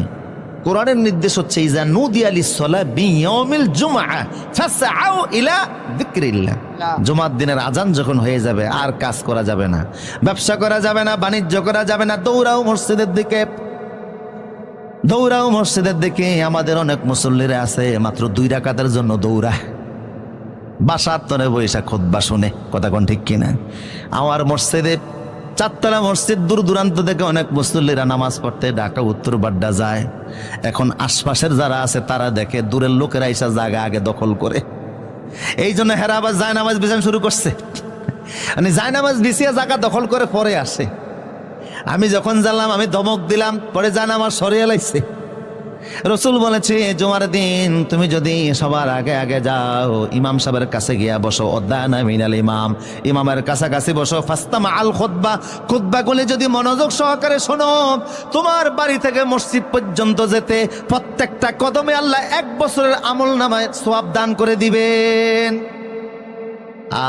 কোরআনের নির্দেশ হচ্ছে, ইজা নুদিয়া লিস-সালাহ বিয়াউমিল জুমআ ফাসআউ ইলা যিকরিল্লাহ। জুমার দিনের আজান যখন হয়ে যাবে, আর কাজ করা যাবে না, ব্যবসা করা যাবে না, বাণিজ্য করা যাবে না, দৌড়াও মসজিদের দিকে, দৌড়াও মসজিদের দিকে। আমাদের অনেক মুসল্লিরা আছে মাত্র 2 রাকাতের জন্য দৌড়ায়, বাসার তরে বৈশা খুতবা শুনে। কথা কোন ঠিক কিনা? আমার মসজিদে, 4তলা মসজিদ, দূর দূরান্ত থেকে অনেক মুসল্লিরা নামাজ পড়তে ঢাকা উত্তর বাড্ডা যায়। এখন আশপাশের যারা আছে তারা দেখে দূরের লোকেরা এসে জায়গা আগে দখল করে, এই জন্য হেরা আবার জায়নামাজ বিছানো শুরু করছে। মানে জায়নামাজ বিছিয়ে জায়গা দখল করে পরে আসে। আমি যখন জানলাম, আমি ধমক দিলাম, পরে জায়নামাজ সরিয়ে লাইছে। রসুল বলেছে, জুমার দিন তুমি যদি সবার আগে আগে যাও, ইমাম সাহেবের কাছে গিয়া বসো, অদ্দানা মিনাল ইমাম, ইমামের কাছাকাছি বসো, ফাস্তামা আল খুতবা, খুতবাগুলি যদি মনোযোগ সহকারে শোনো, তোমার বাড়ি থেকে মসজিদ পর্যন্ত যেতে প্রত্যেকটা কদমে আল্লাহ 1 বছরের আমল নামায় সওয়াব দান করে দিবেন,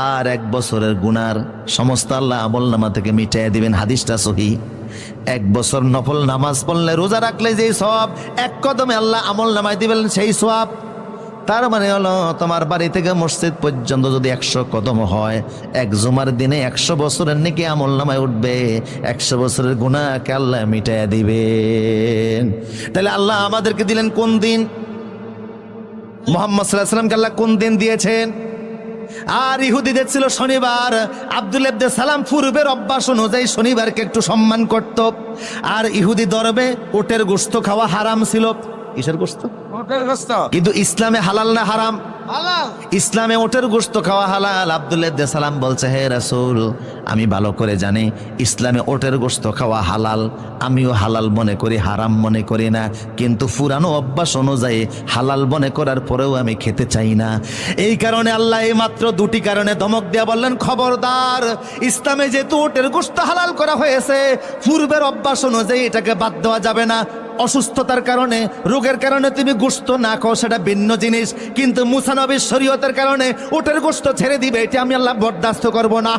আর 1 বছরের গুনার সমস্ত আল্লাহ আমল নামা থেকে মিটাইয়া দিবেন। হাদিসটা সহিহ। 1 বছর নফল নামাজ পড়লে, রোজা রাখলে যেই সওয়াব 1 কদমে আল্লাহ আমল নামায় দিবেন, সেই সওয়াব। তার মানে হলো, তোমার বাড়ি থেকে মসজিদ পর্যন্ত যদি 100 কদম হয়, 1 জুমার দিনে 100 বছরের নাকি আমল নামায় উঠবে, 100 বছরের গুনাহকে আল্লাহ মিটাইয়া দিবেন। তাহলে আল্লাহ আমাদেরকে দিলেন কোন দিন? মুহাম্মদ সাল্লাল্লাহু আলাইহি ওয়াসাল্লামকে আল্লাহ কোন দিন দিয়েছেন? আর ইহুদিদের ছিল শনিবার। আব্দুল ইবনে সালাম পূর্বের অভ্যাস অনুযায়ী শনিবারকে একটু সম্মান করত। আর ইহুদি ধর্মে উটের গোশত খাওয়া হারাম ছিল। কিসের গোশত? উটের গোশত। কিন্তু ইসলামে হালাল না হারাম? হালাল। ইসলামে উটের গোশত খাওয়া হালাল। আব্দুল ইবনে সালাম বলছে, হে রাসূল, আমি ভালো করে জানি ইসলামে উটের গোশত খাওয়া হালাল, আমিও হালাল মনে করি, হারাম মনে করি না, কিন্তু পুরানো অভ্যাস অনুযায়ী হালাল মনে করার পরেও আমি খেতে চাই না। এই কারণে আল্লাহ এই মাত্র 2টি কারণে ধমক দিয়ে বললেন, খবরদার, ইসলামে যেহেতু উটের গোশত হালাল করা হয়েছে, পূর্বের অভ্যাস অনুযায়ী এটাকে বাদ দেওয়া যাবে না। অসুস্থতার কারণে, রোগের কারণে তুমি গোশত না খাও, সেটা ভিন্ন জিনিস, কিন্তু মুসা নবীর শরীয়তের কারণে উটের গোশত ছেড়ে দিবে, এটা আমি আল্লাহ বরদাস্ত করব না।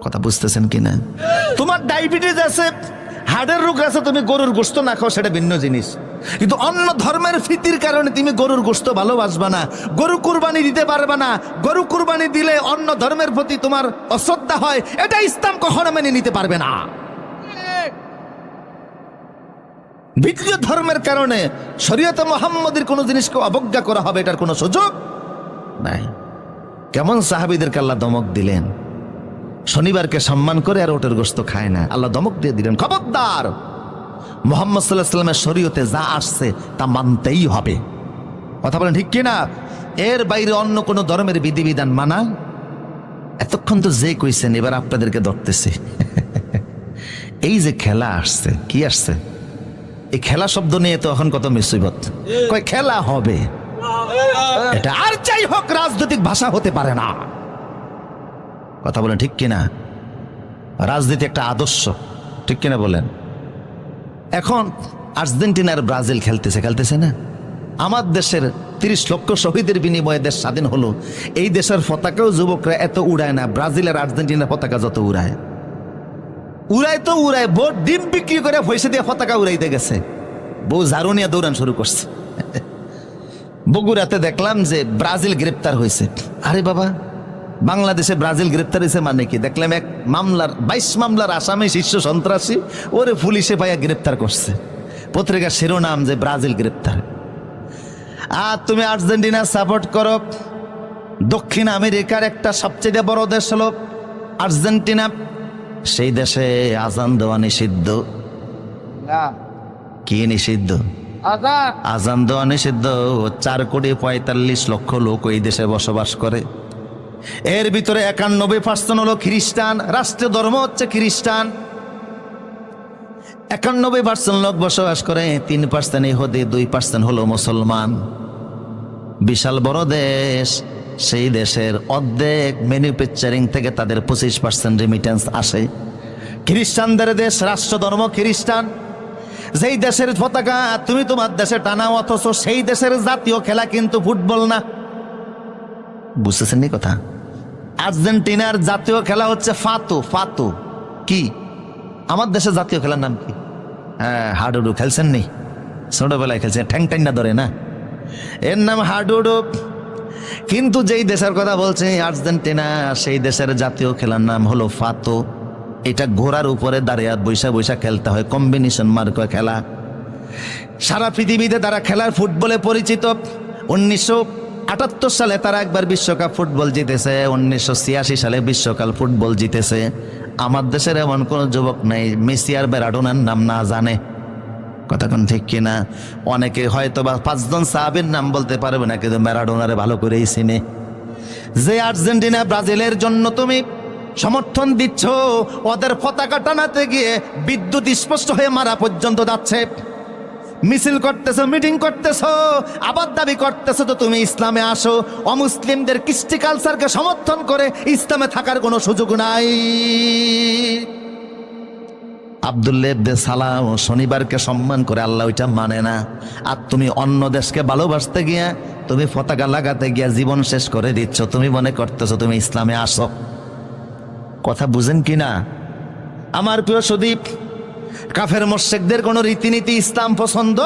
কথা বুঝতেছেন কিনা? তোমার ডায়াবেটিস আছে, হার্টের রোগ আছে, তুমি গরুর গোশত না খাও, সেটা ভিন্ন জিনিস, কিন্তু অন্য ধর্মের ফিতির কারণে তুমি গরুর গোশত ভালোবাসবা না, গরু কুরবানি দিতে পারবে না। গরু কুরবানি দিলে অন্য ধর্মের প্রতি তোমার অশ্রদ্ধা হয়, এটা ইসলাম কখনো মেনে নিতে পারবে না। ভিন্ন ধর্মের কারণে শরীয়তে মুহাম্মদের কোন জিনিসকে অবজ্ঞা করা হবে, এটার কোনো সুযোগ নাই। কেমন সাহাবীদেরকে আল্লাহ ধমক দিলেন, শনিবারকে সম্মান করে আর উটের গোশত খায় না, আল্লাহ ধমক দিয়ে দিলেন, খবরদার, মুহাম্মদ সাল্লাল্লাহু আলাইহি ওয়াসাল্লামের শরীয়তে যা আসছে তা মানতেই হবে। কথা বলেন ঠিক কিনা? এর বাইরে অন্য কোন ধর্মের বিধিবিধান মানা, এতক্ষণ তো যে কইছেন, এবার আপনাদেরকে ধরতেছি। এই যে খেলা আসছে, কি আসছে? এই খেলা শব্দ নিয়ে তো এখন কত মুসিবত। কয় খেলা হবে, এটা আর যাই হোক রাজনৈতিক ভাষা হতে পারে না। কথা বলেন ঠিক কিনা? রাজনীতি একটা আদর্শ, ঠিক কিনা বলেন? এখন আর্জেন্টিনার ব্রাজিল খেলতেছে না? আমার দেশের 30 লক্ষ শহীদের বিনিময়ে দেশ স্বাধীন হলো। এই দেশের পতাকাও যুবকরা এত উড়ায় না, ব্রাজিল আর আর্জেন্টিনার পতাকা যত উড়ায়। উড়াই তো উড়াই, বউ ডিম বিক্রি করে পয়সা দিয়ে পতাকা উড়াইতে গেছে, বউ ঝাড়ু নিয়ে দৌড়ান শুরু করছে। বগুড়াতে দেখলাম যে ব্রাজিল গ্রেপ্তার হয়েছে। আরে বাবা, বাংলাদেশে ব্রাজিল গ্রেপ্তার হয়েছে মানে কি? দেখলাম এক মামলার 22 মামলার আসামি শীর্ষ সন্ত্রাসী, ওরে পুলিশে পাইয়া গ্রেপ্তার করছে। পত্রিকার শিরোনাম যে ব্রাজিল গ্রেপ্তার। আর তুমি আর্জেন্টিনা সাপোর্ট করো, দক্ষিণ আমেরিকার একটা সবচেয়ে বড় দেশ হলো আর্জেন্টিনা, সেই দেশে আজান দেওয়া নিষিদ্ধ। কি নিষিদ্ধ? আজান দেওয়া নিষিদ্ধ। 4,45,00,000 লোক ওই দেশে বসবাস করে। এর ভিতরে 91% হলো খ্রিস্টান, রাষ্ট্রীয় ধর্ম হচ্ছে খ্রিস্টান। 91% লোক বসবাস করে, 3% ইহুদি, 2% হলো মুসলমান। বিশাল বড় দেশ। সেই দেশের অর্ধেক ম্যানুফ্যাকচারিং থেকে তাদের 25% রেমিটেন্স আসে। খ্রিস্টানদের দেশ, রাষ্ট্র ধর্ম খ্রিস্টান। যেই দেশের পতাকা তুমি তোমার দেশে টানাও, অথচ সেই দেশের জাতীয় খেলা কিন্তু ফুটবল না। বুঝতেছেন নি কথা? আর্জেন্টিনার জাতীয় খেলা হচ্ছে ফাতু। ফাতু কি? আমার দেশের জাতীয় খেলার নাম কি? হ্যাঁ, হাডুডু। খেলছেন নি? ছোটবেলায় খেলছেন, ঠ্যাং ট্যাং না ধরে না, এর নাম হাডুডু। কিন্তু যেই দেশের কথা বলছে আর্জেন্টিনা, সেই দেশের জাতীয় খেলার নাম হলো ফাতু। এটা ঘোড়ার উপরে দাঁড়িয়ে বৈশা বৈশা খেলতে হয়, কম্বিনেশন মার্ক খেলা। সারা পৃথিবীতে তারা খেলার ফুটবলে পরিচিত। 1978 সালে তারা একবার বিশ্বকাপ ফুটবল জিতেছে, 1986 সালে বিশ্বকাপ ফুটবল জিতেছে। আমার দেশের এমন কোন যুবক নেই মেসি আর ম্যারাডোনার নাম না জানে। কথা কোন ঠিক কিনা? অনেকে হয়তো বা 5 জন সাহাবীর নাম বলতে পারবে না, কিন্তু ম্যারাডোনারে ভালো করেই চিনে। যে আর্জেন্টিনা ব্রাজিলের জন্য তুমি সমর্থন দিচ্ছ, ওদের পতাকা টানাতে গিয়ে বিদ্যুৎ স্পষ্ট হয়ে মারা পর্যন্ত যাচ্ছে। মিছিল করতেছো, মিটিং করতেছো, আবার দাবি করতেছো তো তুমি ইসলামে আসো। অমুসলিমদের কৃষ্টি কালচারকে সমর্থন করে ইসলামে থাকার কোনো সুযোগ নাই। আব্দুল্লাহ ইবনে সালাম শনিবারকে সম্মান করে, আল্লাহ ওইটা মানে না। আর তুমি অন্য দেশকে ভালোবাসতে গিয়া তুমি পতাকা লাগাতে গিয়া জীবন শেষ করে দিচ্ছ। তুমি মনে করতেছো তুমি ইসলামে আসো। কথা বুঝেন কিনা আমার প্রিয় সুদীপ? কাফের মুশরিকদের কোন রীতিনীতি ইসলাম পছন্দ?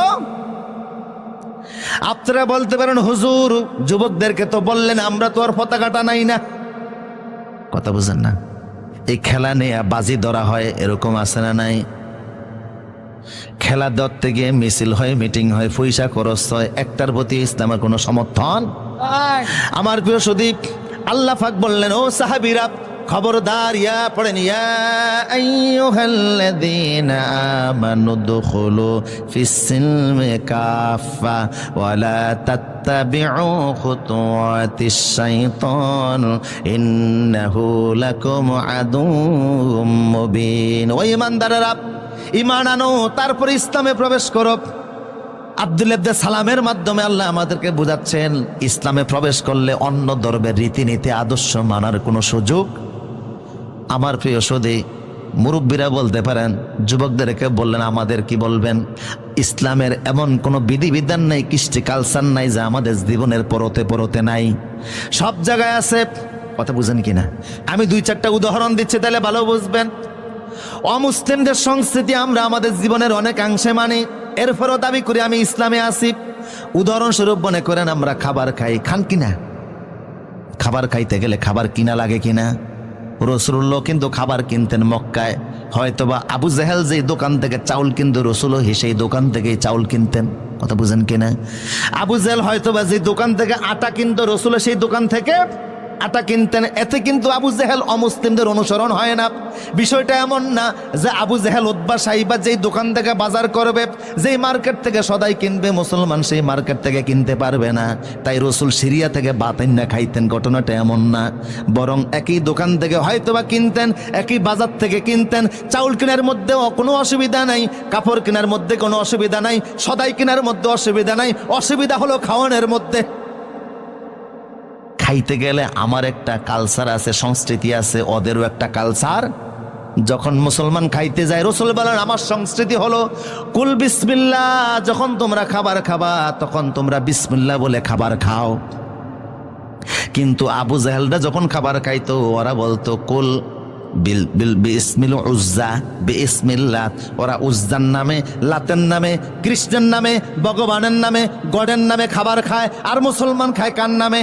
আপনারা বলতে পারেন হুজুর যুবকদেরকে তো বললেন আমরা তো আর পতাকাটা নাই না। কথা বুঝেন না? এই খেলা নিয়ে বাজি ধরা হয়, এরকম আছে না নাই? খেলা ধরতে গিয়ে মিছিল হয়, মিটিং হয়, পয়সা খরচ হয়, একটার প্রতি ইসলামের কোনো সমর্থন? আমার প্রিয় সুদীপ, আল্লাহ পাক বললেন ও সাহাবীরা খবরদার, ইয়া পড়েন, ইয়া আইয়ুহাল্লাযীনা আমানু দুখুলু ফিস-সিলমি কাফা ওয়া লা তাত্তাবিউ খুতুওয়াতিশ শাইতান ইন্নাহু লাকুম আদুউম মুবিন। ও ঈমানদারেরা, ঈমান আনো, তারপর ইসলামে প্রবেশ করো। আব্দুল্লাহ ইবনে সালামের মাধ্যমে আল্লাহ আমাদেরকে বুঝাচ্ছেন ইসলামে প্রবেশ করলে অন্য ধর্মের রীতিনীতি আদর্শ মানার কোনো সুযোগ। আমার প্রিয় সুদী, মুরব্বীরা বলতে পারেন, যুবকদেরকে বললেন আমাদের কি বলবেন? ইসলামের এমন কোনো বিধিবিধান নাই, কৃষ্টি কালচার নাই যা আমাদের জীবনের পরতে পরতে নাই। সব জায়গায় আছে। কথা বুঝেন কিনা? আমি 2-4টা উদাহরণ দিচ্ছি, তাহলে ভালো বুঝবেন। অমুসলিমদের সংস্কৃতি আমরা আমাদের জীবনের অনেকাংশে মানি, এরপরও দাবি করি আমি ইসলামে আছি। উদাহরণস্বরূপ মনে করেন আমরা খাবার খাই, খান কিনা? খাবার খাইতে গেলে খাবার কিনা লাগে কিনা? রাসূলুল্লাহ কিন্তু খাবার কিনতেন মক্কায়। হয়তোবা আবু জেহেল যে দোকান থেকে চাউল কিনতো, রাসূলও সেই দোকান থেকেই চাউল কিনতেন। কথা বুঝেন কিনা? আবু জেহেল হয়তোবা যে দোকান থেকে আটা কিনতো, রাসূলও সেই দোকান থেকে আটা কিনতেন। এতে কিন্তু আবু জেহেল অমুসলিমদের অনুসরণ হয় না। বিষয়টা এমন না যে আবু জেহেল উতবা সাইবা যেই দোকান থেকে বাজার করবে, যেই মার্কেট থেকে সদাই কিনবে, মুসলমান সেই মার্কেট থেকে কিনতে পারবে না। তাই রাসূল সিরিয়া থেকে বাতাইন না খাইতেন, ঘটনাটা এমন না। বরং একই দোকান থেকে হয়তোবা কিনতেন, একই বাজার থেকে কিনতেন। চাউল কেনার মধ্যেও কোনো অসুবিধা নাই, কাপড় কেনার মধ্যে কোনো অসুবিধা নাই, সদাই কেনার মধ্যে অসুবিধা নাই। অসুবিধা হলো খাওয়ানোর মধ্যে। খাইতে গেলে আমার একটা কালচার আছে, সংস্কৃতি আছে, ওদেরও একটা কালচার। যখন মুসলমান খাইতে যায়, রাসূল বলেন আমার সংস্কৃতি হলো কুল বিসমিল্লাহ। যখন তোমরা খাবার খাবা তখন তোমরা বিসমিল্লাহ বলে খাবার খাও। কিন্তু আবু জেহেলরা যখন খাবার খাইতো ওরা বলতো কুল বিল বিল বিসমিল উজ্জা বিসমিল্লাত, ওরা উজ্জার নামে, লাতের নামে, কৃষ্ণের নামে, ভগবানের নামে, গডের নামে খাবার খায়, আর মুসলমান খায় কার নামে?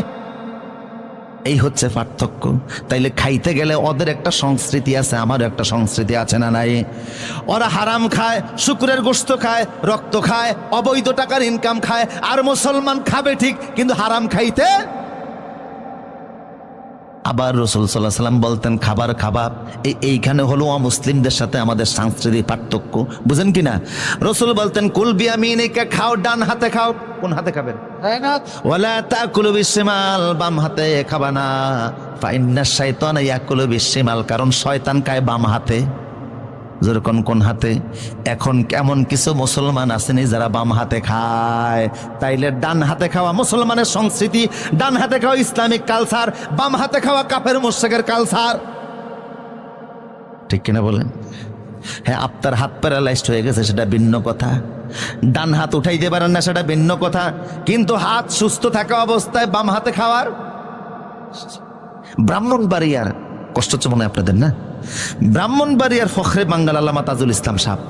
এই হচ্ছে পার্থক্য। তাইলে খাইতে গেলে ওদের একটা সংস্কৃতি আছে, আমারও একটা সংস্কৃতি আছে না নাই? ওরা হারাম খায়, শুকরের গোশত খায়, রক্ত খায়, অবৈধ টাকার ইনকাম খায়, আর মুসলমান খাবে ঠিক কিন্তু হারাম খাইতে। আবার রাসূল সাল্লাল্লাহু আলাইহি ওয়াসাল্লাম বলতেন খাবার খাবা। এইখানে হলো অমুসলিমদের সাথে আমাদের সাংস্কৃতিক পার্থক্য, বুঝেন কিনা? রাসূল বলতেন কুল বিয়ামিনিকা, খাও ডান হাতে খাও। কোন হাতে খাবেন? ওয়ালা তাকুলু বিশিমাল, বাম হাতে খাবা না। ফাইন্না শাইতানা ইয়াকুলু বিশিমাল, কারণ শয়তান খায় বাম হাতে। যেরকম কোন হাতে? এখন কেমন কিছু মুসলমান আসেনি যারা বাম হাতে খায়। তাইলে ডান হাতে খাওয়া মুসলমানের সংস্কৃতি, ডান হাতে খাওয়া ইসলামিক কালচার, বাম হাতে খাওয়া কাফের মুশরিকের কালচার। ঠিক কিনা বলেন? হ্যাঁ, আপনার হাত প্যারালাইজড হয়ে গেছে সেটা ভিন্ন কথা, ডান হাত উঠাইতে পারেন না সেটা ভিন্ন কথা, কিন্তু হাত সুস্থ থাকা অবস্থায় বাম হাতে খাওয়ার। ব্রাহ্মণবাড়িয়ার, কষ্ট হচ্ছে মনে হয় আপনাদের না? ব্রাহ্মণবাড়িয়ার ফখরে বাঙ্গাল আল্লামা তাজুল ইসলাম সাহেব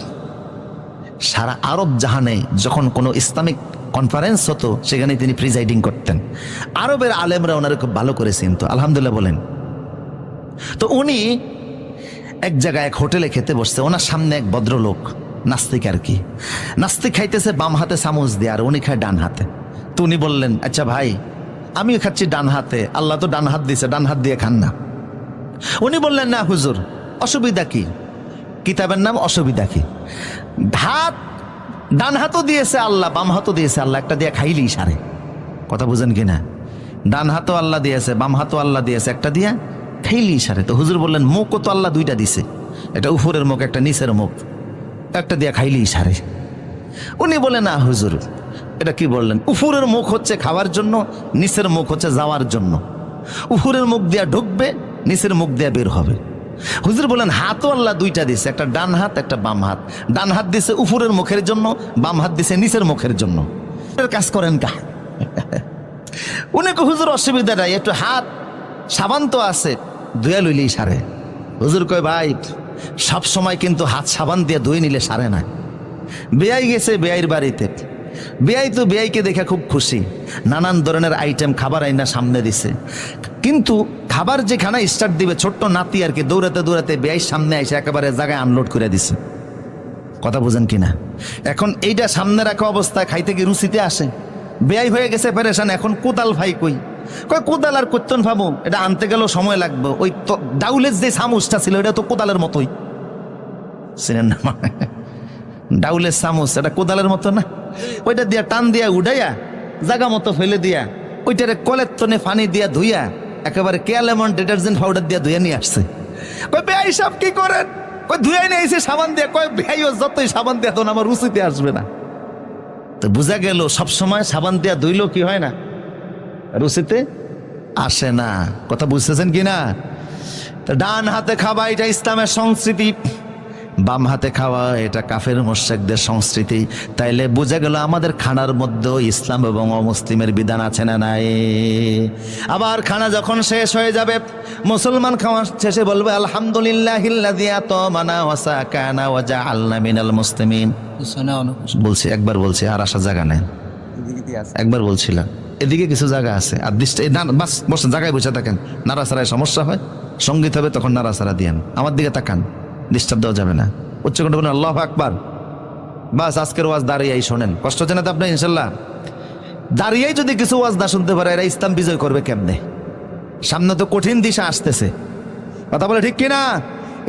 সারা আরব জাহানে যখন কোনো ইসলামিক কনফারেন্স হতো সেখানে তিনি প্রিজাইডিং করতেন। আরবের আলেমরা ওনারা খুব ভালো করে চিনতো, আলহামদুলিল্লাহ বলেন। তো উনি এক জায়গায় এক হোটেলে খেতে বসছে, ওনার সামনে এক ভদ্রলোক নাস্তিক আর কি, নাস্তিক খাইতেছে বাম হাতে চামচ দিয়ে, আর উনি খায় ডান হাতে। তো উনি বললেন, আচ্ছা ভাই, আমিও খাচ্ছি ডান হাতে, আল্লাহ তো ডান হাত দিয়েছে, ডান হাত দিয়ে খান না। উনি বললেন, না হুজুর, অসুবিধা কি? কিতাবের নাম অসুবিধা কি? হাত ডান হাতও দিয়েছে আল্লাহ, বাম হাতও দিয়েছে আল্লাহ, একটা দিয়ে খাইলেই সারে। কথা বুঝেন কিনা? ডান হাতও আল্লাহ দিয়েছে, বাম হাতও আল্লাহ দিয়েছে, একটা দিয়া খাইলেই সারে। তো হুজুর বললেন, মুখও তো আল্লাহ দুইটা দিছে, এটা উপরের মুখ, একটা নিচের মুখ, একটা দিয়া খাইলেই সারে। উনি বলে, না হুজুর, এটা কি বললেন? উপরের মুখ হচ্ছে খাওয়ার জন্য, নিচের মুখ হচ্ছে যাওয়ার জন্য। উপরের মুখ দিয়া ঢুকবে, নিচের মুখ দিয়া বের হবে। হুজুর বলেন, হাতও আল্লাহ দুইটা দিছে, একটা ডান হাত, একটা বাম হাত। ডান হাত দিছে উপরের মুখের জন্য, বাম হাত দিছে নিচের মুখের জন্য। এর কাজ করেন কা? উনি কো, হুজুর অসুবিধা নাই, একটু হাত সাবান তো আছে, ধুয়া লইলেই সারে। হুজুর কয়, ভাই সব সময় কিন্তু হাত সাবান দিয়ে ধুয়ে নিলে সারে না। বেয়াই গেছে বেয়াইর বাড়িতে, বেয়াই তো বেয়াইকে দেখে খুব খুশি, নানান ধরনের আইটেম খাবার আইনা সামনে দিছে, কিন্তু খাবার যে খানা স্টার্ট দিবে ছোট্ট নাতি আর কি, দৌড়াতে দৌড়াতে বেয়াই সামনে এসে একেবারে জায়গায় আনলোড করে দিছে। কথা বুঝেন কিনা? এখন এইটা সামনে রাখা অবস্থায় খাইতে কি রুচিতে আসে? বেয়াই হয়ে গেছে পেরেশান, এখন কোদাল ভাই কই? কয় কোদাল আর করতেন ভাবো, এটা আনতে গেলেও সময় লাগবে। ওই তো ডাউলের যে চামচটা ছিল এটা তো কোদালের মতোই, চিনেন না? ডাউলের চামচ এটা কোদালের মতো না? ওইটা দিয়া টান দিয়া উঠাইয়া জায়গা মতো ফেলে দিয়া ওইটারে কলের তনে পানি দিয়া ধুইয়া একেবারে কেয়ালেমন ডিটারজেন্ট পাউডার দিয়া ধুয়ে নিয়ে আসছে। কই বেয়াই সব কি করেন? কই ধুয়ে নিয়ে এসে সাবান দিয়া। কয় বেয়াইও যতই সাবান দিয়া তখন আমার রুচিতে আসবে না। তো বোঝা গেল সবসময় সাবান দিয়া ধুইলেও কি হয় না, রুচিতে আসে না। কথা বুঝতেছেন কিনা? ডান হাতে খাওয়া এটা ইসলামের সংস্কৃতি, বাম হাতে খাওয়া এটা কাফের মুশরিকদের সংস্কৃতি। তাইলে বোঝা গেল আমাদের খানার মধ্যে ইসলাম এবং অমুসলিমের বিধান আছে না নাই? আবার খানা যখন শেষ হয়ে যাবে, মুসলমান খাওয়া শেষে বলবে আলহামদুলিল্লাহিল্লাযী আতামানা ওয়া সাকানা ওয়া জাআলনা মিনাল মুসলিমিন। বলছি, একবার বলছি, আর আসার জায়গা নেই। একবার বলছিলাম এদিকে কিছু জায়গা আছে, আর বাস বসেন, জায়গায় বসে থাকেন। নাড়াচাড়ায় সমস্যা হয়, সঙ্গীত হবে তখন নাড়াচাড়া দিয়েন। আমার দিকে তাকান, ডিস্টার্ব দেওয়া যাবে না। উচ্চকণ্ঠ বলেন আল্লাহু আকবার। বাস আজকের ওয়াজ দাঁড়িয়েই শোনেন। কষ্ট হচ্ছে না তো আপনার? ইনশাল্লাহ দাঁড়িয়েই যদি কিছু ওয়াজ না শুনতে পারে, এরা ইসলাম বিজয় করবে কেমনে? সামনে তো কঠিন দিশা আসতেছে। কথা বলে ঠিক কিনা?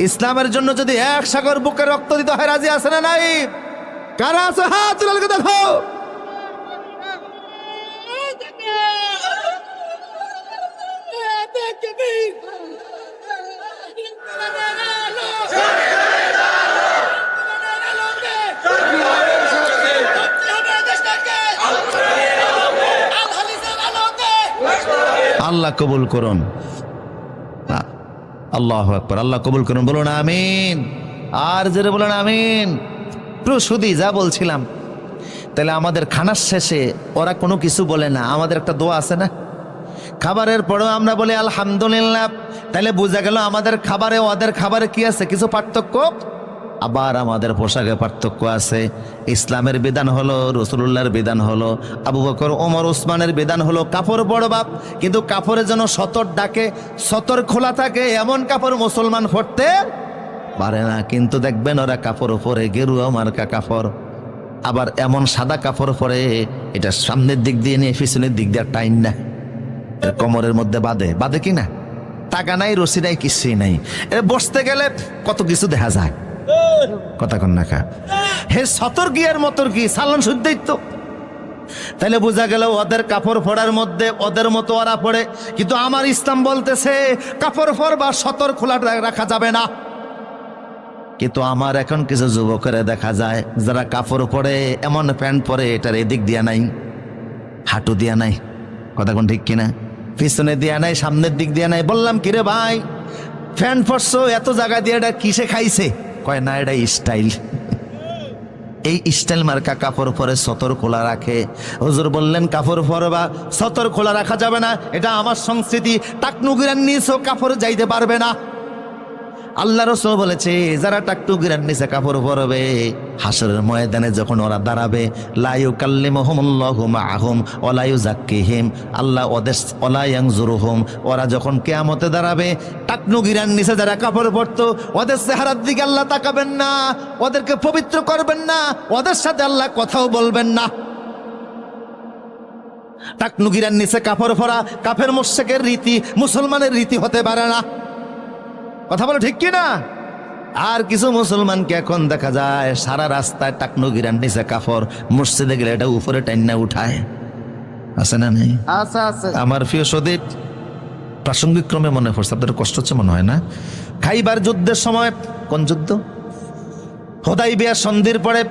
ইসলামের জন্য যদি এক সাগর বুকে রক্ত দিতে হয়, রাজি আছে না নাই? কারা আছে হাত তুলে দেখো। আল্লাহ কবুল করুন। আল্লাহু আকবার। আল্লাহ কবুল করুন। বলুন আমিন। আর জোরে বলুন আমিন। প্রসুদি যা বলছিলাম, তাহলে আমাদের খানার শেষে ওরা কোনো কিছু বলে না, আমাদের একটা দোয়া আছে না? খাবারের পরেও আমরা বলি আলহামদুলিল্লাহ, তাহলে বোঝা গেল আমাদের খাবারে ওদের খাবারে কি আছে? কিছু পার্থক্য। আবার আমাদের পোশাকে পার্থক্য আছে। ইসলামের বিধান হলো, রাসূলুল্লাহর বিধান হলো, আবু বকর, ওমর, ওসমানের বিধান হলো কাপড় বড় বাপ, কিন্তু কাপড়ের জন্য সতর ডাকে, সতর খোলা থাকে এমন কাপড় মুসলমান পরতে পারে না। কিন্তু দেখবেন ওরা কাপড় পরে গেরুয়া মার্কা কাপড়, আবার এমন সাদা কাপড় পরে এটা সামনের দিক দিয়ে নিয়ে পিছনের দিক দিয়ে টাইন না, কোমরের মধ্যে বাঁধে কি না, টাকা নাই, রশি নাই, কিছুই নাই। বসতে গেলে কত কিছু দেখা যায়, কথা কন না কা হে সতর কি আর মতর কি সালান শুদ্ধই তো। তাহলে বোঝা গেল ওদের কাপড় পরার মধ্যে ওদের মতো ওরা পড়ে, কিন্তু আমার ইসলাম বলতেছে কাপড় পরবা, সতর খোলা রাখা যাবে না। কিন্তু আমার এখন কিছু যুবকেরা দেখা যায় যারা কাপড় পরে এমন প্যান্ট পরে এটার এদিক দিয়া নাই, হাঁটু দিয়া নাই, কথা কোন ঠিক কিনা, পিছনে দিয়া নাই, সামনের দিক দিয়া নাই। বললাম কিরে ভাই, প্যান্ট পরছো এত জায়গা দিয়ে, এটা কিসে খাইছে? কয় না, এটা স্টাইল। এই স্টাইল মার্কা কাপড় পরে সতর খোলা রাখে। হুজুর বললেন কাপড় পরবা, সতর খোলা রাখা যাবে না, এটা আমার সংস্কৃতি। টাকনুগিরার নিচেও কাপড় যাইতে পারবে না। আল্লাহ রাসূল বলেছে যারা টাকটুকিরার নিচে কাপড় পরবে হাসরের ময়দানে যখন ওরা দাঁড়াবে, লা ইউকাল্লিমুহুমুল্লাহু মাআহুম ওয়া লা ইউযাক্কিহিম, আল্লাহ ওদের ওয়া ইয়ানজুরুহুম, ওরা যখন কিয়ামতে দাঁড়াবে টাকনুকিরার নিচে যারা কাপড় পরতো ওদের চেহারার দিকে আল্লাহ তাকাবেন না, ওদেরকে পবিত্র করবেন না, ওদের সাথে আল্লাহ কথাও বলবেন না। টাকনুকিরার নিচে কাপড় পরা কাফের মুশরিকের রীতি, মুসলমানের রীতি হতে পারে না। কথা বলো ঠিক কিনা? আর কিছু মুসলমানকে এখন দেখা যায় সারা রাস্তায় টাকনুগিরার নিচে কাপড়, মসজিদে গেলে এটা উপরে টাইনা উঠায়, আছে না নেই? আমার প্রিয় সদীপ, প্রাসঙ্গিক ক্রমে মনে পড়ছে, আপনাদের কষ্ট হচ্ছে মনে হয় না? খাইবার যুদ্ধের সময়, কোন যুদ্ধ? হুদাইবিয়া সন্ধির পরে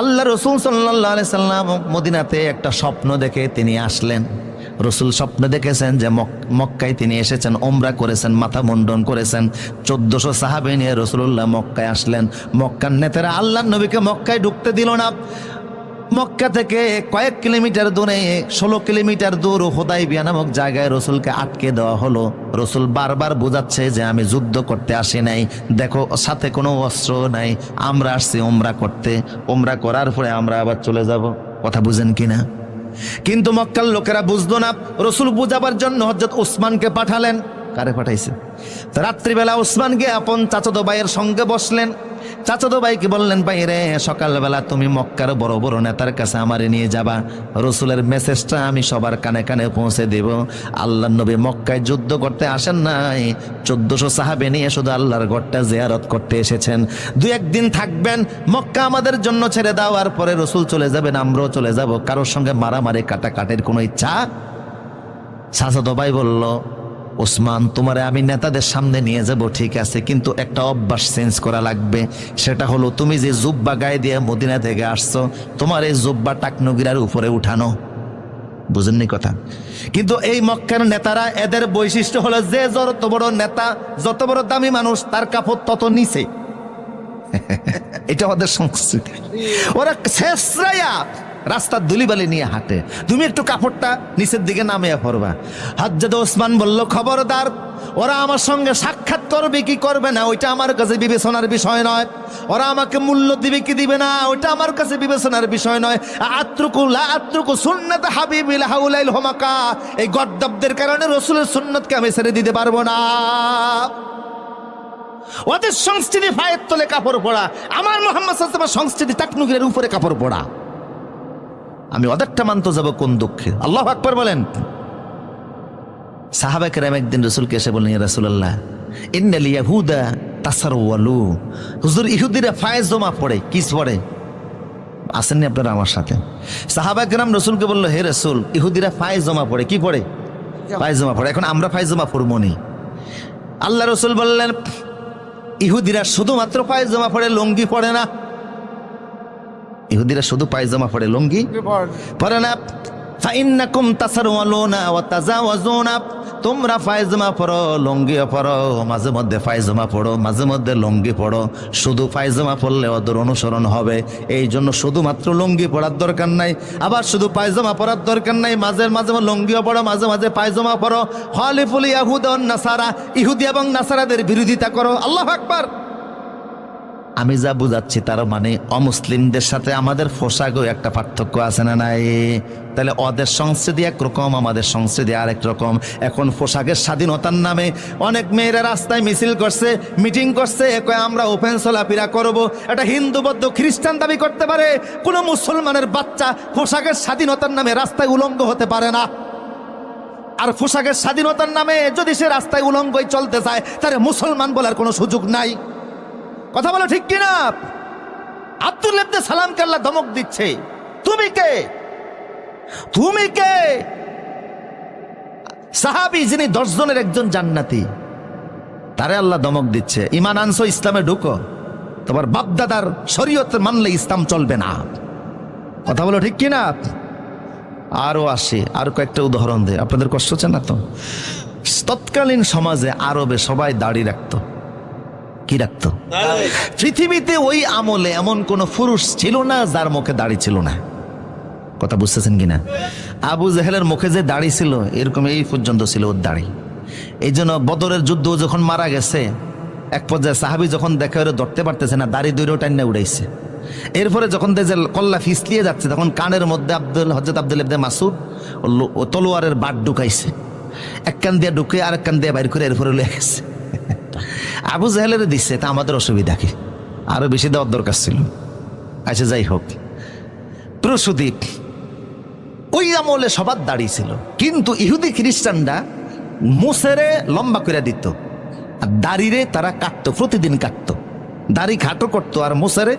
আল্লাহ রাসূল সাল্লাল্লাহু আলাইহি সাল্লাম মদিনাতে একটা স্বপ্ন দেখে তিনি আসলেন। রসুল স্বপ্ন দেখেছেন যে মক্কায় তিনি এসেছেন, ওমরা করেছেন, মাথা মুন্ডন করেছেন। 1400 সাহাবী নিয়ে রসুল্লাহ মক্কায় আসলেন। মক্কার নেতারা আল্লাহর নবীকে মক্কায় ঢুকতে দিল না। মক্কা থেকে কয়েক কিলোমিটার দূরে, 16 কিলোমিটার দূর হুদাইবিয়া নামক জায়গায় রসুলকে আটকে দেওয়া হলো। রসুল বারবার বোঝাচ্ছে যে আমি যুদ্ধ করতে আসি নাই, দেখো সাথে কোনো অস্ত্র নাই, আমরা আসছি ওমরা করতে, ওমরা করার পরে আমরা আবার চলে যাব। কথা বুঝেন কিনা? কিন্তু মক্কার লোকেরা বুঝলো না। রসুল বুঝাবার জন্য হযরত ওসমানকে পাঠালেন। কারে পাঠাইছে? রাত্রিবেলা ওসমান গিয়ে আপন চাচাতো ভাইয়ের সঙ্গে বসলেন। চাচাতো ভাইকে বললেন, ভাই রে, সকালবেলা তুমি মক্কার বড় বড় নেতার কাছে আমারে নিয়ে যাবা, রসুলের মেসেজটা আমি সবার কানে কানে পৌঁছে দেব। আল্লাহর নবী মক্কায় যুদ্ধ করতে আসেন নাই, 1400 সাহাবে নিয়ে শুধু আল্লাহর ঘরটা জিয়ারত করতে এসেছেন। 2-1 দিন থাকবেন, মক্কা আমাদের জন্য ছেড়ে দাও, আর পরে রসুল চলে যাবেন, আমরাও চলে যাব। কারোর সঙ্গে মারামারি কাটাকাটির কোনো ইচ্ছা? চাচাতো ভাই বলল, ওসমান, তোমারে আমি নেতাদের সামনে নিয়ে যাব ঠিক আছে, কিন্তু একটা অভ্যাস চেঞ্জ করা লাগবে। সেটা হলো তুমি যে জুব্বা গায়ে দিয়ে মদিনা থেকে আসছো, তোমার এই জুব্বা টাকনুগিরার উপরে উঠানো। বুঝেননি কথা? কিন্তু এই মক্কার নেতারা, এদের বৈশিষ্ট্য হলো যে যত বড় নেতা, যত বড় দামি মানুষ, তার কাপড় তত নিচে। এটা ওদের সংস্কৃতি। ওরা শেষরাইয়া রাস্তার ধুলিবালি নিয়ে হাঁটে, তুমি একটু কাপড়টা নিচের দিকে নামিয়ে পড়বা। হযরত ওসমান বলল, খবরদার, ওরা আমার সঙ্গে সাক্ষাৎ করবে কি করবে না ওইটা আমার কাছে বিবেচনার বিষয় নয়, ওরা আমাকে মূল্য দিবে কি দিবে না ওইটা আমার কাছে বিবেচনার বিষয় নয়। আত্রুকু লা আত্রুকু সুন্নাত হাবিবিল হাউলাইল হুমাকা, এই গদ্দাবদের কারণে রাসূলের সুন্নাতকে আমি ছেড়ে দিতে পারবো না। ওদের সংস্কৃতি পায়ের তলে কাপড় পরা, আমার মুহাম্মদ সাল্লাল্লাহু আলাইহি ওয়াসাল্লামের সংস্কৃতি টাকনুগিরের উপরে কাপড় পরা। আমি ওদেরটা মানতে যাব কোন দুঃখে? আল্লাহু আকবার বলেন। সাহাবায়ে কেরাম একদিন রাসূলকে এসে বললেন, ইয়া রাসূলুল্লাহ, ইন্নাল ইয়াহুদা তাসারওয়ালু, হুজুর ইহুদিরা ফায়জমা পড়ে। কি পড়ে? আসেননি আপনারা আমার সাথে? সাহাবায়ে কেরাম রাসূলকে বলল, হে রাসূল, ইহুদিরা ফায়জমা পড়ে। কি পড়ে? ফায়জমা পড়ে। এখন আমরা ফায়জমা পড়বো নি? আল্লাহ রাসূল বললেন, ইহুদিরা শুধুমাত্র পায়জামা পড়ে, লুঙ্গি পড়ে না। ইহুদিরা শুধু পায়জামা পড়ে, লুঙ্গি পরে না। ফাইন্নাকুম তাসারওয়ালুনা ওয়া তাজাওয়াজুনা, তোমরা পায়জামা পরো, লুঙ্গিও পরো, মাঝে মধ্যে পায়জামা পড়ো, মাঝে মধ্যে লুঙ্গি পড়ো। শুধু পায়জামা পরলে ওদের অনুসরণ হবে, এই জন্য শুধুমাত্র লুঙ্গি পরার দরকার নাই, আবার শুধু পায়জামা পরার দরকার নাই, মাঝে মাঝে লুঙ্গিও পড়ো, মাঝে মাঝে পায়জামা পরো। খালিফুল ইয়াহুদ ওয়ান নাসারা, ইহুদি এবং নাসারাদের বিরোধিতা করো। আল্লাহু আকবার। আমি যা বুঝাচ্ছি তার মানে অমুসলিমদের সাথে আমাদের পোশাকেও একটা পার্থক্য আছে না নাই? তাহলে ওদের সংস্কৃতি একরকম, আমাদের সংস্কৃতি আরেক রকম। এখন পোশাকের স্বাধীনতার নামে অনেক মেয়েরা রাস্তায় মিছিল করছে, মিটিং করছে, কয় আমরা ওপেন চলাফেরা করব। এটা হিন্দু বৌদ্ধ খ্রিস্টান দাবি করতে পারে, কোনো মুসলমানের বাচ্চা পোশাকের স্বাধীনতার নামে রাস্তায় উলঙ্গ হতে পারে না। আর পোশাকের স্বাধীনতার নামে যদি সে রাস্তায় উলঙ্গই চলতে চায়, তাহলে মুসলমান বলার কোনো সুযোগ নাই। কথা বলো ঠিক কিনা? আব্দুল্লাহ ইবনে সালামকে আল্লাহ ধমক দিচ্ছে, তুমি কে? তুমি কে? সাহাবী যিনি 10 জনের একজন জান্নাতি, তারে আল্লাহ ধমক দিচ্ছে, ঈমান আনছো, ইসলামে ঢুকো, তোমার বাপদাদার শরীয়ত মানলে ইসলাম চলবে না। কথা বলো ঠিক কিনা? আরো আসে, আরো কয়েকটা উদাহরণ দেয়, আপনাদের কষ্ট হচ্ছে না তো? তৎকালীন সমাজে আরবে সবাই দাড়ি রাখতো। কি রাখতো? পৃথিবীতে ওই আমলে এমন কোন পুরুষ ছিল না যার মুখে দাড়ি ছিল না। কথা বুঝতেছেন কিনা? আবু জেহেলের মুখে যে দাড়ি ছিল, এরকম এই পর্যন্ত ছিল ওর দাড়ি। এই জন্য বদরের যুদ্ধ যখন মারা গেছে, এক পর্যায়ে সাহাবী যখন দেখে ওরা ধরতে পারতেছে না, দাড়ি দুইটা টাইনা উড়াইছে। এরপরে যখন দেখে কল্লা ফিসলিয়ে যাচ্ছে, তখন কানের মধ্যে হযরত আব্দুল্লাহ ইবনে মাসউদ তলোয়ারের বাট ঢুকাইছে, এক কান দিয়ে ঢুকে আর এক কান দিয়ে বাইর করে এরপরে লয়ে গেছে। আবু জাহেলের দিচ্ছে, তা আমাদের অসুবিধা কি? আরো বেশি দেওয়ার দরকার ছিল। আচ্ছা, যাই হোক, প্রসূদীপ ওই আমলে সবার দাড়ি ছিল, কিন্তু ইহুদি খ্রিস্টানরা মুসেরে লম্বা করে দিত আর দাড়িরে তারা কাটতো, প্রতিদিন কাটতো, দাড়ি খাটো করতো আর মুসেরে।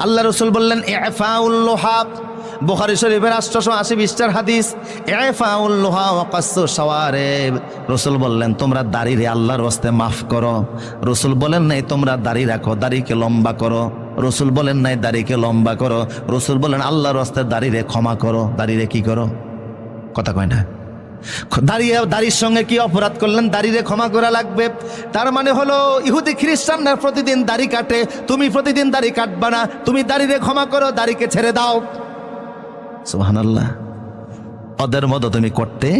আল্লাহ রসুল বললেন ইফাউল লোহাব, বুখারী শরীফের 880 হাদিস, ইফাউল লোহা ওয়া কাসসু শাওয়ারিব। রসুল বললেন তোমরা দাড়িরে আল্লাহর ওয়াস্তে মাফ করো। রসুল বলেন নাই তোমরা দাড়ি রাখো, দাড়িকে লম্বা করো। রসুল বলেন নাই দাড়িকে লম্বা করো। রসুল বলেন আল্লাহর ওয়াস্তে দাড়িরে ক্ষমা করো। দাড়িরে কি করো? কথা কয় না। দাড়ির সঙ্গে কি অপরাধ করলেন? দাড়িরে ক্ষমা করা লাগবে। তার মানে হলো ইহুদি খ্রিস্টানরা প্রতিদিন দাড়ি কাটে, তুমি প্রতিদিন দাড়ি কাটবা না, তুমি দাড়িরে ক্ষমা করো, দাড়িকে ছেড়ে দাও। সুবহানাল্লাহ। ওদের মতো তুমি করতে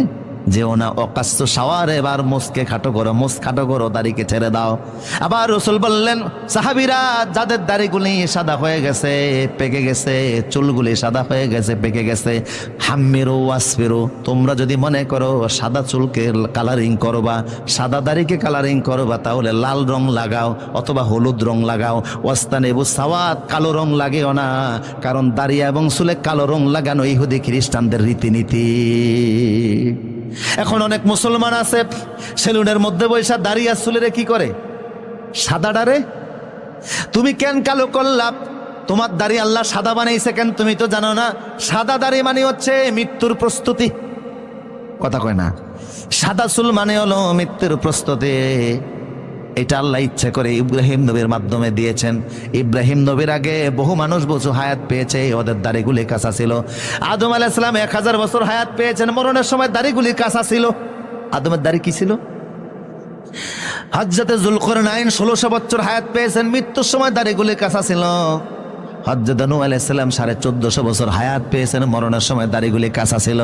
যেও না। অকাস্য শাওয়ার, এবার মুসকে খাটো করো, মুস খাটো করো, দাড়িকে ছেড়ে দাও। আবার রসুল বললেন সাহাবীরা যাদের দাড়িগুলি সাদা হয়ে গেছে, পেকে গেছে, চুলগুলি সাদা হয়ে গেছে, পেকে গেছে, হাম্মিরু ওয়াসফিরু, তোমরা যদি মনে করো সাদা চুলকে কালারিং করবা, সাদা দাড়িকে কালারিং করবা, তাহলে লাল রং লাগাও অথবা হলুদ রং লাগাও। ওয়াস্তানিবু সাওয়াত, কালো রং লাগেও না, কারণ দাড়ি এবং চুলে কালো রং লাগানো ইহুদি খ্রিস্টানদের রীতিনীতি। এখন অনেক মুসলমান আছে সেলুনের মধ্যে বৈশা দাড়ি আর চুলেরে কি করে? সাদা ডারে। তুমি কেন কালো করলা? তোমার দাড়ি আল্লাহ সাদা বানাইছে কেন? তুমি তো জানো না সাদা দাড়ি মানে হচ্ছে মৃত্যুর প্রস্তুতি। কথা কয় না। সাদা চুল মানে হলো মৃত্যুর প্রস্তুতি। এটা আল্লাহ ইচ্ছে করে ইব্রাহিম নবীর মাধ্যমে দিয়েছেন। ইব্রাহিম নবীর আগে বহু মানুষ বছর হায়াত পেয়েছে, ওদের দাড়িগুলি কাঁচা ছিল। আদম আলাইহিস সালাম 1000 বছর হায়াত পেয়েছেন, মরণের সময় দাড়িগুলি কাঁচা ছিল। আদমের দাড়ি কি ছিল? হযরতে যুলকারনাইন 1600 বছর হায়াত পেয়েছেন, মৃত্যুর সময় দাড়িগুলি কাঁচা ছিল। হযরত নূহ আলাইহিস সালাম 1450 বছর হায়াত পেয়েছেন, মরণের সময় দাড়িগুলি কাঁচা ছিল।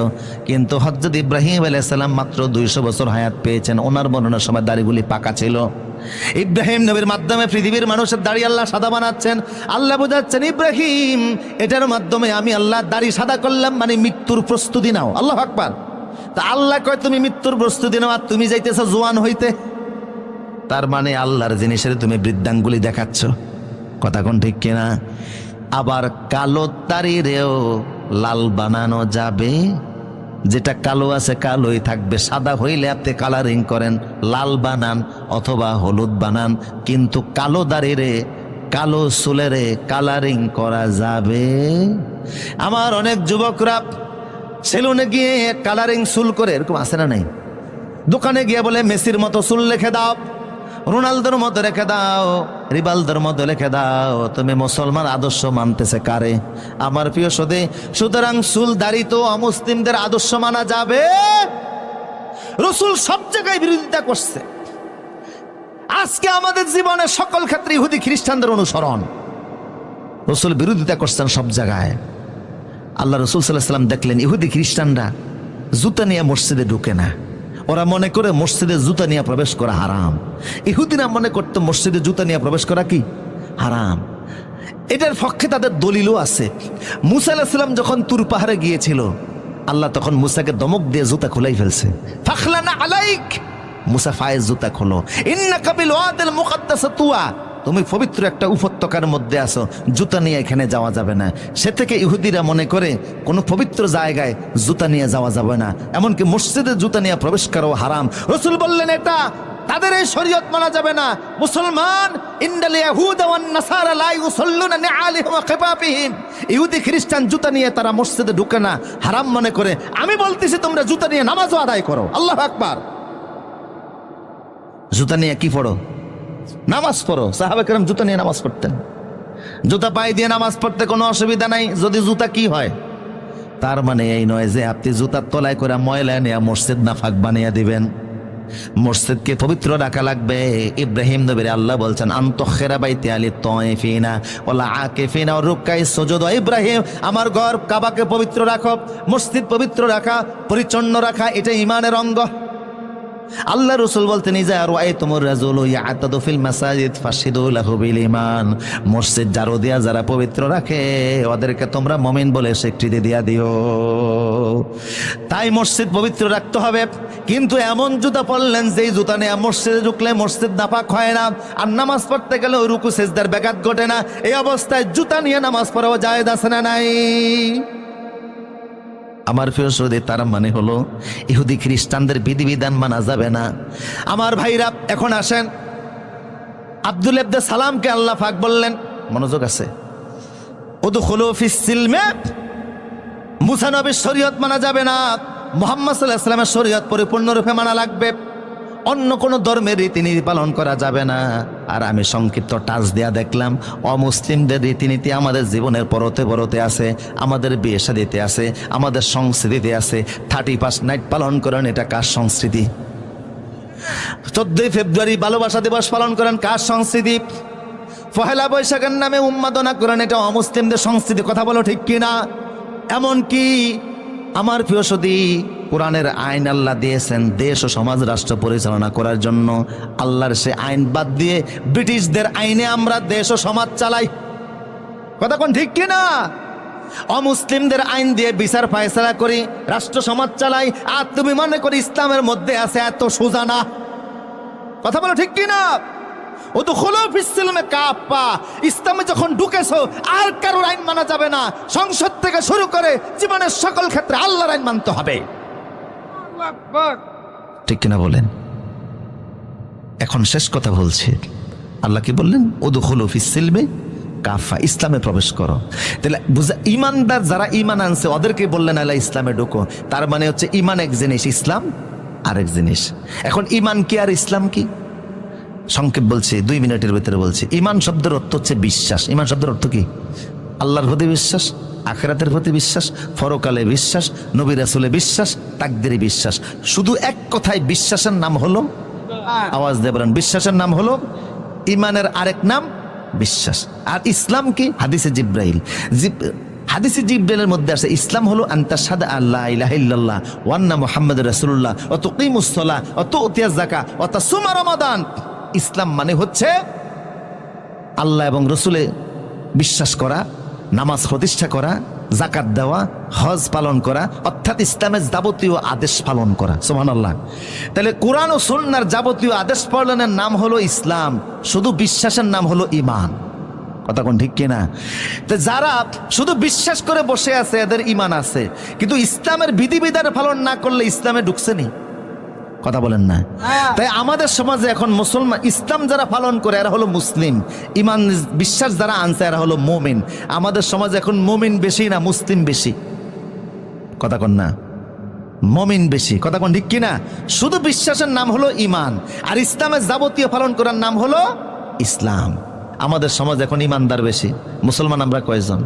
কিন্তু হযরত ইব্রাহিম আলাইহিস সালাম মাত্র 200 বছর হায়াত পেয়েছেন, ওনার মরণের সময় দাড়িগুলি পাকা ছিল। ইব্রাহিম নবীর মাধ্যমে পৃথিবীর মানুষের দাড়ি আল্লাহ সাদা বানাচ্ছেন। আল্লাহ বোঝাচ্ছেন ইব্রাহিম, এটার মাধ্যমে আমি আল্লাহ দাড়ি সাদা করলাম, মানে মৃত্যুর প্রস্তুতি নাও। আল্লাহু আকবার। তা আল্লাহ কয় তুমি মৃত্যুর প্রস্তুতি নাও, আর তুমি যাইতেছো জোয়ান হইতে। তার মানে আল্লাহর জিনিসের তুমি বৃদ্ধাঙ্গুলি দেখাচ্ছ। কথা কোন ঠিক কিনা? আবার কালো দাড়িরেও লাল বানানো যাবে, যেটা কালো আছে কালোই থাকবে, সাদা হইলে আপনি কালারিং করেন, লাল বানান অথবা হলুদ বানান, কিন্তু কালো দাড়িরে কালো চুলেরে কালারিং করা যাবে। আমার অনেক যুবকরা সেলুনে গিয়ে কালারিং চুল করে, এরকম আছে না নাই? দোকানে গিয়ে বলে মেসির মতো চুল রেখে দাও, রোনালদোর মতো রেখে দাও, রিবালদোর মতো রেখে দাও, তুমি মুসলমান আদর্শ মানতেছে কারে? আমার প্রিয় সদে, সুতরাং চুল দাড়ি তো অমুসলিমদের আদর্শ মানা যাবে? রাসূল সব জায়গায় বিরোধিতা করছে। আজকে আমাদের জীবনে সকল ক্ষেত্রে ইহুদি খ্রিস্টানদের অনুসরণ, রাসূল বিরোধিতা করছেন সব জায়গায়। আল্লাহ রাসূল সাল্লাল্লাহু আলাইহি ওয়াসাল্লাম দেখলেন ইহুদি খ্রিস্টানরা জুতা নিয়ে মসজিদে ঢুকে না। ওরা মনে করে মসজিদে জুতা নিয়ে প্রবেশ করা হারাম। ইহুদিরা মনে করতো মসজিদে জুতা নিয়ে প্রবেশ করা কি হারাম। এটার পক্ষে তাদের দলিলও আছে। মুসা আলাইহিস সালাম যখন তুর পাহাড়ে গিয়েছিল, আল্লাহ তখন মুসাকে দমক দিয়ে জুতা খুলাই ফেলছে। ফাখলানা আলাইক, মুসা ফায়েজ জুতা খোলো, ইন্নাকা বিল ওয়াদিল মুকাদ্দাস তুয়া, তুমি পবিত্র একটা উপত্যকার মধ্যে আছো, জুতা নিয়ে এখানে যাওয়া যাবে না। সে থেকে ইহুদিরা মনে করে কোনো পবিত্র জায়গায় জুতা নিয়ে যাওয়া যাবে না, এমনকি মসজিদে জুতা নিয়ে প্রবেশ করাও হারাম। রাসূল বললেন এটা তাদের এই শরীয়ত মানা যাবে না। মুসলমান ইন্নাল ইয়াহুদা ওয়ান নাসারা লা ইউসাল্লুনা নিআলিহিম ওয়া খিফাফিহিম, ইহুদি খ্রিস্টান জুতা নিয়ে তারা মসজিদে ঢুকে না, হারাম মনে করে। আমি বলতেছি তোমরা জুতা নিয়ে নামাজও আদায় করো। আল্লাহু আকবার। জুতা নিয়ে কি পড়ো? নামাজ পড়ো। সাহাবা কেরাম জুতা নিয়ে নামাজ পড়তেন। জুতা পায়ে দিয়ে নামাজ পড়তে কোনো অসুবিধা নাই, যদি জুতা কি হয়। তার মানে এই নয় যে আপনি জুতার তলায় করে ময়লা নিয়ে মসজিদ নাফাক বানিয়ে দিবেন। মসজিদকে পবিত্র রাখা লাগবে। ইব্রাহিম নবীর আল্লাহ বলছেন আনতাখিরা বাইতি আলি তাইফিনা ওয়াল আকিফিনা ওয়া রুকাই সুজুদ। ইব্রাহিম, আমার ঘর কাবাকে পবিত্র রাখো, মসজিদ পবিত্র রাখা, পরিচ্ছন্ন রাখা, এটা ঈমানের অঙ্গ। আল্লাহ রাসূল বলতেন ইজা রাআইতুমুর রাজুলু ইয়াতাদু ফিল মাসাজিদ ফাশহিদু লাহু বিল ঈমান, মসজিদ জারু দিয়া যারা পবিত্র রাখে ওদেরকে তোমরা মুমিন বলে স্বীকৃতি দিয়া দিও। তাই মসজিদ পবিত্র রাখতে হবে, কিন্তু এমন জুতা পরলেন যেই জুতা নিয়ে মসজিদে ঢুকলে মসজিদ নাপাক হয় না, আর নামাজ পড়তে গেলে রুকু সিজদার ব্যাঘাত ঘটে না। এই অবস্থায় জুতা নিয়ে নামাজ পড়াও জায়েজ আছে না নাই? আমার প্রিয় সৌদি, তার মানে হলো ইহুদি খ্রিস্টানদের বিধিবিধান মানা যাবে না। আমার ভাইরা, এখন আসেন, আব্দুল্লাহ ইবনে সালামকে আল্লাহ পাক বললেন, মনোযোগ আছে, উদখুলু ফিস সিলমে, মুসা নবীর শরীয়ত মানা যাবে না, মুহাম্মদ সাল্লাল্লাহু আলাইহি ওয়াসাল্লামের শরীয়ত পরিপূর্ণরূপে মানা লাগবে, অন্য কোনো ধর্মের রীতিনীতি পালন করা যাবে না। আর আমি সংক্ষিপ্ত টাচ দেয়া দেখলাম, অমুসলিমদের রীতিনীতি আমাদের জীবনের পরতে পরতে আছে, আমাদের বিয়ে শাদীতে আছে, আমাদের সংস্কৃতিতে আছে। 31 নাইট পালন করেন, এটা কার সংস্কৃতি? 14 ফেব্রুয়ারি ভালোবাসা দিবস পালন করেন, কার সংস্কৃতি? পহেলা বৈশাখের নামে উন্মাদনা করেন, এটা অমুসলিমদের সংস্কৃতি। কথা বলো ঠিক কিনা? এমনকি আমার প্রিয় সদী, কোরআনের আইন আল্লাহ দিয়েছেন দেশ ও সমাজ রাষ্ট্র পরিচালনা করার জন্য। আল্লাহর সে আইন বাদ দিয়ে ব্রিটিশদের আইনে আমরা দেশ ও সমাজ চালাই। কথা কোন ঠিক কিনা? অমুসলিমদের আইন দিয়ে বিচার ফায়সালা করি, রাষ্ট্র সমাজ চালাই, আর তুমি মনে করি ইসলামের মধ্যে আছে এত সোজা না। কথা বলো ঠিক কিনা? উদখুলু ফিস সিলমে কাফা, ইসলামে যখন ঢুকেছো আর কারোর আইন মানা যাবে না। সংসদ থেকে শুরু করে জীবনের সকল ক্ষেত্রে আল্লাহর আইন মানতে হবে। ঠিক কিনা বলেন? এখন শেষ কথা বলছি, আল্লাহ কি বললেন? উদখুলু ফিস সিলমে কাফা, ইসলামে প্রবেশ করো। তাহলে বুঝা, ইমানদার যারা ইমান আনছে ওদেরকে বললেন আল্লাহ ইসলামে ঢুকো। তার মানে হচ্ছে ইমান এক জিনিস, ইসলাম আরেক জিনিস। এখন ইমান কি আর ইসলাম কি? সংক্ষেপ বলছি, 2 মিনিটের ভিতরে বলছি। ইমান শব্দের অর্থ হচ্ছে বিশ্বাস। ইমান শব্দের অর্থ কি? আল্লাহর প্রতি বিশ্বাস, আখিরাতের প্রতি বিশ্বাস, পরকালে বিশ্বাস, নবী রাসূলে বিশ্বাস, তাকদীরে বিশ্বাস। শুধু এক কথায় বিশ্বাসের নাম হলো, আওয়াজ দিয়ে বলেন, বিশ্বাসের নাম হলো ইমানের আরেক নাম বিশ্বাস। আর ইসলাম কি? হাদিসে জিব্রাইল, হাদিসে জিব্রাইলের মধ্যে আছে ইসলাম হলো আনতাশহাদা আল্লা ইলাহা ইল্লাল্লাহ ওয়া আন্না মুহাম্মাদুর রাসূলুল্লাহ ওয়া তুকিমুস সালাহ ওয়া তুতিয়াজ যাকাত ওয়া তাসুমা রমাদান। ইসলাম মানে হচ্ছে আল্লাহ এবং রসুলে বিশ্বাস করা, নামাজ প্রতিষ্ঠা করা, যাকাত দেওয়া, হজ পালন করা, অর্থাৎ ইসলামের যাবতীয় আদেশ পালন করা। সুবহানাল্লাহ। তাহলে কোরআন ও সুন্নাহর যাবতীয় আদেশ পালনের নাম হলো ইসলাম, শুধু বিশ্বাসের নাম হলো ঈমান। কথা কোন ঠিক কিনা? তো যারা শুধু বিশ্বাস করে বসে আছে এদের ঈমান আছে, কিন্তু ইসলামের বিধিবিধান পালন না করলে ইসলামে ঢুকছেনি। কথা বলেন না? তাই আমাদের সমাজে এখন মুসলমান, ইসলাম যারা পালন করে এরা হলো মুসলিম, ইমান বিশ্বাস যারা আনছে এরা হলো মুমিন। আমাদের সমাজে এখন মুমিন বেশি না মুসলিম বেশি? কথা কন না? মমিন বেশি। কথা কোন ঠিক কিনা? শুধু বিশ্বাসের নাম হলো ইমান, আর ইসলামের যাবতীয় পালন করার নাম হলো ইসলাম। আমাদের সমাজ এখন ইমানদার বেশি, মুসলমান আমরা কয়জন?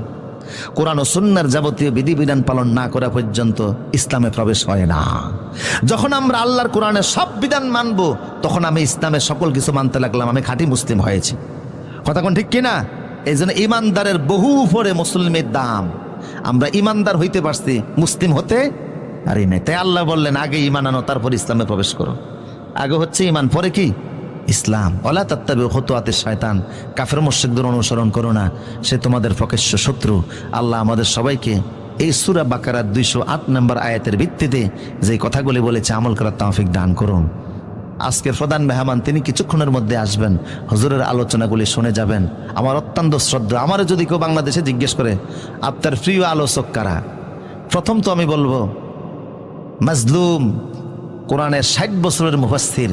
কোরআন ও সুন্নাহর যাবতীয় বিধিবিধান পালন না করা পর্যন্ত ইসলামে প্রবেশ হয় না। যখন আমরা আল্লাহর কোরআনের সব বিধান মানব, তখন আমি ইসলামের সকল কিছু মানতে লাগলাম, আমি খাঁটি মুসলিম হয়েছি। কথা কোন ঠিক কিনা? এই জন্য ইমানদারের বহু উপরে মুসলিমের দাম। আমরা ইমানদার হইতে পারছি, মুসলিম হতে পারি নাই। তাই আল্লাহ বললেন আগে ইমান আনো, তারপর ইসলামে প্রবেশ করো। আগে হচ্ছে ইমান, পরে কি? ইসলাম। ওয়ালা তাত্তাবিউ খুতুওয়াতিশ শয়তান, কাফের মুশরিকদের অনুসরণ করো না, সে তোমাদের প্রকাশ্য শত্রু। আল্লাহ আমাদের সবাইকে এই সূরা বাকারার 208 নম্বর আয়াতের ভিত্তিতে যে কথাগুলি বলেছে আমল করার তৌফিক দান করুন। আজকের প্রধান মেহমান তিনি কিছুক্ষণের মধ্যে আসবেন, হুজুরের আলোচনাগুলি শুনে যাবেন। আমার অত্যন্ত শ্রদ্ধা। আমারও যদি কেউ বাংলাদেশে জিজ্ঞেস করে আপনার প্রিয় আলোচক কারা, প্রথম তো আমি বলবো মাজলুম, কোরআনের 60 বছরের মুফাসসির